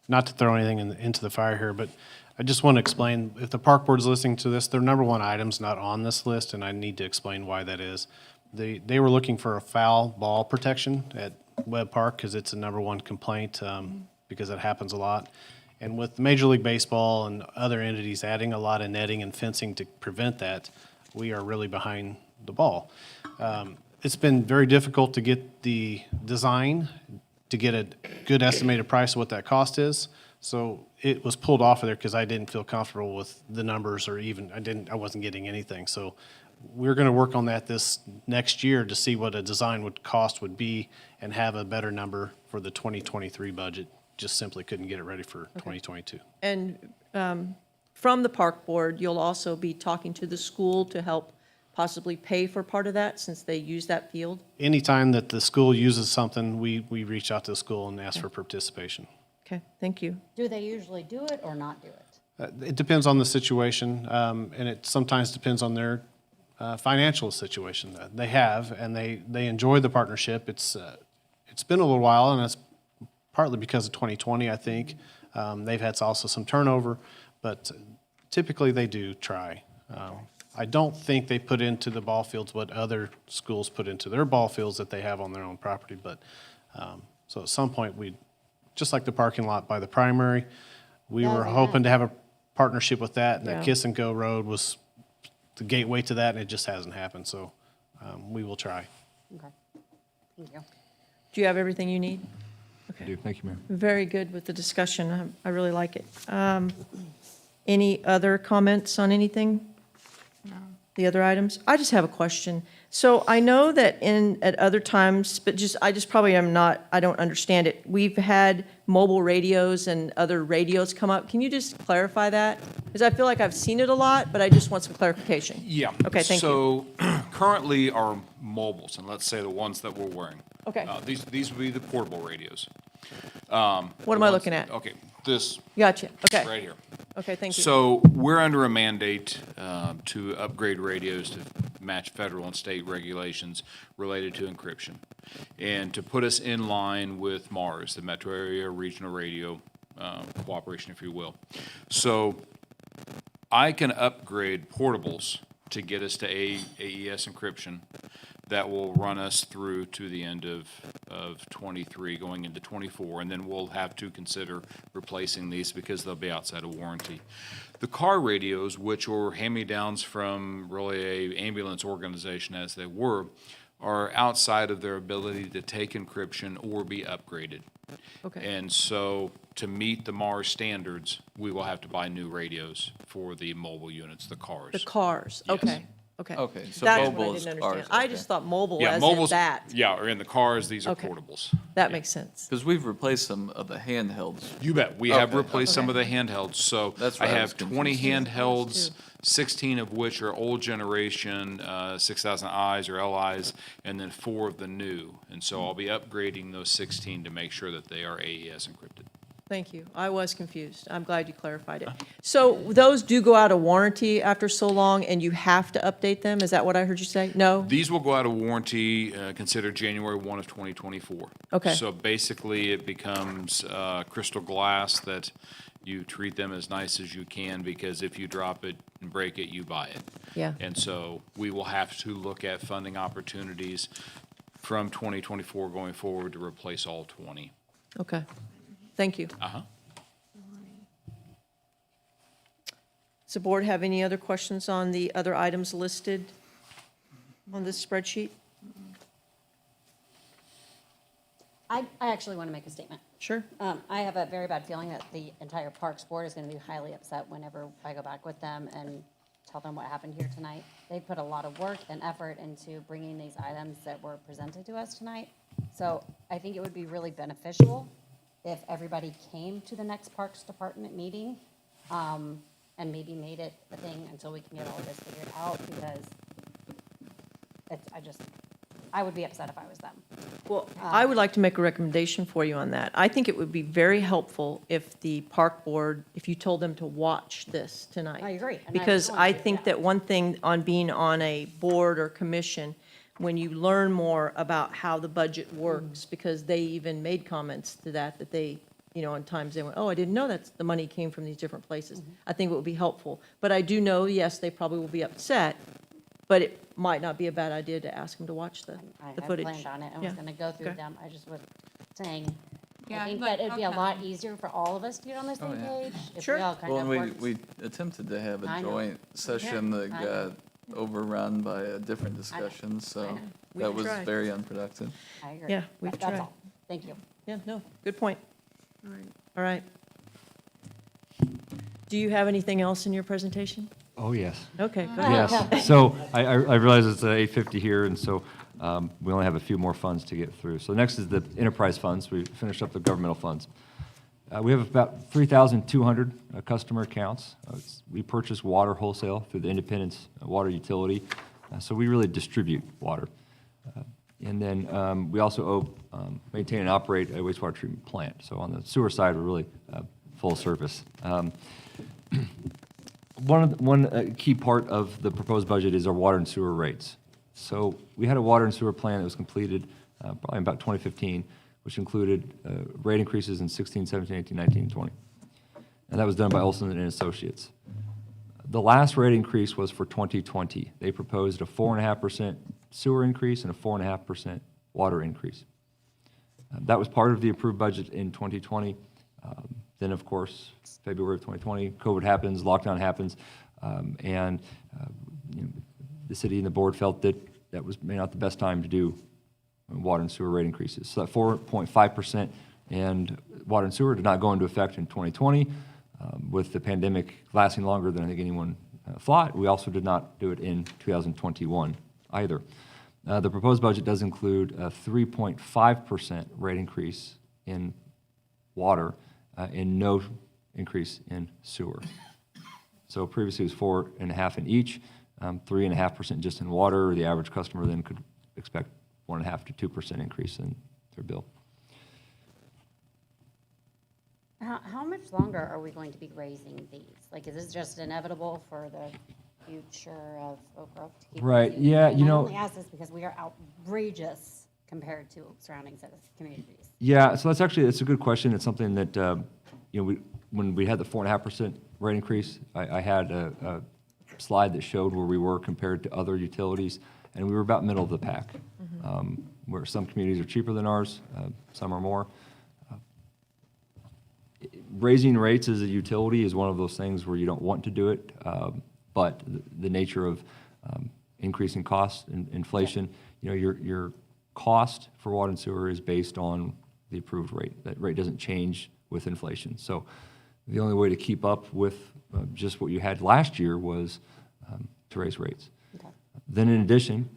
Speaker 14: not to throw anything into the fire here, but I just want to explain, if the park board's listening to this, their number one item's not on this list, and I need to explain why that is. They were looking for a foul ball protection at Webb Park, because it's a number one complaint, because it happens a lot. And with Major League Baseball and other entities adding a lot of netting and fencing to prevent that, we are really behind the ball. It's been very difficult to get the design, to get a good estimated price of what that cost is. So it was pulled off of there because I didn't feel comfortable with the numbers, or even, I wasn't getting anything. So we're going to work on that this next year to see what a design cost would be and have a better number for the 2023 budget. Just simply couldn't get it ready for 2022.
Speaker 1: And from the park board, you'll also be talking to the school to help possibly pay for part of that, since they use that field?
Speaker 14: Anytime that the school uses something, we reach out to the school and ask for participation.
Speaker 1: Okay, thank you.
Speaker 6: Do they usually do it or not do it?
Speaker 14: It depends on the situation, and it sometimes depends on their financial situation. They have, and they enjoy the partnership. It's been a little while, and it's partly because of 2020, I think. They've had also some turnover, but typically they do try. I don't think they put into the ball fields what other schools put into their ball fields that they have on their own property, but so at some point, just like the parking lot by the primary, we were hoping to have a partnership with that, and that Kiss and Go Road was the gateway to that, and it just hasn't happened, so we will try.
Speaker 6: Okay, thank you.
Speaker 1: Do you have everything you need?
Speaker 9: I do. Thank you, Mayor.
Speaker 1: Very good with the discussion. I really like it. Any other comments on anything? No. The other items? I just have a question. So I know that at other times, but I don't understand it. We've had mobile radios and other radios come up. Can you just clarify that? Because I feel like I've seen it a lot, but I just want some clarification.
Speaker 15: Yeah.
Speaker 1: Okay, thank you.
Speaker 15: So currently our mobiles, and let's say the ones that we're wearing.
Speaker 1: Okay.
Speaker 15: These would be the portable radios.
Speaker 1: What am I looking at?
Speaker 15: Okay, this.
Speaker 1: Gotcha, okay.
Speaker 15: Right here.
Speaker 1: Okay, thank you.
Speaker 15: So we're under a mandate to upgrade radios to match federal and state regulations related to encryption, and to put us in line with MARS, the Metro Area Regional Radio Cooperation, if you will. So I can upgrade portables to get us to AES encryption that will run us through to the end of 23, going into 24, and then we'll have to consider replacing these because they'll be outside of warranty. The car radios, which were hand-me-downs from really a ambulance organization as they were, are outside of their ability to take encryption or be upgraded.
Speaker 1: Okay.
Speaker 15: And so to meet the MARS standards, we will have to buy new radios for the mobile units, the cars.
Speaker 1: The cars,
Speaker 15: Yes.
Speaker 1: okay, okay.
Speaker 4: Okay, so
Speaker 1: That's what I
Speaker 4: mobile is
Speaker 1: didn't
Speaker 4: ours,
Speaker 1: understand. I
Speaker 4: okay.
Speaker 1: just thought mobile
Speaker 15: Yeah,
Speaker 1: as in
Speaker 15: mobiles,
Speaker 1: that.
Speaker 15: yeah, or in the cars, these are
Speaker 1: Okay.
Speaker 15: portables.
Speaker 1: That makes sense.
Speaker 4: Because we've replaced some of the handhelds.
Speaker 15: You bet. We have
Speaker 4: Okay,
Speaker 15: replaced some of
Speaker 1: okay.
Speaker 15: the handhelds. So
Speaker 4: That's
Speaker 15: I
Speaker 4: where I was
Speaker 15: have 20
Speaker 4: confused.
Speaker 15: handhelds, 16 of which are old generation 6000Is or LIs, and then 4 of the new. And so I'll be upgrading those 16 to make sure that they are AES encrypted.
Speaker 1: Thank you. I was confused. I'm glad you clarified it. So those do go out of warranty after so long, and you have to update them? Is that what I heard you say? No?
Speaker 15: These will go out of warranty, considered January 1 of 2024.
Speaker 1: Okay.
Speaker 15: So basically, it becomes crystal glass that you treat them as nice as you can, because if you drop it and break it, you buy it.
Speaker 1: Yeah.
Speaker 15: And so we will have to look at funding opportunities from 2024 going forward to replace all 20.
Speaker 1: Okay. Thank you.
Speaker 15: Uh-huh.
Speaker 1: Does the board have any other questions on the other items listed on this spreadsheet?
Speaker 6: I actually want to make a statement.
Speaker 1: Sure.
Speaker 6: I have a very bad feeling that the entire Parks Board is going to be highly upset whenever I go back with them and tell them what happened here tonight. They put a lot of work and effort into bringing these items that were presented to us tonight. So I think it would be really beneficial if everybody came to the next Parks Department meeting, and maybe made it a thing until we can get all of this figured out, because I would be upset if I was them.
Speaker 1: Well, I would like to make a recommendation for you on that. I think it would be very helpful if the park board, if you told them to watch this tonight.
Speaker 6: I agree. and
Speaker 1: Because
Speaker 6: was going
Speaker 1: I
Speaker 6: to,
Speaker 1: think
Speaker 6: yeah.
Speaker 1: that one thing on being on a board or commission, when you learn more about how the budget works, because they even made comments to that they on times they went, oh, I didn't know that the money came from these different places. I think it would be helpful. But I do know, yes, they probably will be upset, but it might not be a bad idea to ask them to watch the
Speaker 6: I
Speaker 1: footage.
Speaker 6: planned on it. I was
Speaker 1: Yeah.
Speaker 6: gonna go through
Speaker 1: Okay.
Speaker 6: them. I just was saying,
Speaker 7: Yeah,
Speaker 6: I think
Speaker 7: like,
Speaker 6: that it'd be a
Speaker 7: okay.
Speaker 6: lot easier for all of us to get on the same
Speaker 4: yeah.
Speaker 6: page. If
Speaker 1: Sure.
Speaker 6: we all kind
Speaker 4: Well,
Speaker 6: of
Speaker 4: and
Speaker 6: worked.
Speaker 4: we attempted to have a
Speaker 6: I know.
Speaker 4: joint session that
Speaker 6: I know.
Speaker 4: got overrun by a different discussion, so
Speaker 6: know.
Speaker 1: We
Speaker 4: that was
Speaker 1: tried.
Speaker 4: very unproductive.
Speaker 6: I agree.
Speaker 1: Yeah, we've
Speaker 6: That's
Speaker 1: tried.
Speaker 6: all. Thank you.
Speaker 1: Yeah, no, good point. All right. Do you have anything else in your presentation?
Speaker 9: Oh, yes.
Speaker 1: Okay, good.
Speaker 9: Yes, so I realize it's 8:50 here, and so we only have a few more funds to get through. So next is the enterprise funds. We finished up the governmental funds. We have about 3,200 customer accounts. We purchase water wholesale through the Independence Water Utility, so we really distribute water. And then we also maintain and operate a wastewater treatment plant. So on the sewer side, we're really full service. One key part of the proposed budget is our water and sewer rates. So we had a water and sewer plan that was completed probably in about 2015, which included rate increases in 16, 17, 18, 19, and 20. And that was done by Olson and Associates. The last rate increase was for 2020. They proposed a 4.5% sewer increase and a 4.5% water increase. That was part of the approved budget in 2020. Then, of course, February of 2020, COVID happens, lockdown happens, and the city and the board felt that that was maybe not the best time to do water and sewer rate increases. So that 4.5% and water and sewer did not go into effect in 2020. With the pandemic lasting longer than I think anyone thought, we also did not do it in 2021 either. The proposed budget does include a 3.5% rate increase in water and no increase in sewer. So previously it was 4.5% in each, 3.5% just in water. The average customer then could expect 1.5% to 2% increase in their bill.
Speaker 6: How much longer are we going to be raising these? Like, is this just inevitable for the future of Oak Grove to keep?
Speaker 9: Right,
Speaker 6: raising?
Speaker 9: yeah,
Speaker 6: And
Speaker 9: you
Speaker 6: I
Speaker 9: know-
Speaker 6: only ask this because we are outrageous compared to surrounding communities.
Speaker 9: Yeah, so it's a good question. It's something that, when we had the 4.5% rate increase, I had a slide that showed where we were compared to other utilities, and we were about middle of the pack. Where some communities are cheaper than ours, some are more. Raising rates as a utility is one of those things where you don't want to do it, but the nature of increasing costs and inflation, your cost for water and sewer is based on the approved rate. That rate doesn't change with inflation. So the only way to keep up with just what you had last year was to raise rates.
Speaker 6: Okay.
Speaker 9: Then in addition,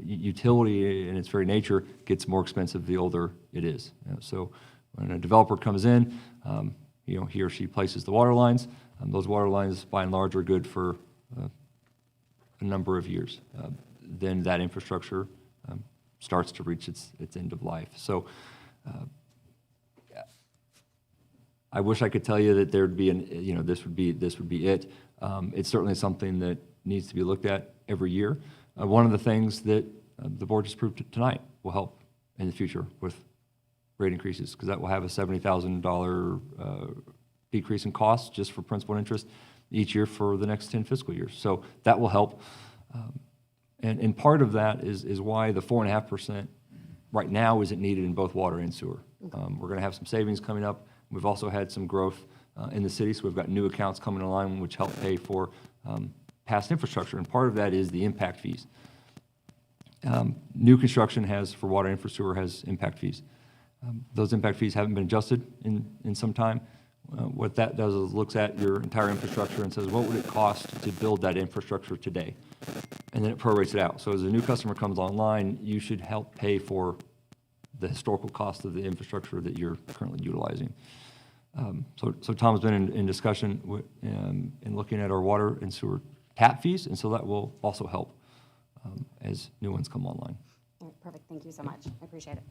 Speaker 9: utility in its very nature gets more expensive the older it is. So when a developer comes in, he or she places the water lines. Those water lines, by and large, are good for a number of years. Then that infrastructure starts to reach its end of life. So I wish I could tell you that there'd be this would be it. It's certainly something that needs to be looked at every year. One of the things that the board just approved tonight will help in the future with rate increases, because that will have a $70,000 decrease in costs just for principal and interest each year for the next 10 fiscal years. So that will help. And part of that is why the 4.5% right now isn't needed in both water and sewer. We're going to have some savings coming up. We've also had some growth in the city, so we've got new accounts coming online which help pay for past infrastructure, and part of that is the impact fees. New construction for water and for sewer has impact fees. Those impact fees haven't been adjusted in some time. What that does is looks at your entire infrastructure and says, what would it cost to build that infrastructure today? And then it prorates it out. So as a new customer comes online, you should help pay for the historical cost of the infrastructure that you're currently utilizing. So Tom's been in discussion in looking at our water and sewer tap fees, and so that will also help as new ones come online.
Speaker 6: All right, perfect. Thank you so much. I appreciate it.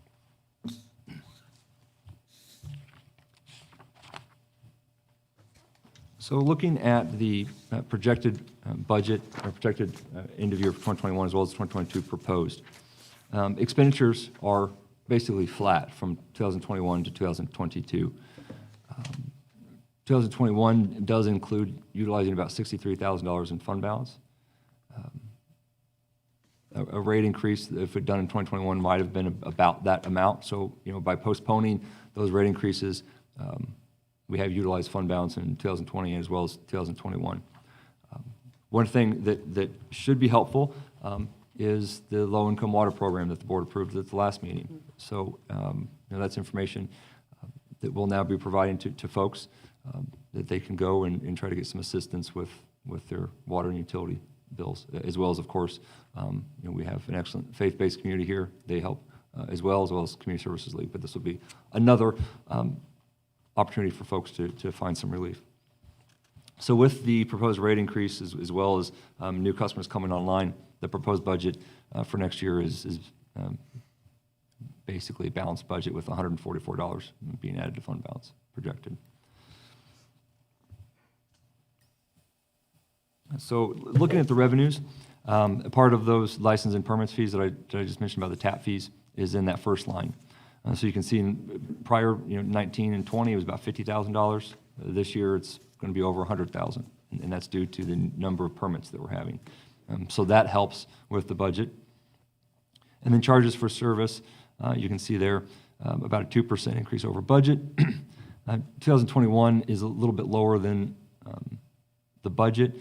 Speaker 9: So looking at the projected budget, or projected end of year for 2021 as well as 2022 proposed, expenditures are basically flat from 2021 to 2022. 2021 does include utilizing about $63,000 in fund balance. A rate increase, if it done in 2021, might have been about that amount. So, by postponing those rate increases, we have utilized fund balance in 2020 as well as 2021. One thing that should be helpful is the low-income water program that the board approved at the last meeting. So, that's information that we'll now be providing to folks that they can go and try to get some assistance with their water and utility bills, as well as, of course, we have an excellent faith-based community here. They help as well as Community Services League, but this will be another opportunity for folks to find some relief. So with the proposed rate increase, as well as new customers coming online, the proposed budget for next year is basically a balanced budget with $144 being added to fund balance projected. So looking at the revenues, a part of those license and permits fees that I just mentioned about the tap fees is in that first line. So you can see in prior, 19 and 20, it was about $50,000. This year, it's going to be over $100,000, and that's due to the number of permits that we're having. So that helps with the budget. And then charges for service, you can see there about a 2% increase over budget. 2021 is a little bit lower than the budget.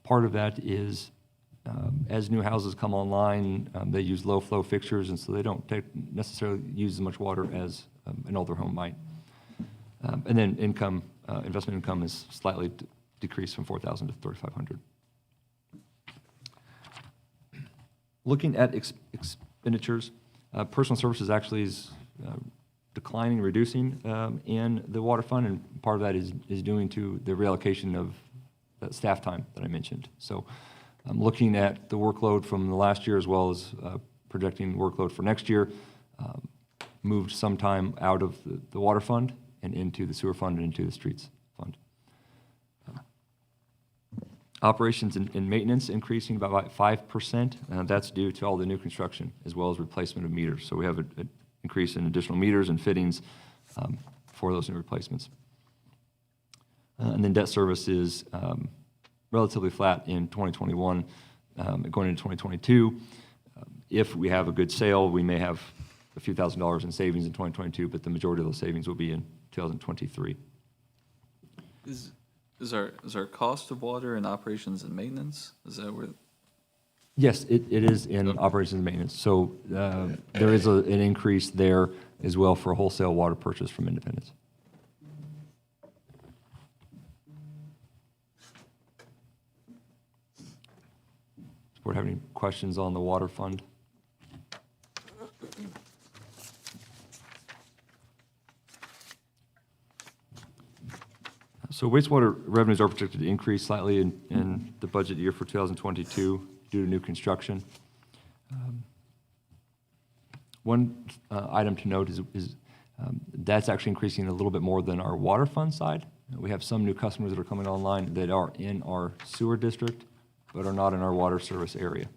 Speaker 9: Part of that is as new houses come online, they use low flow fixtures, and so they don't necessarily use as much water as an older home might. And then investment income is slightly decreased from $4,000 to $3,500. Looking at expenditures, personal services actually is declining, reducing in the water fund, and part of that is due to the reallocation of that staff time that I mentioned. So I'm looking at the workload from the last year as well as projecting workload for next year, moved some time out of the water fund and into the sewer fund and into the streets fund. Operations and maintenance increasing by about 5%. That's due to all the new construction as well as replacement of meters. So we have an increase in additional meters and fittings for those new replacements. And then debt service is relatively flat in 2021. Going into 2022, if we have a good sale, we may have a few $1,000s in savings in 2022, but the majority of those savings will be in 2023.
Speaker 4: Is our cost of water in operations and maintenance? Is that where?
Speaker 9: Yes, it is in operations and maintenance. So there is an increase there as well for a wholesale water purchase from Independence. Does the board have any questions on the water fund? So wastewater revenues are projected to increase slightly in the budget year for 2022 due to new construction. One item to note is that's actually increasing a little bit more than our water fund side. We have some new customers that are coming online that are in our sewer district, but are not in our water service area.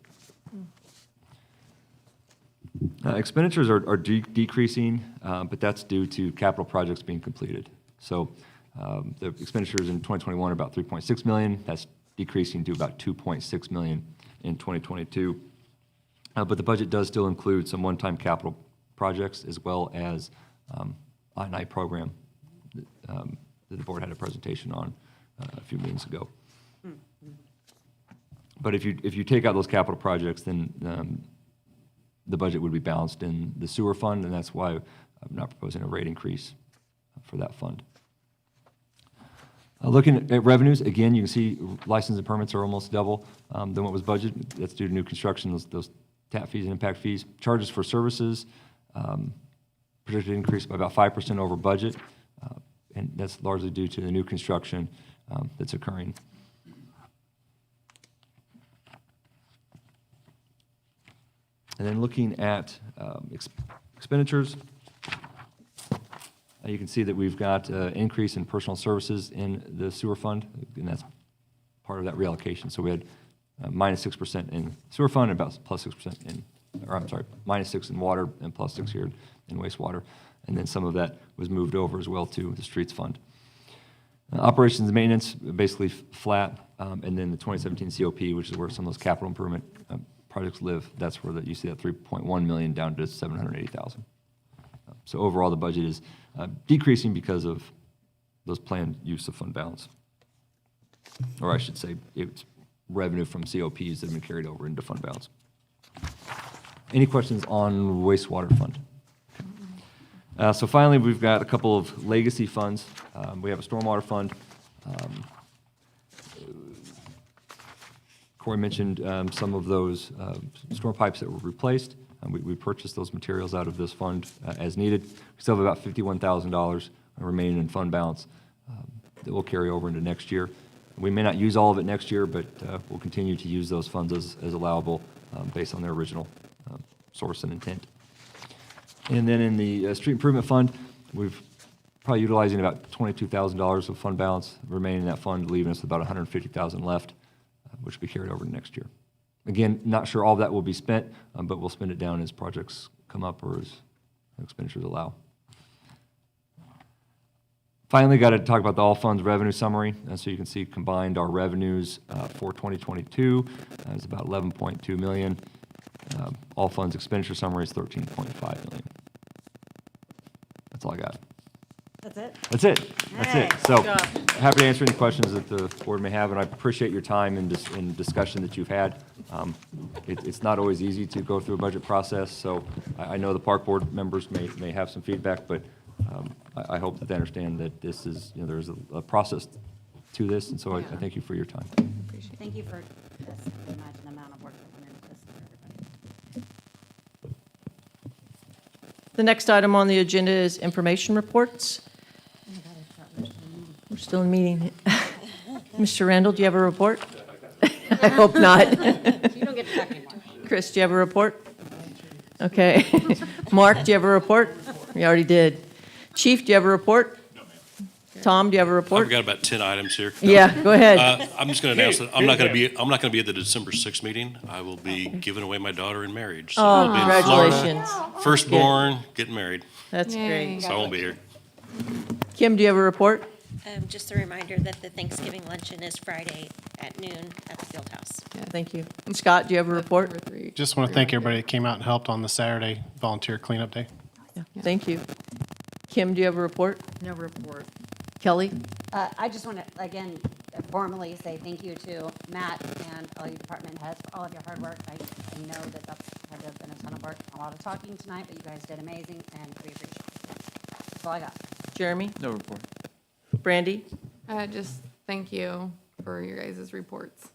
Speaker 9: Expenditures are decreasing, but that's due to capital projects being completed. So the expenditures in 2021 are about $3.6 million. That's decreasing to about $2.6 million in 2022. But the budget does still include some one-time capital projects as well as I&I program that the board had a presentation on a few meetings ago. But if you take out those capital projects, then the budget would be balanced in the sewer fund, and that's why I'm not proposing a rate increase for that fund. Looking at revenues, again, you can see license and permits are almost double than what was budgeted. That's due to new construction, those tap fees and impact fees. Charges for services, projected increase by about 5% over budget, and that's largely due to the new construction that's occurring. And then looking at expenditures, you can see that we've got an increase in personal services in the sewer fund, and that's part of that reallocation. So we had -6% in sewer fund and about +6% in or I'm sorry, -6 in water and +6 here in wastewater. And then some of that was moved over as well to the streets fund. Operations and maintenance, basically flat, and then the 2017 COP, which is where some of those capital improvement projects live, that's where you see that 3.1 million down to 780,000. So overall, the budget is decreasing because of those planned use of fund balance. Or I should say, it's revenue from COPs that have been carried over into fund balance. Any questions on wastewater fund? So finally, we've got a couple of legacy funds. We have a stormwater fund. Corey mentioned some of those storm pipes that were replaced. We purchased those materials out of this fund as needed. We still have about $51,000 remaining in fund balance that will carry over into next year. We may not use all of it next year, but we'll continue to use those funds as allowable based on their original source and intent. And then in the street improvement fund, we've probably utilizing about $22,000 of fund balance remaining in that fund, leaving us with about $150,000 left, which will be carried over to next year. Again, not sure all of that will be spent, but we'll spend it down as projects come up or as expenditures allow. Finally, got to talk about the all funds revenue summary. So you can see combined our revenues for 2022 is about 11.2 million. All funds expenditure summary is 13.5 million. That's all I got.
Speaker 6: That's it?
Speaker 9: That's it. That's
Speaker 6: Hey.
Speaker 9: it. So
Speaker 1: Good job.
Speaker 9: happy to answer any questions that the board may have, and I appreciate your time and discussion that you've had. It's not always easy to go through a budget process, so I know the park board members may have some feedback, but I hope that they understand that this is, there's a process to this, and so I thank you for your time.
Speaker 6: Thank you for this, imagine the amount of work that went into this for everybody.
Speaker 1: The next item on the agenda is information reports. We're still in meeting. Mr. Randall, do you have a report? I hope not.
Speaker 6: You don't get to talk anymore.
Speaker 1: Chris, do you have a report? Okay. Mark, do you have a report? You already did. Chief, do you have a report? Tom, do you have a report?
Speaker 11: I've got about 10 items here.
Speaker 1: Yeah, go ahead.
Speaker 11: I'm just going to announce that I'm not going to be at the December 6th meeting. I will be giving away my daughter in marriage. So
Speaker 1: Oh,
Speaker 11: I'll be in Florida.
Speaker 1: congratulations.
Speaker 11: Firstborn, getting married.
Speaker 1: That's
Speaker 7: Yay.
Speaker 1: great.
Speaker 11: So I won't be here.
Speaker 1: Kim, do you have a report?
Speaker 3: Just a reminder that the Thanksgiving luncheon is Friday at noon at the field house.
Speaker 1: Thank you. And Scott, do you have a report?
Speaker 14: Just want to thank everybody that came out and helped on the Saturday volunteer cleanup day.
Speaker 1: Yeah, thank you. Kim, do you have a report?
Speaker 18: No report.
Speaker 1: Kelly?
Speaker 6: I just want to, again, formally say thank you to Matt and all your department heads for all of your hard work. I know that that's had to have been a ton of work, a lot of talking tonight, but you guys did amazing, and we appreciate it. That's all I got.
Speaker 1: Jeremy?
Speaker 4: No report.
Speaker 1: Brandy?
Speaker 7: Just thank you for your guys' reports.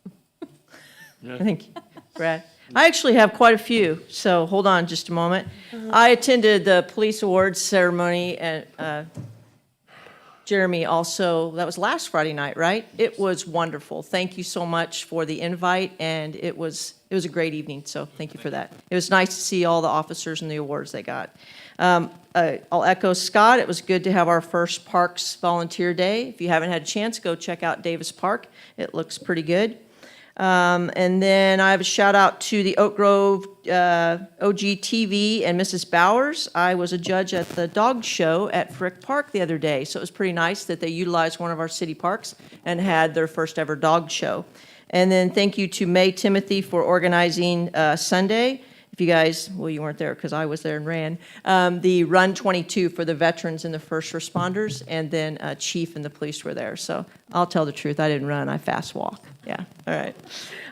Speaker 1: Thank you. Brad? I actually have quite a few, so hold on just a moment. I attended the police awards ceremony, and Jeremy also, that was last Friday night, right? It was wonderful. Thank you so much for the invite, and it was a great evening, so thank you for that. It was nice to see all the officers and the awards they got. I'll echo Scott. It was good to have our first Parks Volunteer Day. If you haven't had a chance, go check out Davis Park. It looks pretty good. And then I have a shout out to the Oak Grove OGTV and Mrs. Bowers. I was a judge at the dog show at Frick Park the other day, so it was pretty nice that they utilized one of our city parks and had their first ever dog show. And then thank you to May Timothy for organizing Sunday. If you guys, well, you weren't there because I was there and ran, the Run 22 for the veterans and the first responders, and then Chief and the police were there. So I'll tell the truth, I didn't run, I fast walk. Yeah, all right.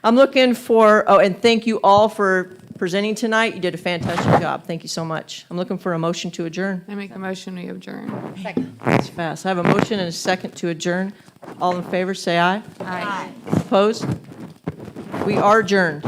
Speaker 1: I'm looking for, and thank you all for presenting tonight. You did a fantastic job. Thank you so much. I'm looking for a motion to adjourn.
Speaker 7: I make a motion, we adjourn.
Speaker 6: Second.
Speaker 1: That's fast. I have a motion and a second to adjourn. All in favor, say aye.
Speaker 7: Aye.
Speaker 1: Opposed? We are adjourned.